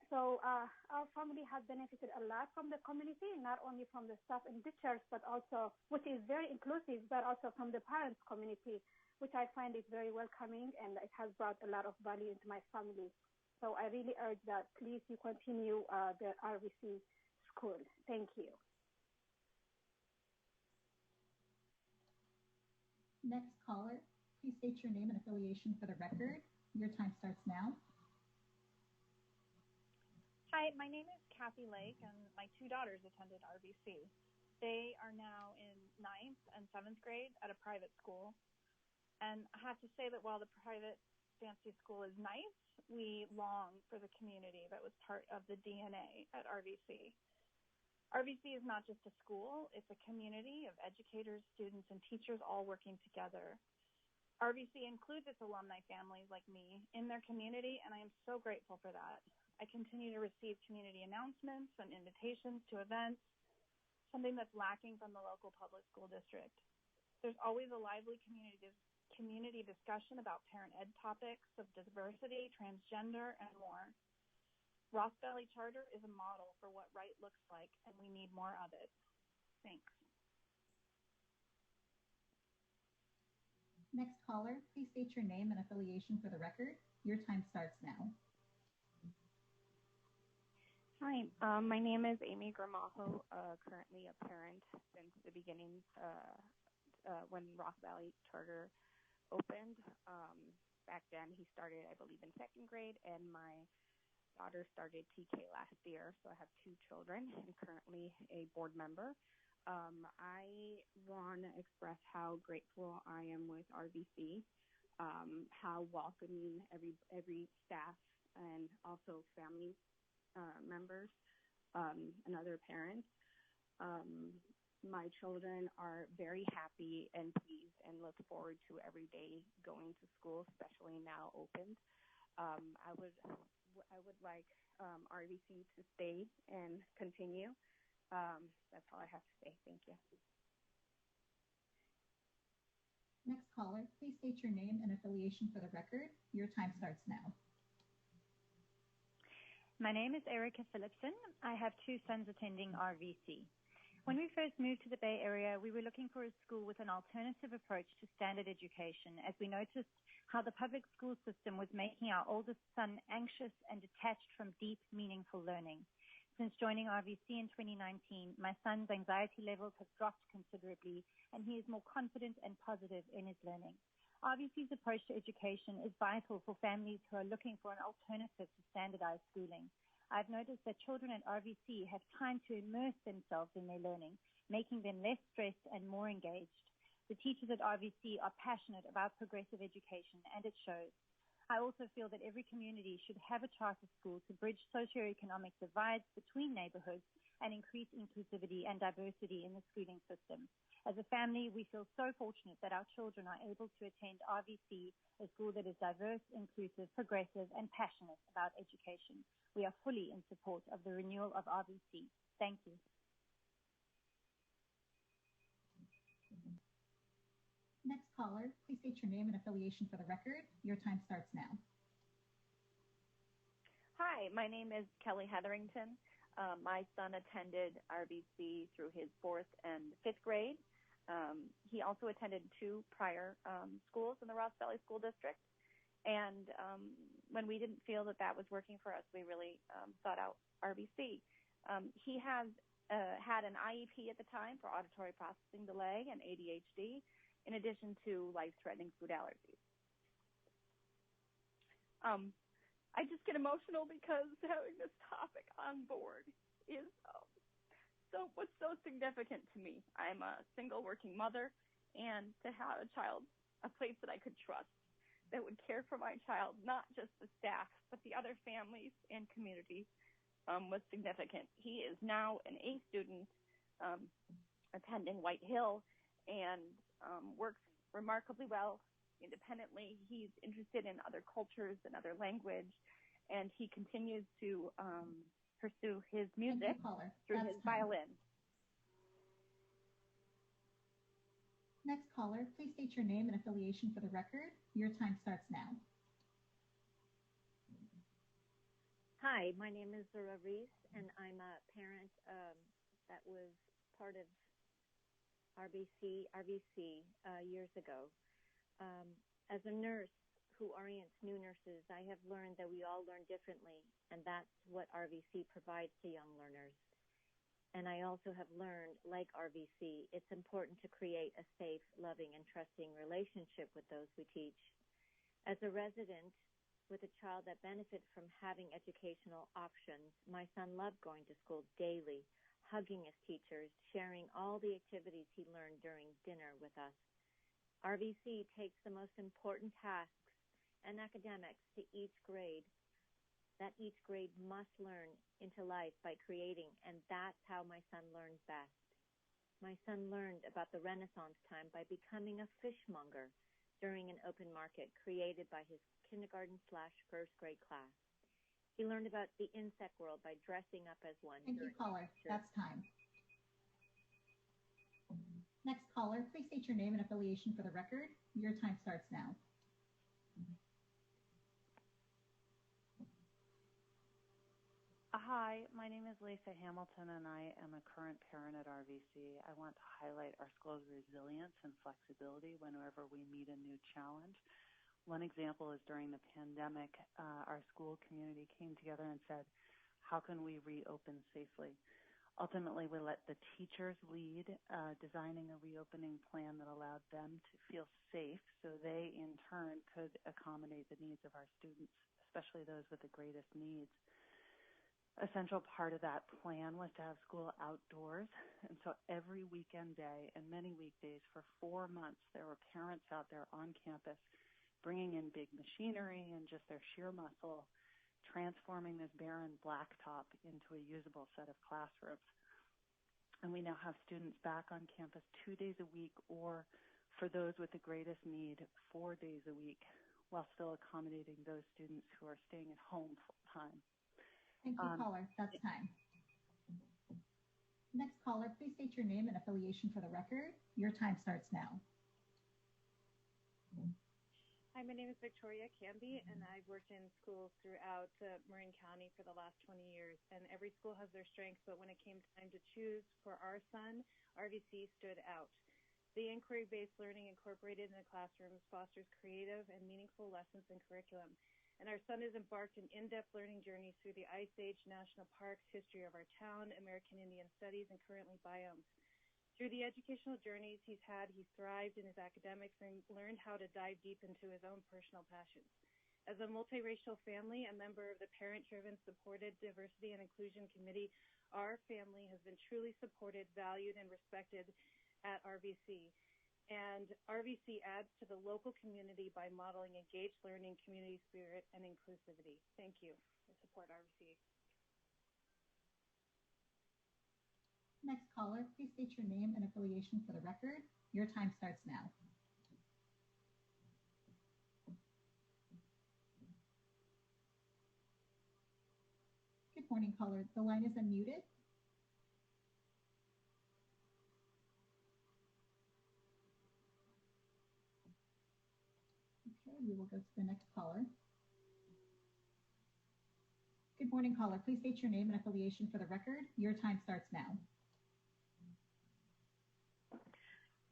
So our family has benefited a lot from the community, not only from the staff and teachers, but also, which is very inclusive, but also from the parents community, which I find is very welcoming, and it has brought a lot of value into my family. So I really urge that please you continue the RVC school. Thank you. Next caller, please state your name and affiliation for the record. Your time starts now. Hi, my name is Kathy Lake, and my two daughters attended RVC. They are now in 9th and 7th grade at a private school. And I have to say that while the private fancy school is nice, we long for the community that was part of the DNA at RVC. RVC is not just a school, it's a community of educators, students, and teachers all working together. RVC includes its alumni families like me in their community, and I am so grateful for that. I continue to receive community announcements and invitations to events, something that's lacking from the local public school district. There's always a lively community discussion about parent ed topics of diversity, transgender, and more. Ross Valley Charter is a model for what right looks like, and we need more of it. Thanks. Next caller, please state your name and affiliation for the record. Your time starts now. Hi, my name is Amy Gramajo, currently a parent since the beginning when Ross Valley Charter opened. Back then he started, I believe, in 2nd grade, and my daughter started TK last year, so I have 2 children and currently a board member. I want to express how grateful I am with RVC, how welcoming every staff and also family members and other parents. My children are very happy and pleased and look forward to every day going to school, especially now opened. I would like RVC to stay and continue. That's all I have to say. Thank you. Next caller, please state your name and affiliation for the record. Your time starts now. My name is Erica Phillipson. I have 2 sons attending RVC. When we first moved to the Bay Area, we were looking for a school with an alternative approach to standard education, as we noticed how the public school system was making our oldest son anxious and detached from deep, meaningful learning. Since joining RVC in 2019, my son's anxiety levels have dropped considerably, and he is more confident and positive in his learning. RVC's approach to education is vital for families who are looking for an alternative to standardized schooling. I've noticed that children at RVC have time to immerse themselves in their learning, making them less stressed and more engaged. The teachers at RVC are passionate about progressive education, and it shows. I also feel that every community should have a charter school to bridge socioeconomic divides between neighborhoods and increase inclusivity and diversity in the schooling system. As a family, we feel so fortunate that our children are able to attend RVC, a school that is diverse, inclusive, progressive, and passionate about education. We are fully in support of the renewal of RVC. Thank you. Next caller, please state your name and affiliation for the record. Your time starts now. Hi, my name is Kelly Hetherington. My son attended RVC through his 4th and 5th grade. He also attended 2 prior schools in the Ross Valley School District. And when we didn't feel that that was working for us, we really sought out RVC. He has had an IEP at the time for auditory processing delay and ADHD, in addition to life-threatening food allergies. I just get emotional because having this topic on board is what's so significant to me. I'm a single working mother, and to have a child, a place that I could trust that would care for my child, not just the staff, but the other families and community, was significant. He is now an A student attending White Hill and works remarkably well independently. He's interested in other cultures and other language, and he continues to pursue his music through his violin. Next caller, please state your name and affiliation for the record. Your time starts now. Hi, my name is Zura Reese, and I'm a parent that was part of RVC years ago. As a nurse who orients new nurses, I have learned that we all learn differently, and that's what RVC provides to young learners. And I also have learned, like RVC, it's important to create a safe, loving, and trusting relationship with those we teach. As a resident with a child that benefits from having educational options, my son loved going to school daily, hugging his teachers, sharing all the activities he learned during dinner with us. RVC takes the most important tasks and academics to each grade that each grade must learn into life by creating, and that's how my son learns best. My son learned about the Renaissance time by becoming a fishmonger during an open market created by his kindergarten/first grade class. He learned about the insect world by dressing up as one. Thank you, caller. That's time. Next caller, please state your name and affiliation for the record. Your time starts now. Hi, my name is Lisa Hamilton, and I am a current parent at RVC. I want to highlight our school's resilience and flexibility whenever we meet a new challenge. One example is during the pandemic, our school community came together and said, how can we reopen safely? Ultimately, we let the teachers lead, designing a reopening plan that allowed them to feel safe so they, in turn, could accommodate the needs of our students, especially those with the greatest needs. A central part of that plan was to have school outdoors, and so every weekend day and many weekdays for 4 months, there were parents out there on campus bringing in big machinery and just their sheer muscle, transforming this barren blacktop into a usable set of classrooms. And we now have students back on campus 2 days a week, or for those with the greatest need, 4 days a week, while still accommodating those students who are staying at home full time. Thank you, caller. That's time. Next caller, please state your name and affiliation for the record. Your time starts now. Hi, my name is Victoria Canby, and I've worked in schools throughout Marin County for the last 20 years. And every school has their strengths, but when it came time to choose for our son, RVC stood out. The inquiry-based learning incorporated in the classrooms fosters creative and meaningful lessons and curriculum. And our son has embarked on in-depth learning journeys through the Ice Age National Parks, history of our town, American Indian Studies, and currently biomes. Through the educational journeys he's had, he thrived in his academics and learned how to dive deep into his own personal passions. As a multiracial family, a member of the parent-driven, supported Diversity and Inclusion Committee, our family has been truly supported, valued, and respected at RVC. And RVC adds to the local community by modeling engaged learning, community spirit, and inclusivity. Thank you. I support RVC. Next caller, please state your name and affiliation for the record. Your time starts now. Good morning, caller. The line is unmuted. Okay, we will go to the next caller. Good morning, caller. Please state your name and affiliation for the record. Your time starts now.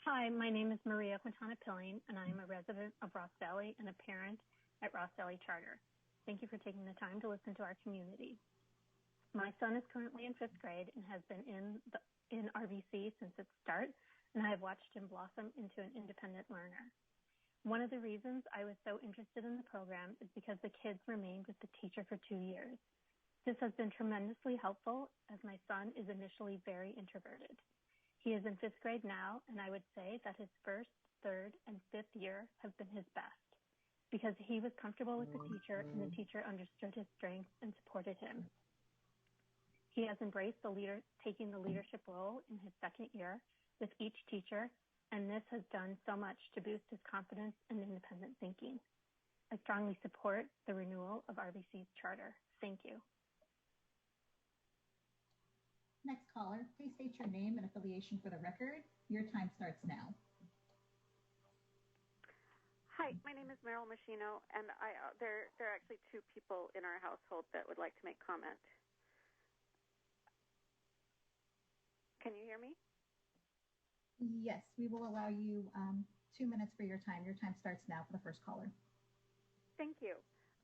Hi, my name is Maria Quintana Pilling, and I am a resident of Ross Valley and a parent at Ross Valley Charter. Thank you for taking the time to listen to our community. My son is currently in 5th grade and has been in RVC since its start, and I have watched him blossom into an independent learner. One of the reasons I was so interested in the program is because the kids remained with the teacher for 2 years. This has been tremendously helpful as my son is initially very introverted. He is in 5th grade now, and I would say that his 1st, 3rd, and 5th year have been his best because he was comfortable with the teacher and the teacher understood his strengths and supported him. He has embraced taking the leadership role in his 2nd year with each teacher, and this has done so much to boost his confidence and independent thinking. I strongly support the renewal of RVC's charter. Thank you. Next caller, please state your name and affiliation for the record. Your time starts now. Hi, my name is Meryl Machino, and there are actually 2 people in our household that would like to make comment. Can you hear me? Yes, we will allow you 2 minutes for your time. Your time starts now for the first caller. Thank you.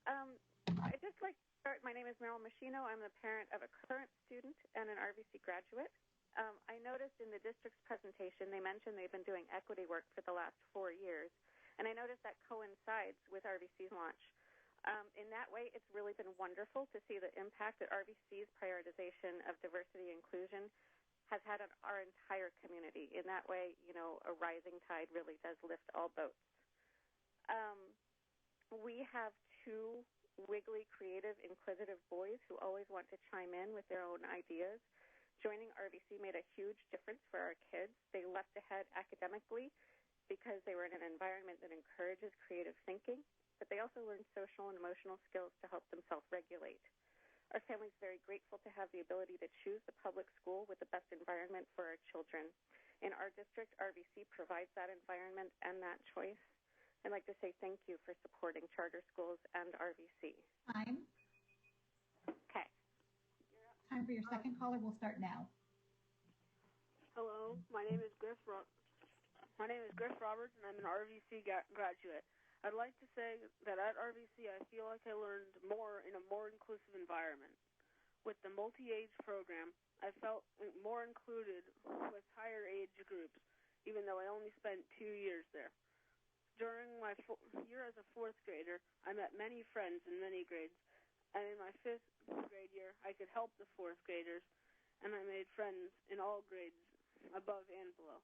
I'd just like to start. My name is Meryl Machino. I'm the parent of a current student and an RVC graduate. I noticed in the district's presentation they mentioned they've been doing equity work for the last 4 years, and I noticed that coincides with RVC's launch. In that way, it's really been wonderful to see the impact that RVC's prioritization of diversity and inclusion has had on our entire community. In that way, a rising tide really does lift all boats. We have 2 wiggly, creative, inquisitive boys who always want to chime in with their own ideas. Joining RVC made a huge difference for our kids. They leapt ahead academically because they were in an environment that encourages creative thinking, but they also learned social and emotional skills to help them self-regulate. Our family is very grateful to have the ability to choose the public school with the best environment for our children. In our district, RVC provides that environment and that choice. I'd like to say thank you for supporting charter schools and RVC. Time. Okay. Time for your second caller will start now. Hello, my name is Griff Roberts, and I'm an RVC graduate. I'd like to say that at RVC, I feel like I learned more in a more inclusive environment. With the multi-age program, I felt more included with higher age groups, even though I only spent 2 years there. During my year as a 4th grader, I met many friends in many grades, and in my 5th grade year, I could help the 4th graders, and I made friends in all grades, above and below.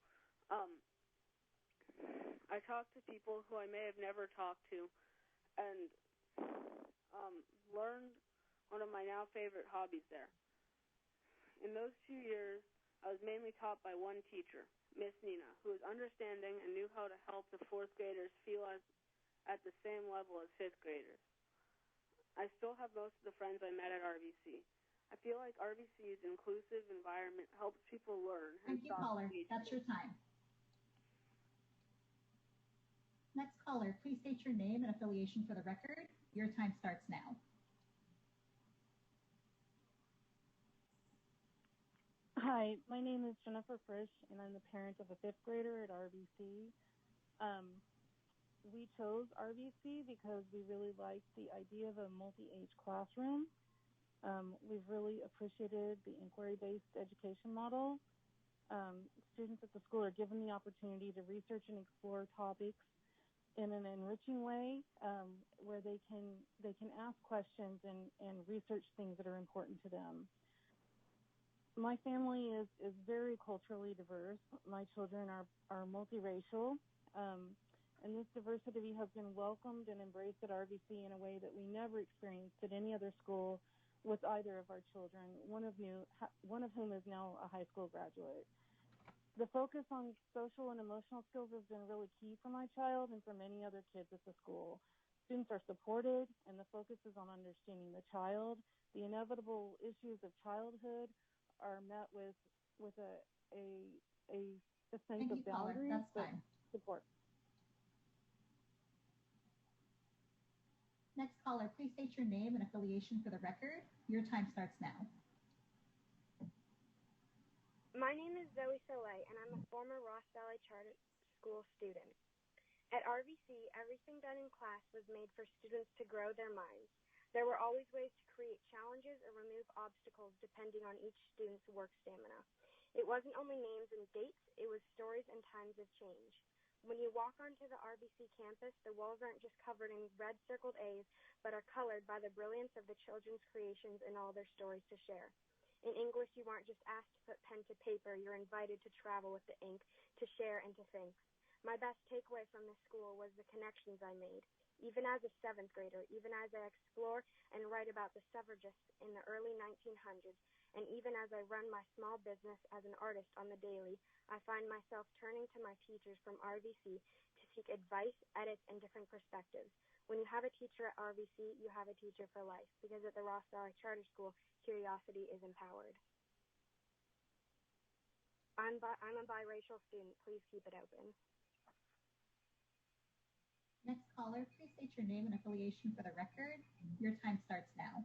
I talked to people who I may have never talked to, and learned one of my now favorite hobbies there. In those 2 years, I was mainly taught by one teacher, Miss Nina, who was understanding and knew how to help the 4th graders feel at the same level as 5th graders. I still have most of the friends I met at RVC. I feel like RVC's inclusive environment helps people learn. Thank you, caller. That's your time. Next caller, please state your name and affiliation for the record. Your time starts now. Hi, my name is Jennifer Frisch, and I'm the parent of a 5th grader at RVC. We chose RVC because we really liked the idea of a multi-age classroom. We've really appreciated the inquiry-based education model. Students at the school are given the opportunity to research and explore topics in an enriching way, where they can ask questions and research things that are important to them. My family is very culturally diverse. My children are multiracial, and this diversity has been welcomed and embraced at RVC in a way that we never experienced at any other school, with either of our children, one of whom is now a high school graduate. The focus on social and emotional skills has been really key for my child and for many other kids at the school. Students are supported, and the focus is on understanding the child. The inevitable issues of childhood are met with a sense of boundaries, but support. Next caller, please state your name and affiliation for the record. Your time starts now. My name is Zoe Soleil, and I'm a former Ross Valley Charter School student. At RVC, everything done in class was made for students to grow their minds. There were always ways to create challenges or remove obstacles depending on each student's work stamina. It wasn't only names and dates, it was stories and times of change. When you walk onto the RVC campus, the walls aren't just covered in red circled A's, but are colored by the brilliance of the children's creations and all their stories to share. In English, you aren't just asked to put pen to paper, you're invited to travel with the ink, to share and to think. My best takeaway from this school was the connections I made. Even as a 7th grader, even as I explore and write about the suffragists in the early 1900s, and even as I run my small business as an artist on the daily, I find myself turning to my teachers from RVC to seek advice, edits, and different perspectives. When you have a teacher at RVC, you have a teacher for life, because at the Ross Valley Charter School, curiosity is empowered. I'm a biracial student. Please keep it open. Next caller, please state your name and affiliation for the record. Your time starts now.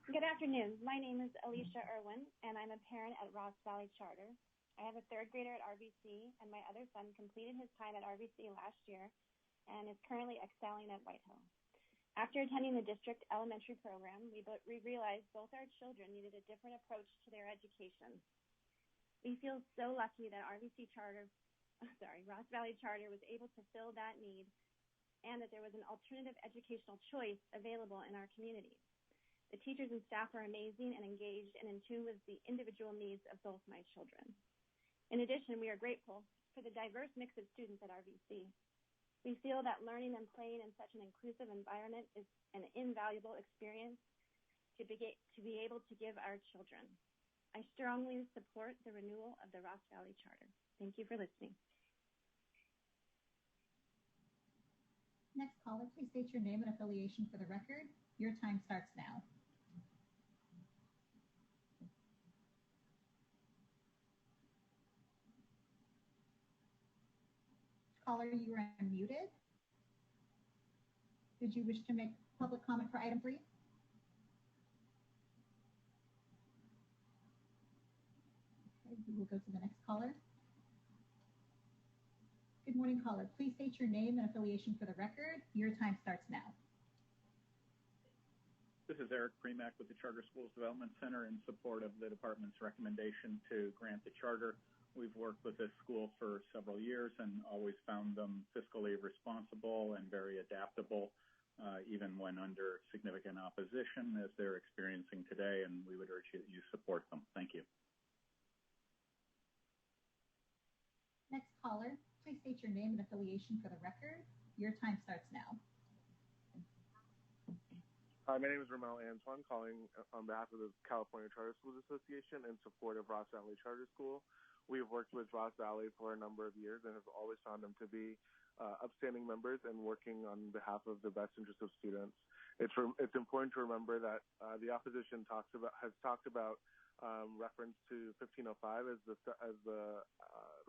Good afternoon. My name is Alicia Irwin, and I'm a parent at Ross Valley Charter. I have a 3rd grader at RVC, and my other son completed his time at RVC last year and is currently excelling at Whitehill. After attending the district elementary program, we realized both our children needed a different approach to their education. We feel so lucky that Ross Valley Charter was able to fill that need, and that there was an alternative educational choice available in our community. The teachers and staff are amazing and engaged and in tune with the individual needs of both my children. In addition, we are grateful for the diverse mix of students at RVC. We feel that learning and playing in such an inclusive environment is an invaluable experience to be able to give our children. I strongly support the renewal of the Ross Valley Charter. Thank you for listening. Next caller, please state your name and affiliation for the record. Your time starts now. Caller, you are unmuted. Did you wish to make public comment for item 3? Okay, we will go to the next caller. Good morning, caller. Please state your name and affiliation for the record. Your time starts now. This is Eric Premack with the Charter Schools Development Center in support of the department's recommendation to grant the charter. We've worked with this school for several years and always found them fiscally responsible and very adaptable, even when under significant opposition as they're experiencing today, and we would urge you that you support them. Thank you. Next caller, please state your name and affiliation for the record. Your time starts now. Hi, my name is Ramel Antoine, calling on behalf of the California Charter Schools Association in support of Ross Valley Charter School. We have worked with Ross Valley for a number of years and have always found them to be upstanding members and working on behalf of the best interest of students. It's important to remember that the opposition has talked about reference to 1505 as the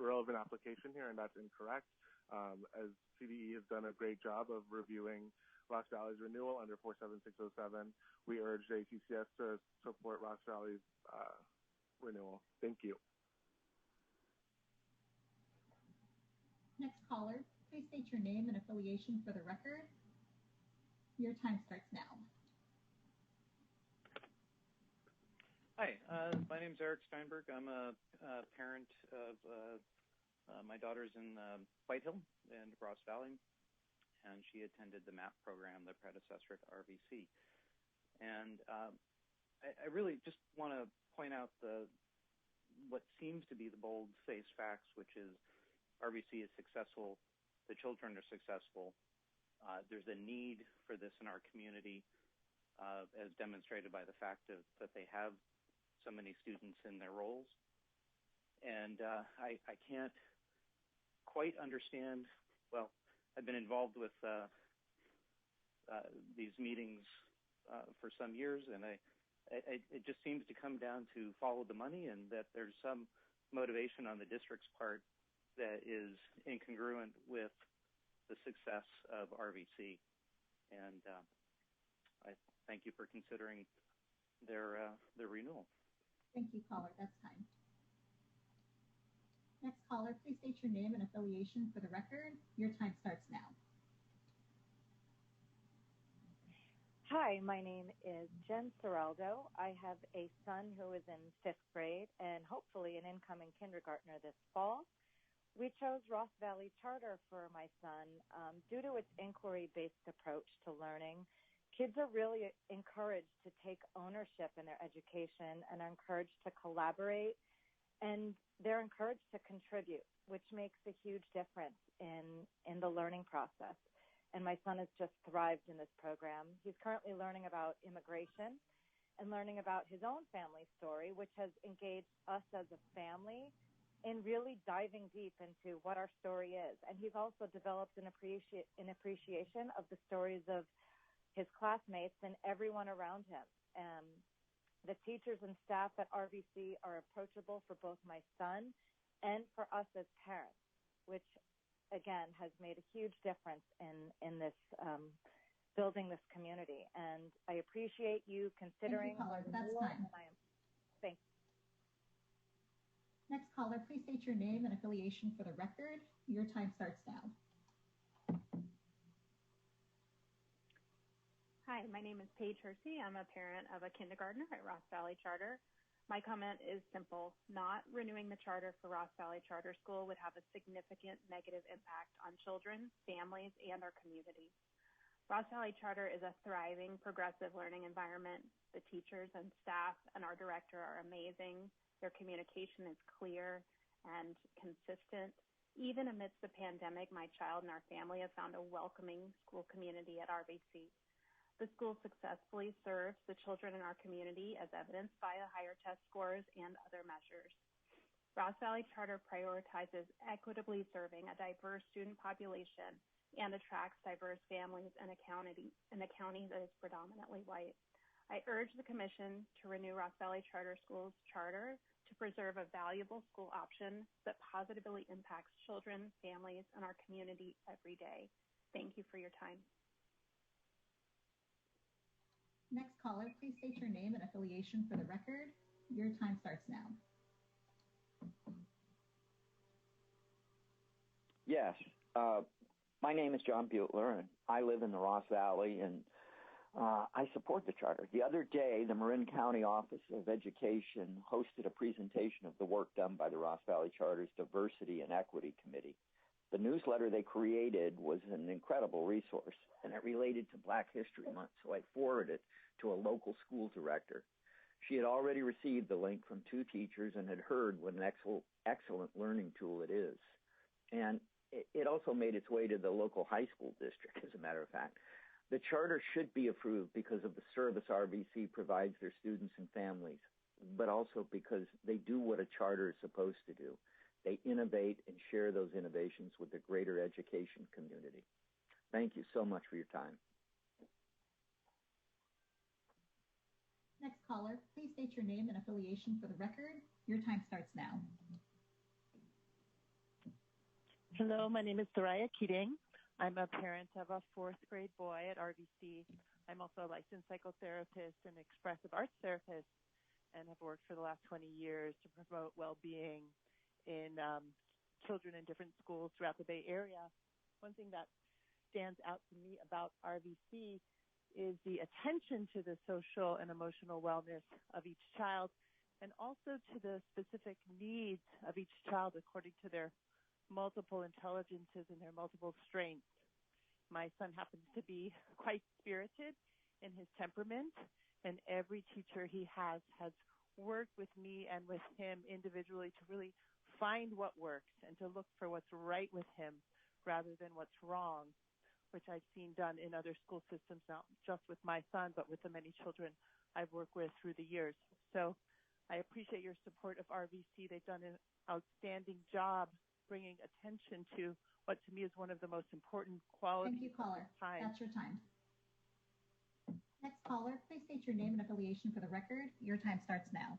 relevant application here, and that's incorrect. As CDE has done a great job of reviewing Ross Valley's renewal under 47607, we urge the ACCS to support Ross Valley's renewal. Thank you. Next caller, please state your name and affiliation for the record. Your time starts now. Hi, my name is Eric Steinberg. I'm a parent of my daughter's in Whitehill and Ross Valley, and she attended the MAP program, the predecessor to RVC. And I really just want to point out what seems to be the bold-faced facts, which is RVC is successful, the children are successful, There's a need for this in our community, as demonstrated by the fact that they have so many students in their roles. And I can't quite understand, well, I've been involved with these meetings for some years, and it just seems to come down to follow the money, and that there's some motivation on the district's part that is incongruent with the success of RVC. And I thank you for considering their renewal. Thank you, caller. That's time. Next caller, please state your name and affiliation for the record. Your time starts now. Hi, my name is Jen Seraldo. I have a son who is in 5th grade and hopefully an incoming kindergartner this fall. We chose Ross Valley Charter for my son due to its inquiry-based approach to learning. Kids are really encouraged to take ownership in their education and are encouraged to collaborate, and they're encouraged to contribute, which makes a huge difference in the learning process. And my son has just thrived in this program. He's currently learning about immigration and learning about his own family story, which has engaged us as a family in really diving deep into what our story is. And he's also developed an appreciation of the stories of his classmates and everyone around him. The teachers and staff at RVC are approachable for both my son and for us as parents, which again has made a huge difference in this building this community. And I appreciate you considering. Thank you, caller. That's time. Thanks. Next caller, please state your name and affiliation for the record. Your time starts now. Hi, my name is Paige Hersey. I'm a parent of a kindergartner at Ross Valley Charter. My comment is simple. Not renewing the charter for Ross Valley Charter School would have a significant negative impact on children, families, and our community. Ross Valley Charter is a thriving, progressive learning environment. The teachers and staff and our director are amazing. Their communication is clear and consistent. Even amidst the pandemic, my child and our family have found a welcoming school community at RVC. The school successfully serves the children in our community as evidenced by higher test scores and other measures. Ross Valley Charter prioritizes equitably serving a diverse student population and attracts diverse families in a county that is predominantly white. I urge the Commission to renew Ross Valley Charter School's charter to preserve a valuable school option that positively impacts children, families, and our community every day. Thank you for your time. Next caller, please state your name and affiliation for the record. Your time starts now. Yes. My name is John Butler, and I live in the Ross Valley, and I support the charter. The other day, the Marin County Office of Education hosted a presentation of the work done by the Ross Valley Charter's Diversity and Equity Committee. The newsletter they created was an incredible resource, and it related to Black History Month, so I forwarded it to a local school director. She had already received the link from 2 teachers and had heard what an excellent learning tool it is. And it also made its way to the local high school district, as a matter of fact. The charter should be approved because of the service RVC provides their students and families, but also because they do what a charter is supposed to do. They innovate and share those innovations with the greater education community. Thank you so much for your time. Next caller, please state your name and affiliation for the record. Your time starts now. Hello, my name is Soraya Keating. I'm a parent of a 4th grade boy at RVC. I'm also a licensed psychotherapist and expressive arts therapist, and have worked for the last 20 years to promote well-being in children in different schools throughout the Bay Area. One thing that stands out to me about RVC is the attention to the social and emotional wellness of each child, and also to the specific needs of each child according to their multiple intelligences and their multiple strengths. My son happens to be quite spirited in his temperament, and every teacher he has worked with me and with him individually to really find what works and to look for what's right with him rather than what's wrong. which I've seen done in other school systems, not just with my son, but with the many children I've worked with through the years. So I appreciate your support of RVC. They've done an outstanding job bringing attention to what to me is one of the most important qualities. Thank you, caller. That's your time. Next caller, please state your name and affiliation for the record. Your time starts now.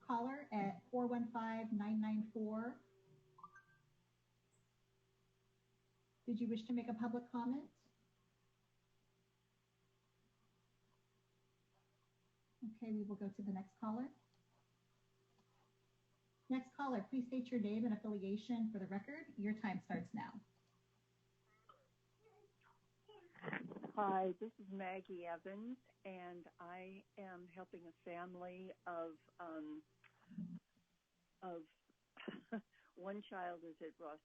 Caller at 415-994. Did you wish to make a public comment? Okay, we will go to the next caller. Next caller, please state your name and affiliation for the record. Your time starts now. Hi, this is Maggie Evans, and I am helping a family of one child is at Ross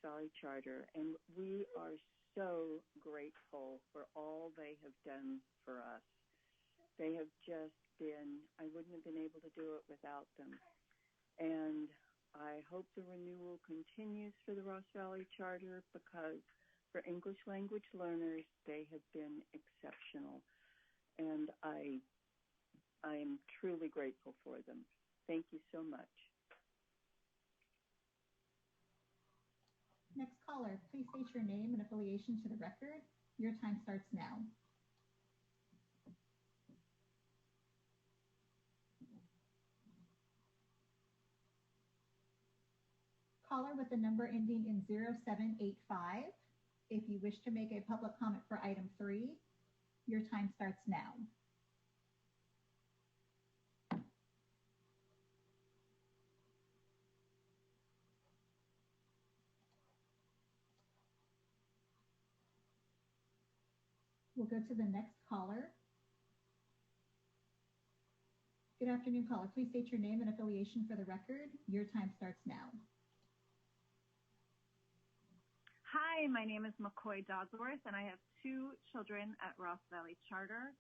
Valley Charter, and we are so grateful for all they have done for us. They have just been, I wouldn't have been able to do it without them. And I hope the renewal continues for the Ross Valley Charter, because for English language learners, they have been exceptional. And I am truly grateful for them. Thank you so much. Next caller, please state your name and affiliation to the record. Your time starts now. Caller with the number ending in 0785. If you wish to make a public comment for item 3, your time starts now. We'll go to the next caller. Good afternoon, caller. Please state your name and affiliation for the record. Your time starts now. Hi, my name is McCoy Dodsworth, and I have 2 children at Ross Valley Charter,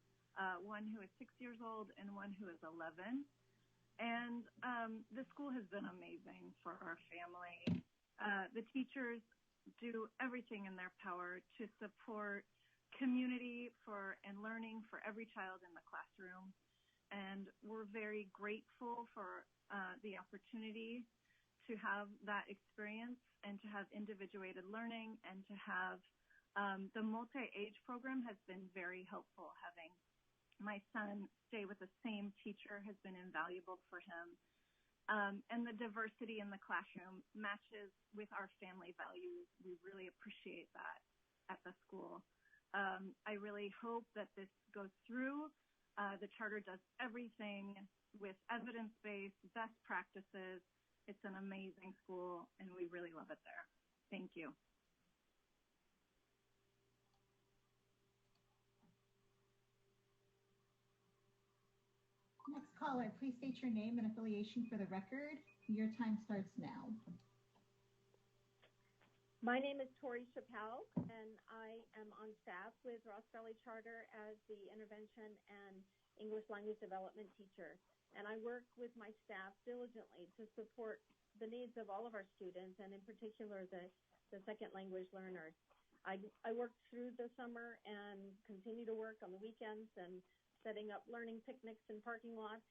one who is 6 years old and one who is 11. And the school has been amazing for our family. The teachers do everything in their power to support community and learning for every child in the classroom. And we're very grateful for the opportunity to have that experience and to have individuated learning and to have the multi-age program has been very helpful. Having my son stay with the same teacher has been invaluable for him. And the diversity in the classroom matches with our family values. We really appreciate that at the school. I really hope that this goes through. The charter does everything with evidence-based, best practices. It's an amazing school, and we really love it there. Thank you. Next caller, please state your name and affiliation for the record. Your time starts now. My name is Tori Chappelle, and I am on staff with Ross Valley Charter as the intervention and English language development teacher. And I work with my staff diligently to support the needs of all of our students, and in particular the second language learners. I worked through the summer and continue to work on the weekends and setting up learning picnics in parking lots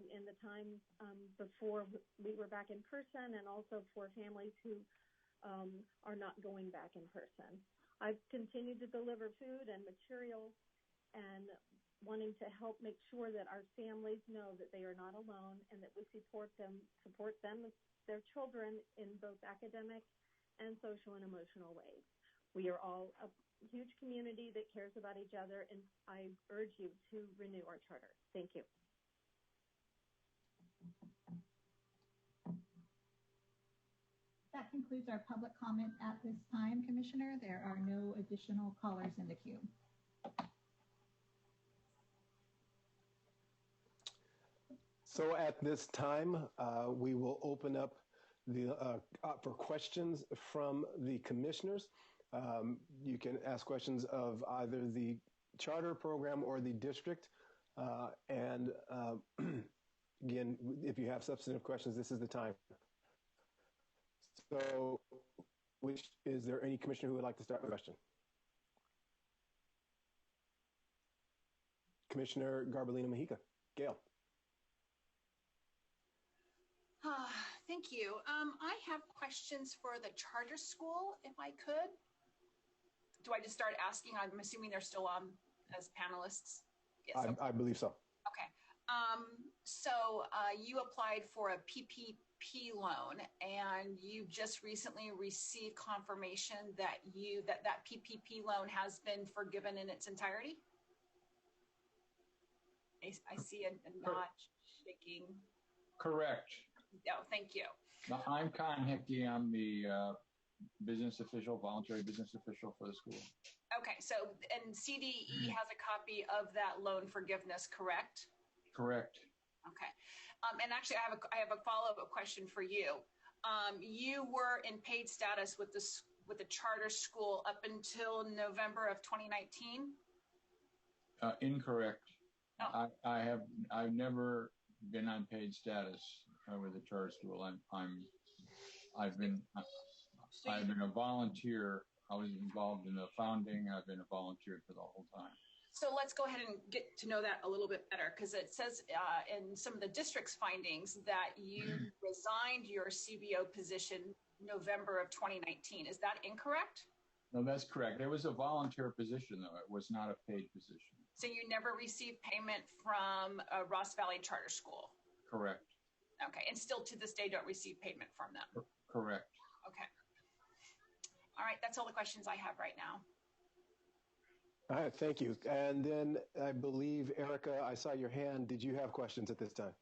in the time before we were back in person, and also for families who are not going back in person. I've continued to deliver food and materials and wanting to help make sure that our families know that they are not alone and that we support them, their children in both academic and social and emotional ways. We are all a huge community that cares about each other, and I urge you to renew our charter. Thank you. That concludes our public comment at this time, Commissioner. There are no additional callers in the queue. So at this time, we will open up for questions from the commissioners. You can ask questions of either the charter program or the district. Again, if you have substantive questions, this is the time. So, is there any commissioner who would like to start with a question? Commissioner Garbalino-Mejica. Gail. Thank you. I have questions for the charter school, if I could. Do I just start asking? I'm assuming they're still on as panelists. Yes, I believe so. Okay. So you applied for a PPP loan, and you just recently received confirmation that that PPP loan has been forgiven in its entirety? I see a nod shaking. Correct. Oh, thank you. I'm Con Hickey. I'm the business official, voluntary business official for the school. Okay, so and CDE has a copy of that loan forgiveness, correct? Correct. Okay, and actually, I have a follow-up question for you. You were in paid status with the charter school up until November of 2019. Incorrect. Oh. I've never been on paid status with the charter school. I've been a volunteer. I was involved in the founding. I've been a volunteer for the whole time. So let's go ahead and get to know that a little bit better, because it says in some of the district's findings that you resigned your CBO position November of 2019. Is that incorrect? No, that's correct. It was a volunteer position, though. It was not a paid position. So you never received payment from Ross Valley Charter School? Correct. Okay, and still to this day don't receive payment from them? Correct. Okay. All right, that's all the questions I have right now. All right, thank you. And then I believe, Erica, I saw your hand. Did you have questions at this time?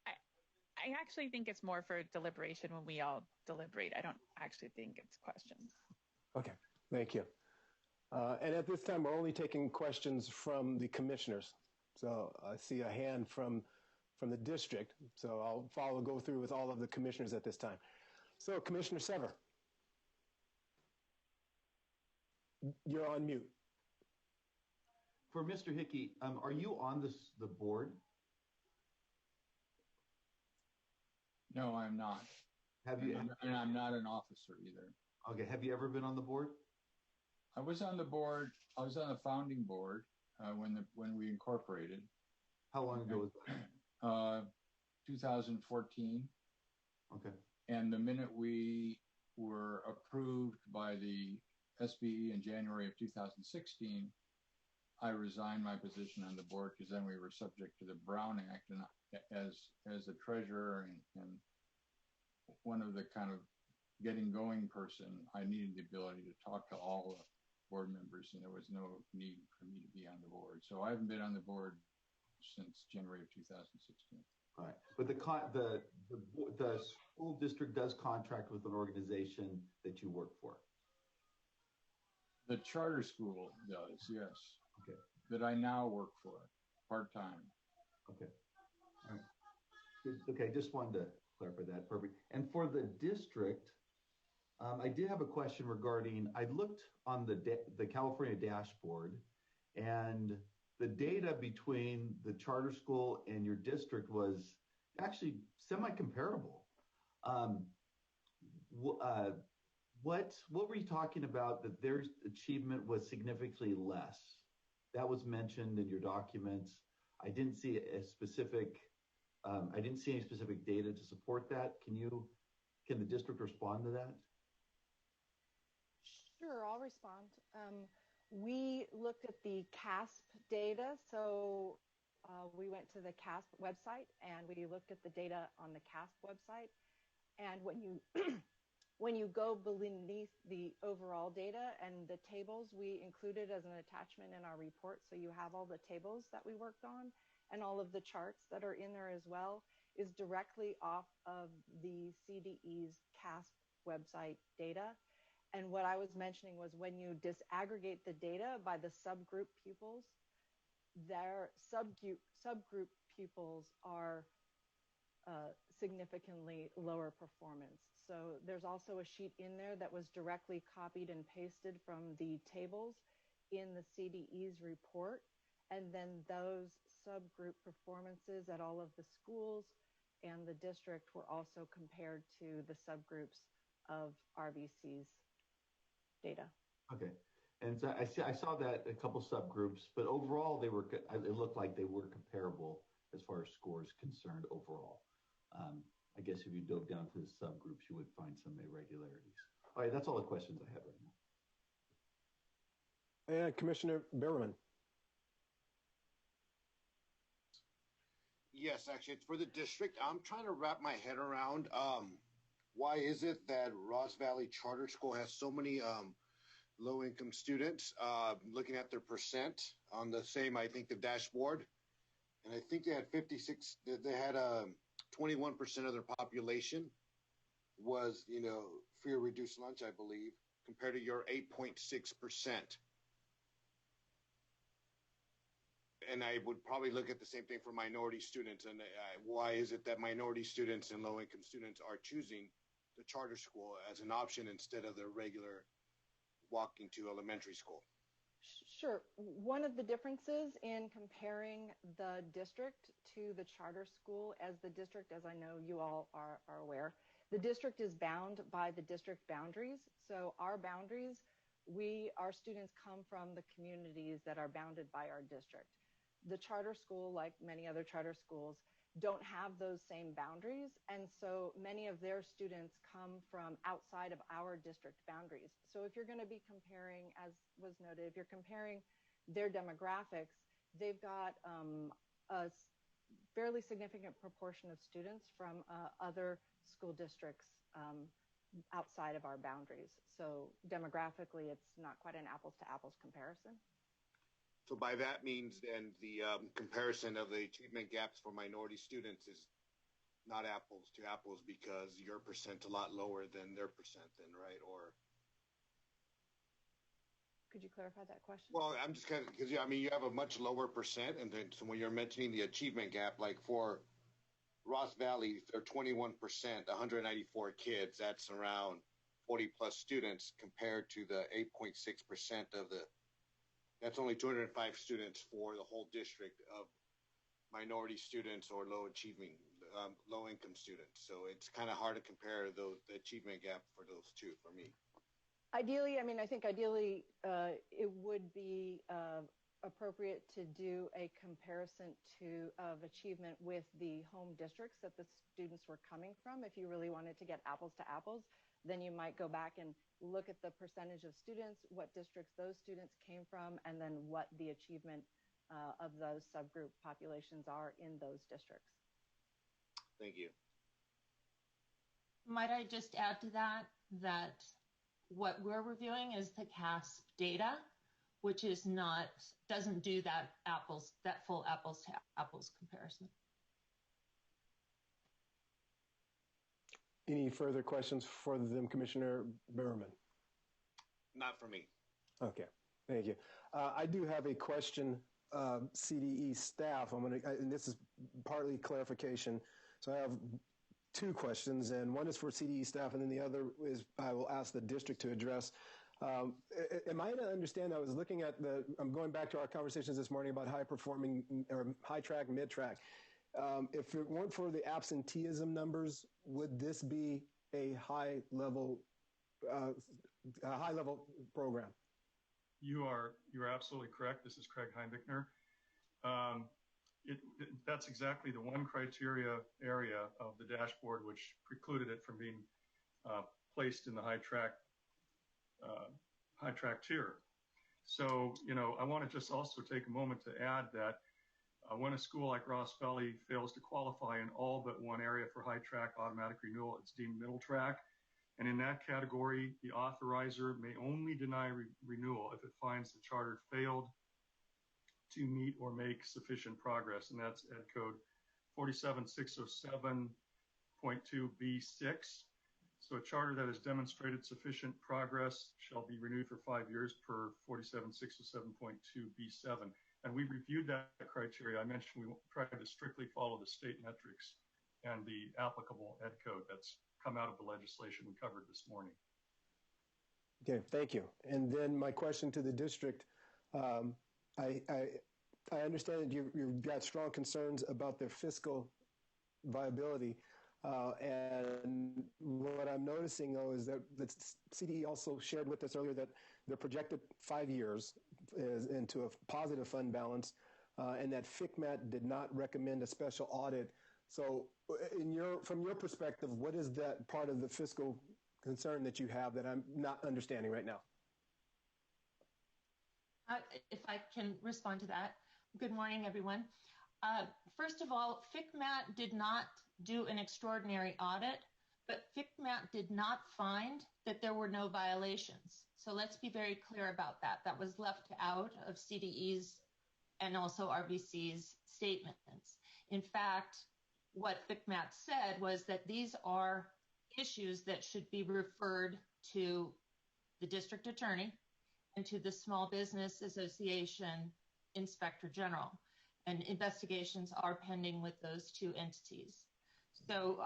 I actually think it's more for deliberation when we all deliberate. I don't actually think it's questions. Okay, thank you. And at this time, we're only taking questions from the commissioners. So I see a hand from the district. So I'll go through with all of the commissioners at this time. So Commissioner Sever, you're on mute. For Mr. Hickey, are you on the board? No, I'm not. Have you? And I'm not an officer either. Okay. Have you ever been on the board? I was on the board. I was on the founding board when we incorporated. How long ago was that? 2014. Okay. And the minute we were approved by the SBE in January of 2016, I resigned my position on the board because then we were subject to the Brown Act, and as a treasurer and one of the kind of getting going person, I needed the ability to talk to all the board members, and there was no need for me to be on the board. So I haven't been on the board since January of 2016. All right, but the school district does contract with an organization that you work for. The charter school does, yes. Okay. That I now work for part-time. Okay. All right. Okay, just wanted to clarify that. Perfect. And for the district, I did have a question regarding, I looked on the California dashboard, and the data between the charter school and your district was actually semi-comparable. What were you talking about that their achievement was significantly less? That was mentioned in your documents. I didn't see any specific data to support that. Can the district respond to that? Sure, I'll respond. We looked at the CASP data. So we went to the CASP website and we looked at the data on the CASP website. And when you go beneath the overall data and the tables, we included as an attachment in our report. So you have all the tables that we worked on, and all of the charts that are in there as well is directly off of the CDE's CASP website data. And what I was mentioning was when you disaggregate the data by the subgroup pupils, their subgroup pupils are significantly lower performance. So there's also a sheet in there that was directly copied and pasted from the tables in the CDE's report. and then those subgroup performances at all of the schools and the district were also compared to the subgroups of RVC's data. Okay. And so I saw that a couple subgroups, but overall it looked like they were comparable as far as scores concerned overall. I guess if you dove down to the subgroups, you would find some irregularities. All right, that's all the questions I have right now. And Commissioner Berman. Yes, actually, it's for the district. I'm trying to wrap my head around why is it that Ross Valley Charter School has so many low-income students, looking at their percent on the same, I think, the dashboard. And I think they had 21% of their population was, free or reduced lunch, I believe, compared to your 8.6%. And I would probably look at the same thing for minority students. And why is it that minority students and low-income students are choosing the charter school as an option instead of their regular walking to elementary school? Sure. One of the differences in comparing the district to the charter school, as the district, as I know you all are aware, the district is bound by the district boundaries. So our boundaries, our students come from the communities that are bounded by our district. The charter school, like many other charter schools, don't have those same boundaries, and so many of their students come from outside of our district boundaries. So if you're going to be comparing, as was noted, if you're comparing their demographics, they've got a fairly significant proportion of students from other school districts outside of our boundaries. So demographically, it's not quite an apples-to-apples comparison. So by that means then the comparison of the achievement gaps for minority students is not apples to apples because your percent's a lot lower than their percent then, right? Or could you clarify that question? Well, I'm just kind of, because you have a much lower percent, and then so when you're mentioning the achievement gap, like for Ross Valley, they're 21%, 194 kids. That's around 40 plus students compared to the 8.6% of the. That's only 205 students for the whole district of minority students or low income students. So it's kind of hard to compare the achievement gap for those two for me. Ideally, I think ideally it would be appropriate to do a comparison of achievement with the home districts that the students were coming from. If you really wanted to get apples to apples, then you might go back and look at the percentage of students, what districts those students came from, and then what the achievement of those subgroup populations are in those districts. Thank you. Might I just add to that what we're reviewing is the CASP data, which doesn't do that full apples to apples comparison. Any further questions for them, Commissioner Berman? Not for me. Okay, thank you. I do have a question, CDE staff. And this is partly clarification. So I have two questions, and one is for CDE staff, and then the other is I will ask the district to address. Am I to understand? I was looking at I'm going back to our conversations this morning about high performing or high track, mid track. If it weren't for the absenteeism numbers, would this be a high level program? You're absolutely correct. This is Craig Heimbichner. That's exactly the one criteria area of the dashboard which precluded it from being placed in the high track tier. So, I want to just also take a moment to add that when a school like Ross Valley fails to qualify in all but one area for high track automatic renewal, it's deemed middle track. And in that category, the authorizer may only deny renewal if it finds the charter failed to meet or make sufficient progress. And that's Ed Code 47607.2B6. So a charter that has demonstrated sufficient progress shall be renewed for 5 years per 47607.2B7. And we reviewed that criteria. I mentioned we tried to strictly follow the state metrics and the applicable Ed Code that's come out of the legislation we covered this morning. Okay, thank you. And then my question to the district, I I understand that you've got strong concerns about their fiscal viability. And what I'm noticing, though, is that the CDE also shared with us earlier that they're projected 5 years into a positive fund balance, and that FCMAT did not recommend a special audit. So from your perspective, what is that part of the fiscal concern that you have that I'm not understanding right now? If I can respond to that. Good morning, everyone. First of all, FCMAT did not do an extraordinary audit, but FCMAT did not find that there were no violations. So let's be very clear about that. That was left out of CDE's and also RBC's statements. In fact, what FCMAT said was that these are issues that should be referred to the district attorney and to the Small Business Association Inspector General. And investigations are pending with those two entities. So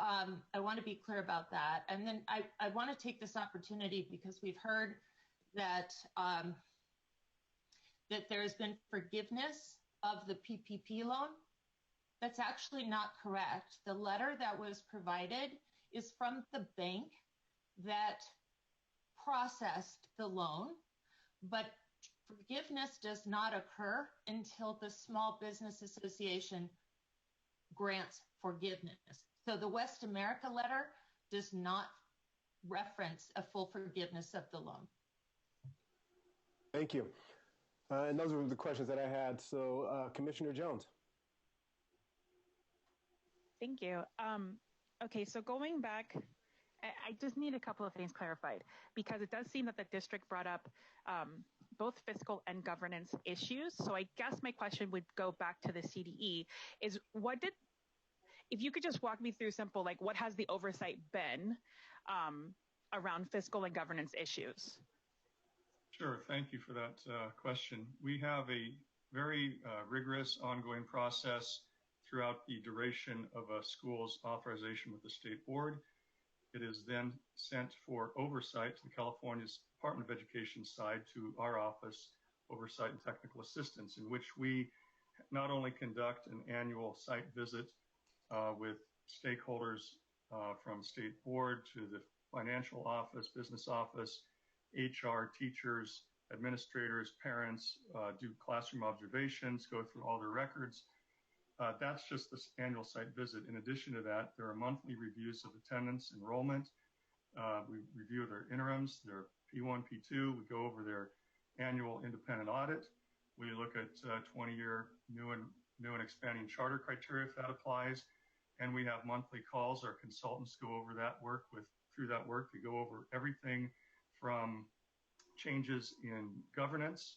I want to be clear about that. And then I want to take this opportunity because we've heard that that there has been forgiveness of the PPP loan. That's actually not correct. The letter that was provided is from the bank that processed the loan, but forgiveness does not occur until the Small Business Association grants forgiveness. So the West America letter does not reference a full forgiveness of the loan. Thank you. And those were the questions that I had. So Commissioner Jones. Thank you. Okay, so going back, I just need a couple of things clarified because it does seem that the district brought up both fiscal and governance issues. So I guess my question would go back to the CDE is if you could just walk me through simple, like what has the oversight been around fiscal and governance issues? Sure, thank you for that question. We have a very rigorous ongoing process throughout the duration of a school's authorization with the state board. It is then sent for oversight to the California Department of Education side to our office, Oversight and Technical Assistance, in which we not only conduct an annual site visit with stakeholders from state board to the financial office, business office, HR, teachers, administrators, parents, do classroom observations, go through all their records. That's just this annual site visit. In addition to that, there are monthly reviews of attendance, enrollment. We review their interims, their P1, P2. We go over their annual independent audit. We look at 20-year new and expanding charter criteria if that applies. And we have monthly calls. Our consultants go over that work through that work. We go over everything from changes in governance,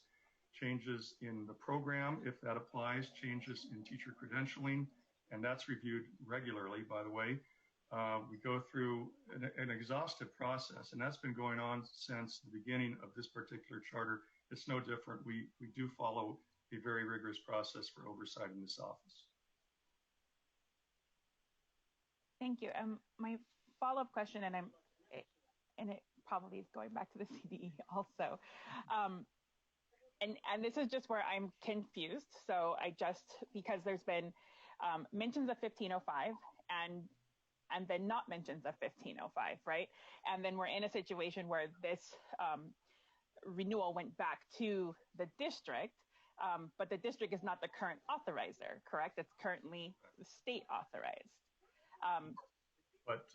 changes in the program, if that applies, changes in teacher credentialing, and that's reviewed regularly, by the way. We go through an exhaustive process, and that's been going on since the beginning of this particular charter. It's no different. We do follow a very rigorous process for oversight in this office. Thank you. My follow-up question, and it probably is going back to the CDE also. And this is just where I'm confused. So because there's been mentions of 1505 and then not mentions of 1505, right? And then we're in a situation where this renewal went back to the district, but the district is not the current authorizer, correct? It's currently the state authorized. But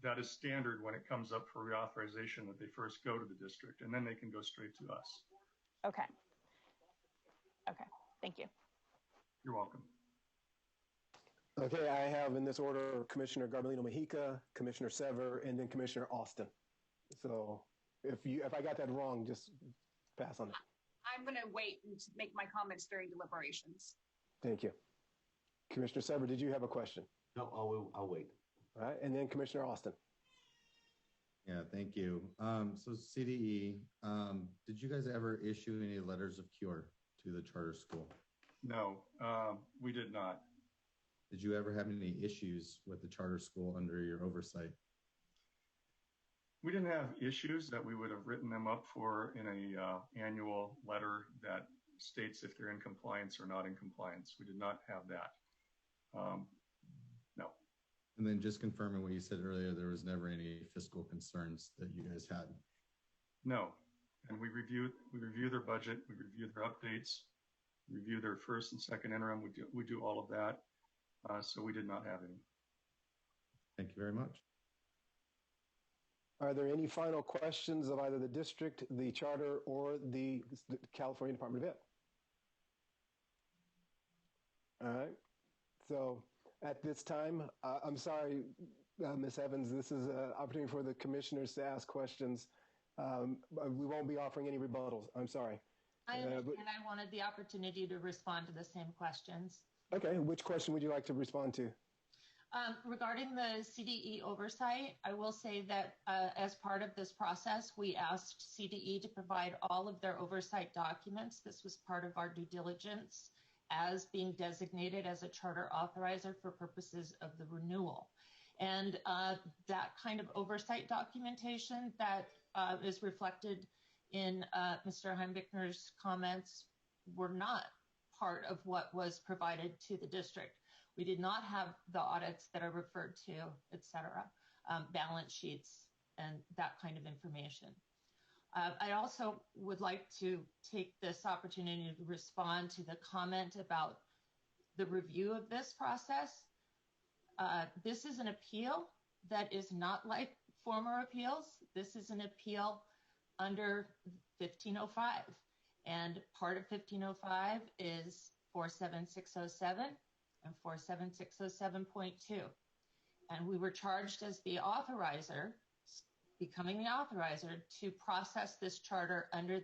that is standard when it comes up for reauthorization that they first go to the district and then they can go straight to us. Okay. Okay, thank you. You're welcome. Okay, I have in this order Commissioner Garbalino Mejica, Commissioner Sever, and then Commissioner Austin. So if I got that wrong, just pass on it. I'm going to wait and make my comments during deliberations. Thank you. Commissioner Sever, did you have a question? No, I'll wait. All right, and then Commissioner Austin. Yeah, thank you. So CDE, did you guys ever issue any letters of cure to the charter school? No, we did not. Did you ever have any issues with the charter school under your oversight? We didn't have issues that we would have written them up for in a annual letter that states if they're in compliance or not in compliance. We did not have that. No. And then just confirming what you said earlier, there was never any fiscal concerns that you guys had. No. And we review their budget, we review their updates, review their first and second interim. We do all of that. So we did not have any. Thank you very much. Are there any final questions of either the district, the charter, or the California Department of Ed? All right. So at this time, I'm sorry, Ms. Evans, this is an opportunity for the commissioners to ask questions. We won't be offering any rebuttals. I'm sorry. I understand. I wanted the opportunity to respond to the same questions. Okay. Which question would you like to respond to? Regarding the CDE oversight, I will say that as part of this process, we asked CDE to provide all of their oversight documents. This was part of our due diligence as being designated as a charter authorizer for purposes of the renewal. And that kind of oversight documentation that is reflected in Mr. Heimbichner's comments were not part of what was provided to the district. We did not have the audits that are referred to, et cetera, balance sheets and that kind of information. I also would like to take this opportunity to respond to the comment about the review of this process. This is an appeal that is not like former appeals. This is an appeal under 1505. And part of 1505 is 47607 and 47607.2. And we were charged as the authorizer, becoming the authorizer, to process this charter under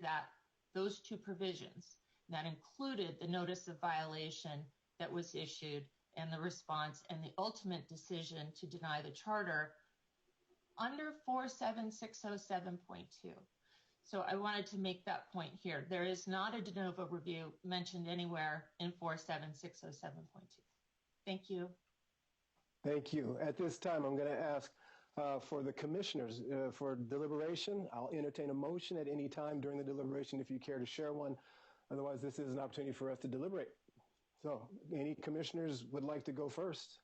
those two provisions. That included the notice of violation that was issued and the response and the ultimate decision to deny the charter under 47607.2. So I wanted to make that point here. There is not a de novo review mentioned anywhere in 47607.2. Thank you. Thank you. At this time, I'm going to ask for the commissioners for deliberation. I'll entertain a motion at any time during the deliberation if you care to share one. Otherwise, this is an opportunity for us to deliberate. So any commissioners would like to go first?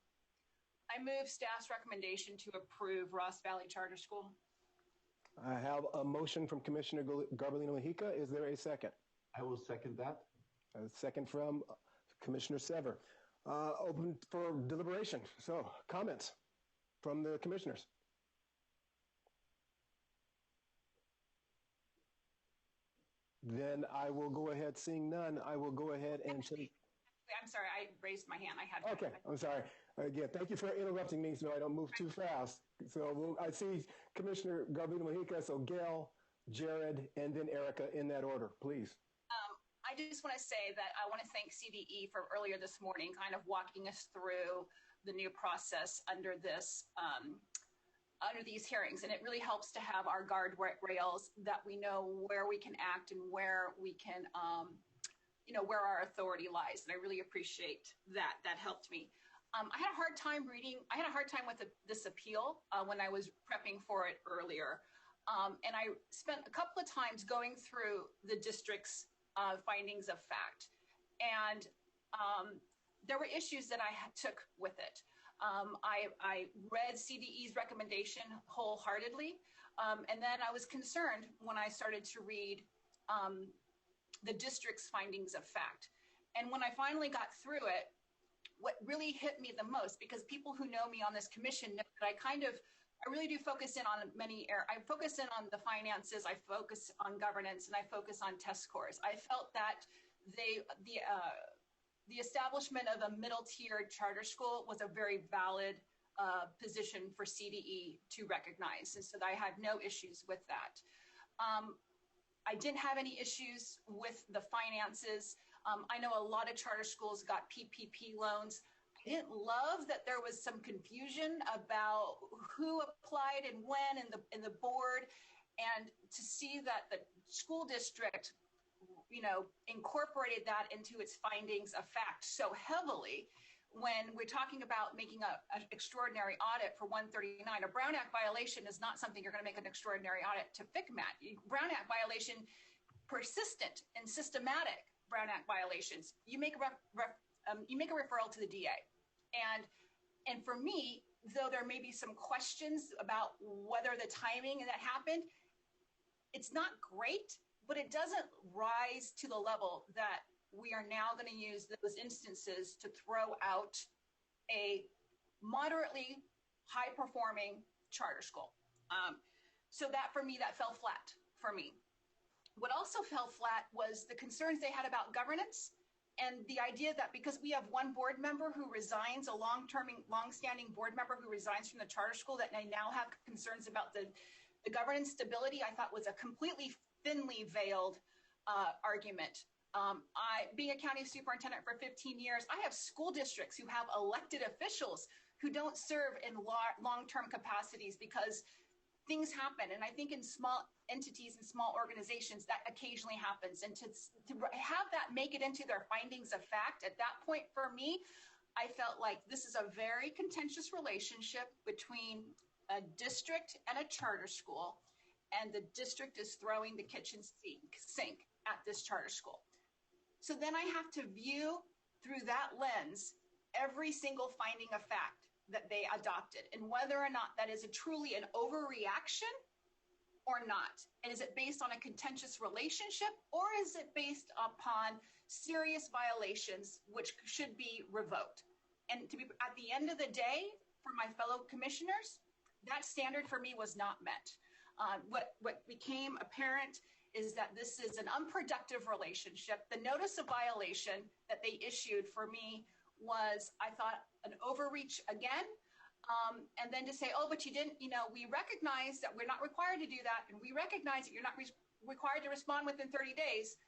I move staff's recommendation to approve Ross Valley Charter School. I have a motion from Commissioner Garbellino-Mujica. Is there a second? I will second that. A second from Commissioner Sever. Open for deliberation. So comments from the commissioners. Then I will go ahead, seeing none, I will go ahead and take... I'm sorry, I raised my hand. I had. Okay, I'm sorry. Again, thank you for interrupting me so I don't move too fast. So I see Commissioner Garbellino-Mujica, so Gail, Jared, and then Erica in that order, please. I just want to say that I want to thank CDE for earlier this morning kind of walking us through the new process under this, under these hearings. And it really helps to have our guardrails that we know where we can act and where we can, where our authority lies. And I really appreciate that. That helped me. I had a hard time with this appeal when I was prepping for it earlier. And I spent a couple of times going through the district's findings of fact. And there were issues that I took with it. I read CDE's recommendation wholeheartedly. And then I was concerned when I started to read the district's findings of fact. And when I finally got through it, what really hit me the most, because people who know me on this commission know that I really do focus in on many areas. I focus in on the finances, I focus on governance, and I focus on test scores. I felt that the establishment of a middle-tier charter school was a very valid position for CDE to recognize, and so I had no issues with that. I didn't have any issues with the finances. I know a lot of charter schools got PPP loans. I didn't love that there was some confusion about who applied and when in the board, and to see that the school district, incorporated that into its findings of fact so heavily. When we're talking about making an extraordinary audit for 139, a Brown Act violation is not something you're going to make an extraordinary audit to FCMAT. Brown Act violation, persistent and systematic Brown Act violations, you make a referral to the DA. And for me, though there may be some questions about whether the timing that happened, it's not great, but it doesn't rise to the level that we are now going to use those instances to throw out a moderately high-performing charter school. So that, for me, that fell flat for me. What also fell flat was the concerns they had about governance and the idea that because we have one board member who resigns, a long-standing board member who resigns from the charter school, that they now have concerns about the governance stability, I thought was a completely thinly veiled argument. Being a county superintendent for 15 years, I have school districts who have elected officials who don't serve in long-term capacities because things happen. And I think in small entities and small organizations, that occasionally happens. And to have that make it into their findings of fact, at that point for me, I felt like this is a very contentious relationship between a district and a charter school, and the district is throwing the kitchen sink at this charter school. So then I have to view through that lens every single finding of fact that they adopted, and whether or not that is truly an overreaction or not. And is it based on a contentious relationship, or is it based upon serious violations which should be revoked? And to be, at the end of the day, for my fellow commissioners, that standard for me was not met. What became apparent is that this is an unproductive relationship. The notice of violation that they issued for me was, I thought, an overreach again. And then to say, oh, but you didn't, we recognize that we're not required to do that. And we recognize that you're not required to respond within 30 days.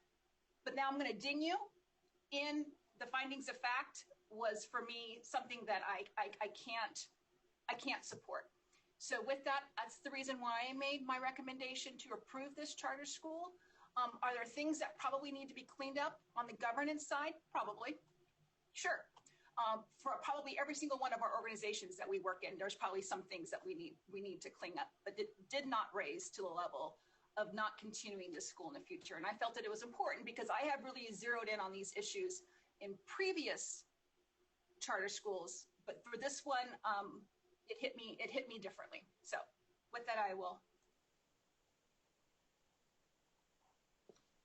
But now I'm going to ding you in the findings of fact was, for me, something that I can't support. So with that, that's the reason why I made my recommendation to approve this charter school. Are there things that probably need to be cleaned up on the governance side? Probably. Sure. For probably every single one of our organizations that we work in, there's probably some things that we need to clean up, but it did not raise to the level of not continuing this school in the future. And I felt that it was important because I have really zeroed in on these issues in previous charter schools, but for this one, it hit me differently. So with that, I will.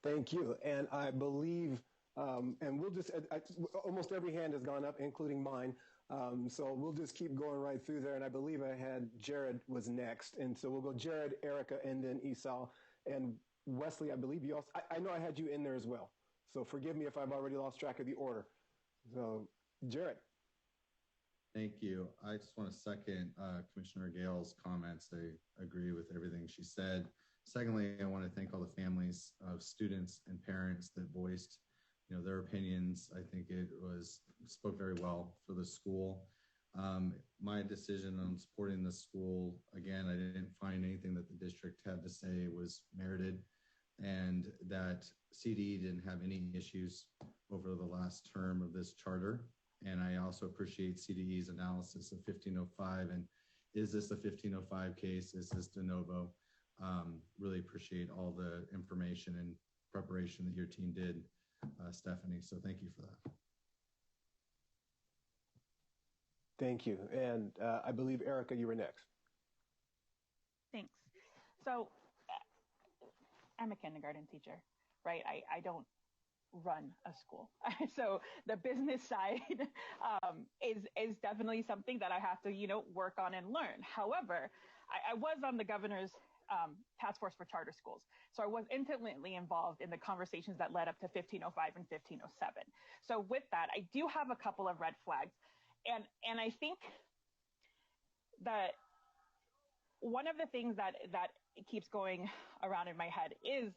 Thank you. And I believe, and we'll just, almost every hand has gone up, including mine. So we'll just keep going right through there. And I believe I had Jared was next. And so we'll go Jared, Erica, and then Esau. And Wesley, I believe you also, I know I had you in there as well. So forgive me if I've already lost track of the order. So Jared. Thank you. I just want to second Commissioner Gale's comments. I agree with everything she said. Secondly, I want to thank all the families of students and parents that voiced, their opinions. I think it spoke very well for the school. My decision on supporting the school, again, I didn't find anything that the district had to say was merited, and that CDE didn't have any issues over the last term of this charter. And I also appreciate CDE's analysis of 1505. And is this a 1505 case? Is this de novo? Really appreciate all the information and preparation that your team did, Stephanie. So thank you for that. Thank you. And I believe, Erica, you were next. Thanks. So I'm a kindergarten teacher, right? I don't run a school. So the business side is definitely something that I have to, work on and learn. However, I was on the governor's task force for charter schools. So I was intimately involved in the conversations that led up to 1505 and 1507. So with that, I do have a couple of red flags. And I think that one of the things that keeps going around in my head is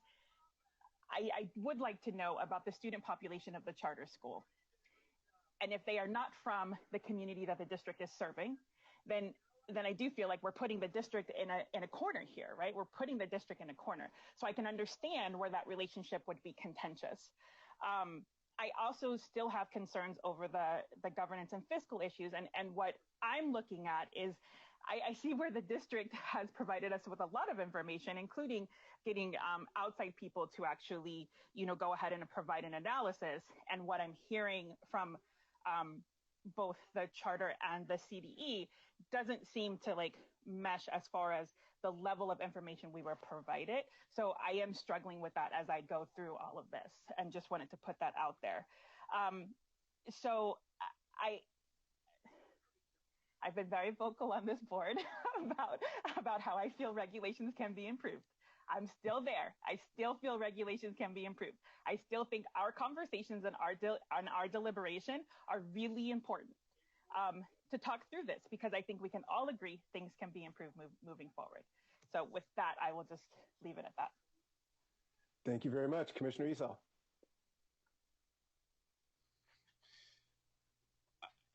I would like to know about the student population of the charter school. And if they are not from the community that the district is serving, then I do feel like we're putting the district in a corner here, right? We're putting the district in a corner. So I can understand where that relationship would be contentious. I also still have concerns over the governance and fiscal issues. And what I'm looking at is I see where the district has provided us with a lot of information, including getting outside people to actually, go ahead and provide an analysis. And what I'm hearing from both the charter and the CDE doesn't seem to mesh as far as the level of information we were provided. So I am struggling with that as I go through all of this, and just wanted to put that out there. So I've been very vocal on this board about how I feel regulations can be improved. I'm still there. I still feel regulations can be improved. I still think our conversations and our deliberation are really important to talk through this, because I think we can all agree things can be improved moving forward. So with that, I will just leave it at that. Thank you very much. Commissioner Esau.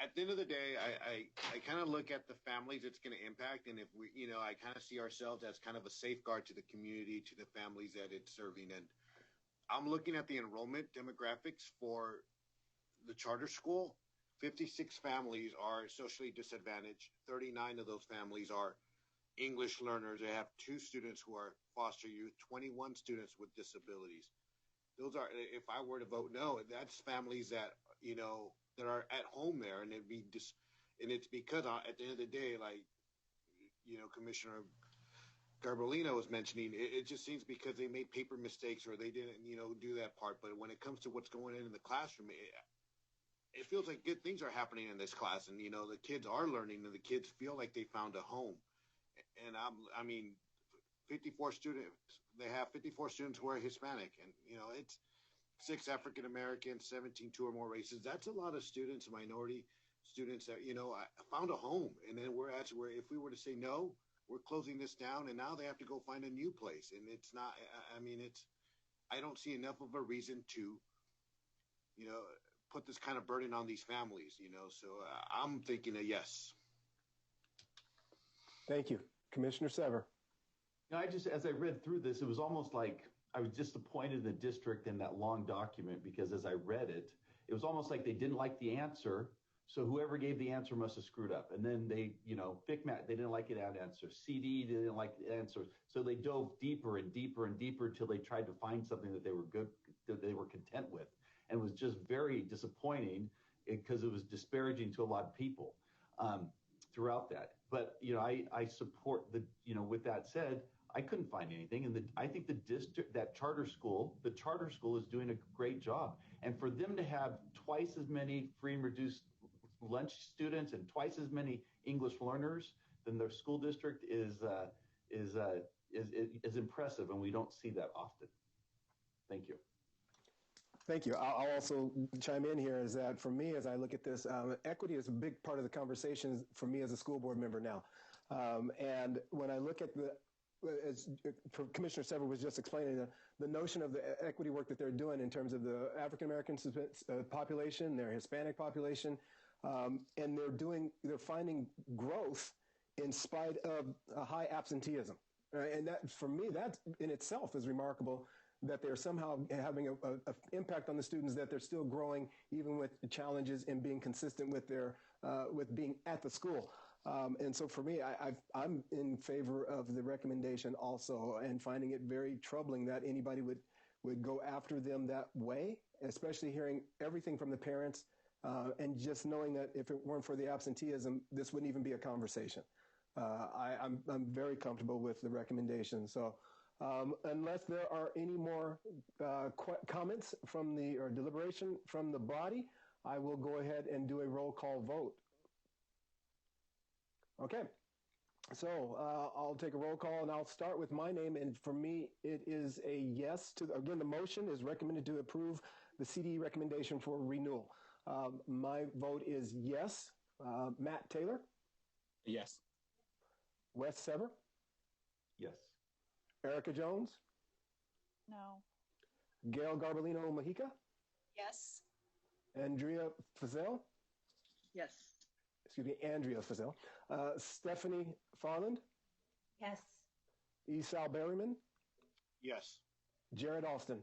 At the end of the day, I kind of look at the families it's going to impact. And if we, I kind of see ourselves as kind of a safeguard to the community, to the families that it's serving. And I'm looking at the enrollment demographics for the charter school. 56 families are socially disadvantaged. 39 of those families are English learners. They have 2 students who are foster youth, 21 students with disabilities. Those are, if I were to vote no, that's families that, that are at home there, and it's because at the end of the day, Commissioner Garbolino was mentioning, it just seems because they made paper mistakes or they didn't, do that part. But when it comes to what's going on in the classroom, it feels like good things are happening in this class, and the kids are learning, and the kids feel like they found a home. And 54 students. They have 54 students who are Hispanic, and it's 6 African Americans, 17 2 or more races. That's a lot of students, minority students that found a home. And then we're where if we were to say no, we're closing this down, and now they have to go find a new place. And it's not. I don't see enough of a reason to, put this kind of burden on these families. So I'm thinking a yes. Thank you, Commissioner Sever. As I read through this, it was almost like I was disappointed in the district in that long document, because as I read it, it was almost like they didn't like the answer. So whoever gave the answer must have screwed up. And then they, FICMAT, they didn't like that answer. CD, they didn't like the answer. So they dove deeper and deeper and deeper until they tried to find something that they were content with. And it was just very disappointing because it was disparaging to a lot of people throughout that. But, I support with that said, I couldn't find anything. And I think the charter school is doing a great job. And for them to have twice as many free and reduced lunch students and twice as many English learners than their school district is impressive. And we don't see that often. Thank you. Thank you. I'll also chime in here is that for me, as I look at this, equity is a big part of the conversation for me as a school board member now. And when I look at as Commissioner Sever was just explaining, the notion of the equity work that they're doing in terms of the African-American population, their Hispanic population, and they're finding growth in spite of a high absenteeism. And that, for me, that in itself is remarkable, that they're somehow having an impact on the students, that they're still growing even with the challenges in being consistent with their with being at the school. And so for me, I'm in favor of the recommendation also, and finding it very troubling that anybody would go after them that way, especially hearing everything from the parents and just knowing that if it weren't for the absenteeism, this wouldn't even be a conversation. I'm very comfortable with the recommendation. So unless there are any more comments from or deliberation from the body, I will go ahead and do a roll call vote. Okay, so I'll take a roll call, and I'll start with my name. And for me, it is a yes to, again, the motion is recommended to approve the CDE recommendation for renewal. My vote is yes. Matt Taylor? Yes. Wes Sever? Yes. Erica Jones? No. Gail Garbolino Mojica? Yes. Andrea Fazell? Yes. Excuse me, Andrea Fazell. Stephanie Farland? Yes. Esau Berryman? Yes. Jared Alston?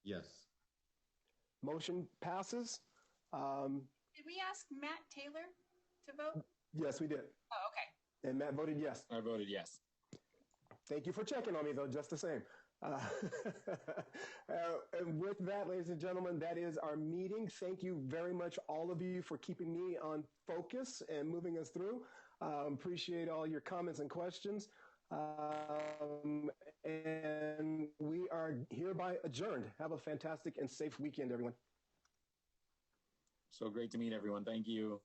Yes. Motion passes. Did we ask Matt Taylor to vote? Yes, we did. Oh, okay. And Matt voted yes. I voted yes. Thank you for checking on me, though, just the same. And with that, ladies and gentlemen, that is our meeting. Thank you very much, all of you, for keeping me on focus and moving us through. Appreciate all your comments and questions. And we are hereby adjourned. Have a fantastic and safe weekend, everyone. So great to meet everyone. Thank you.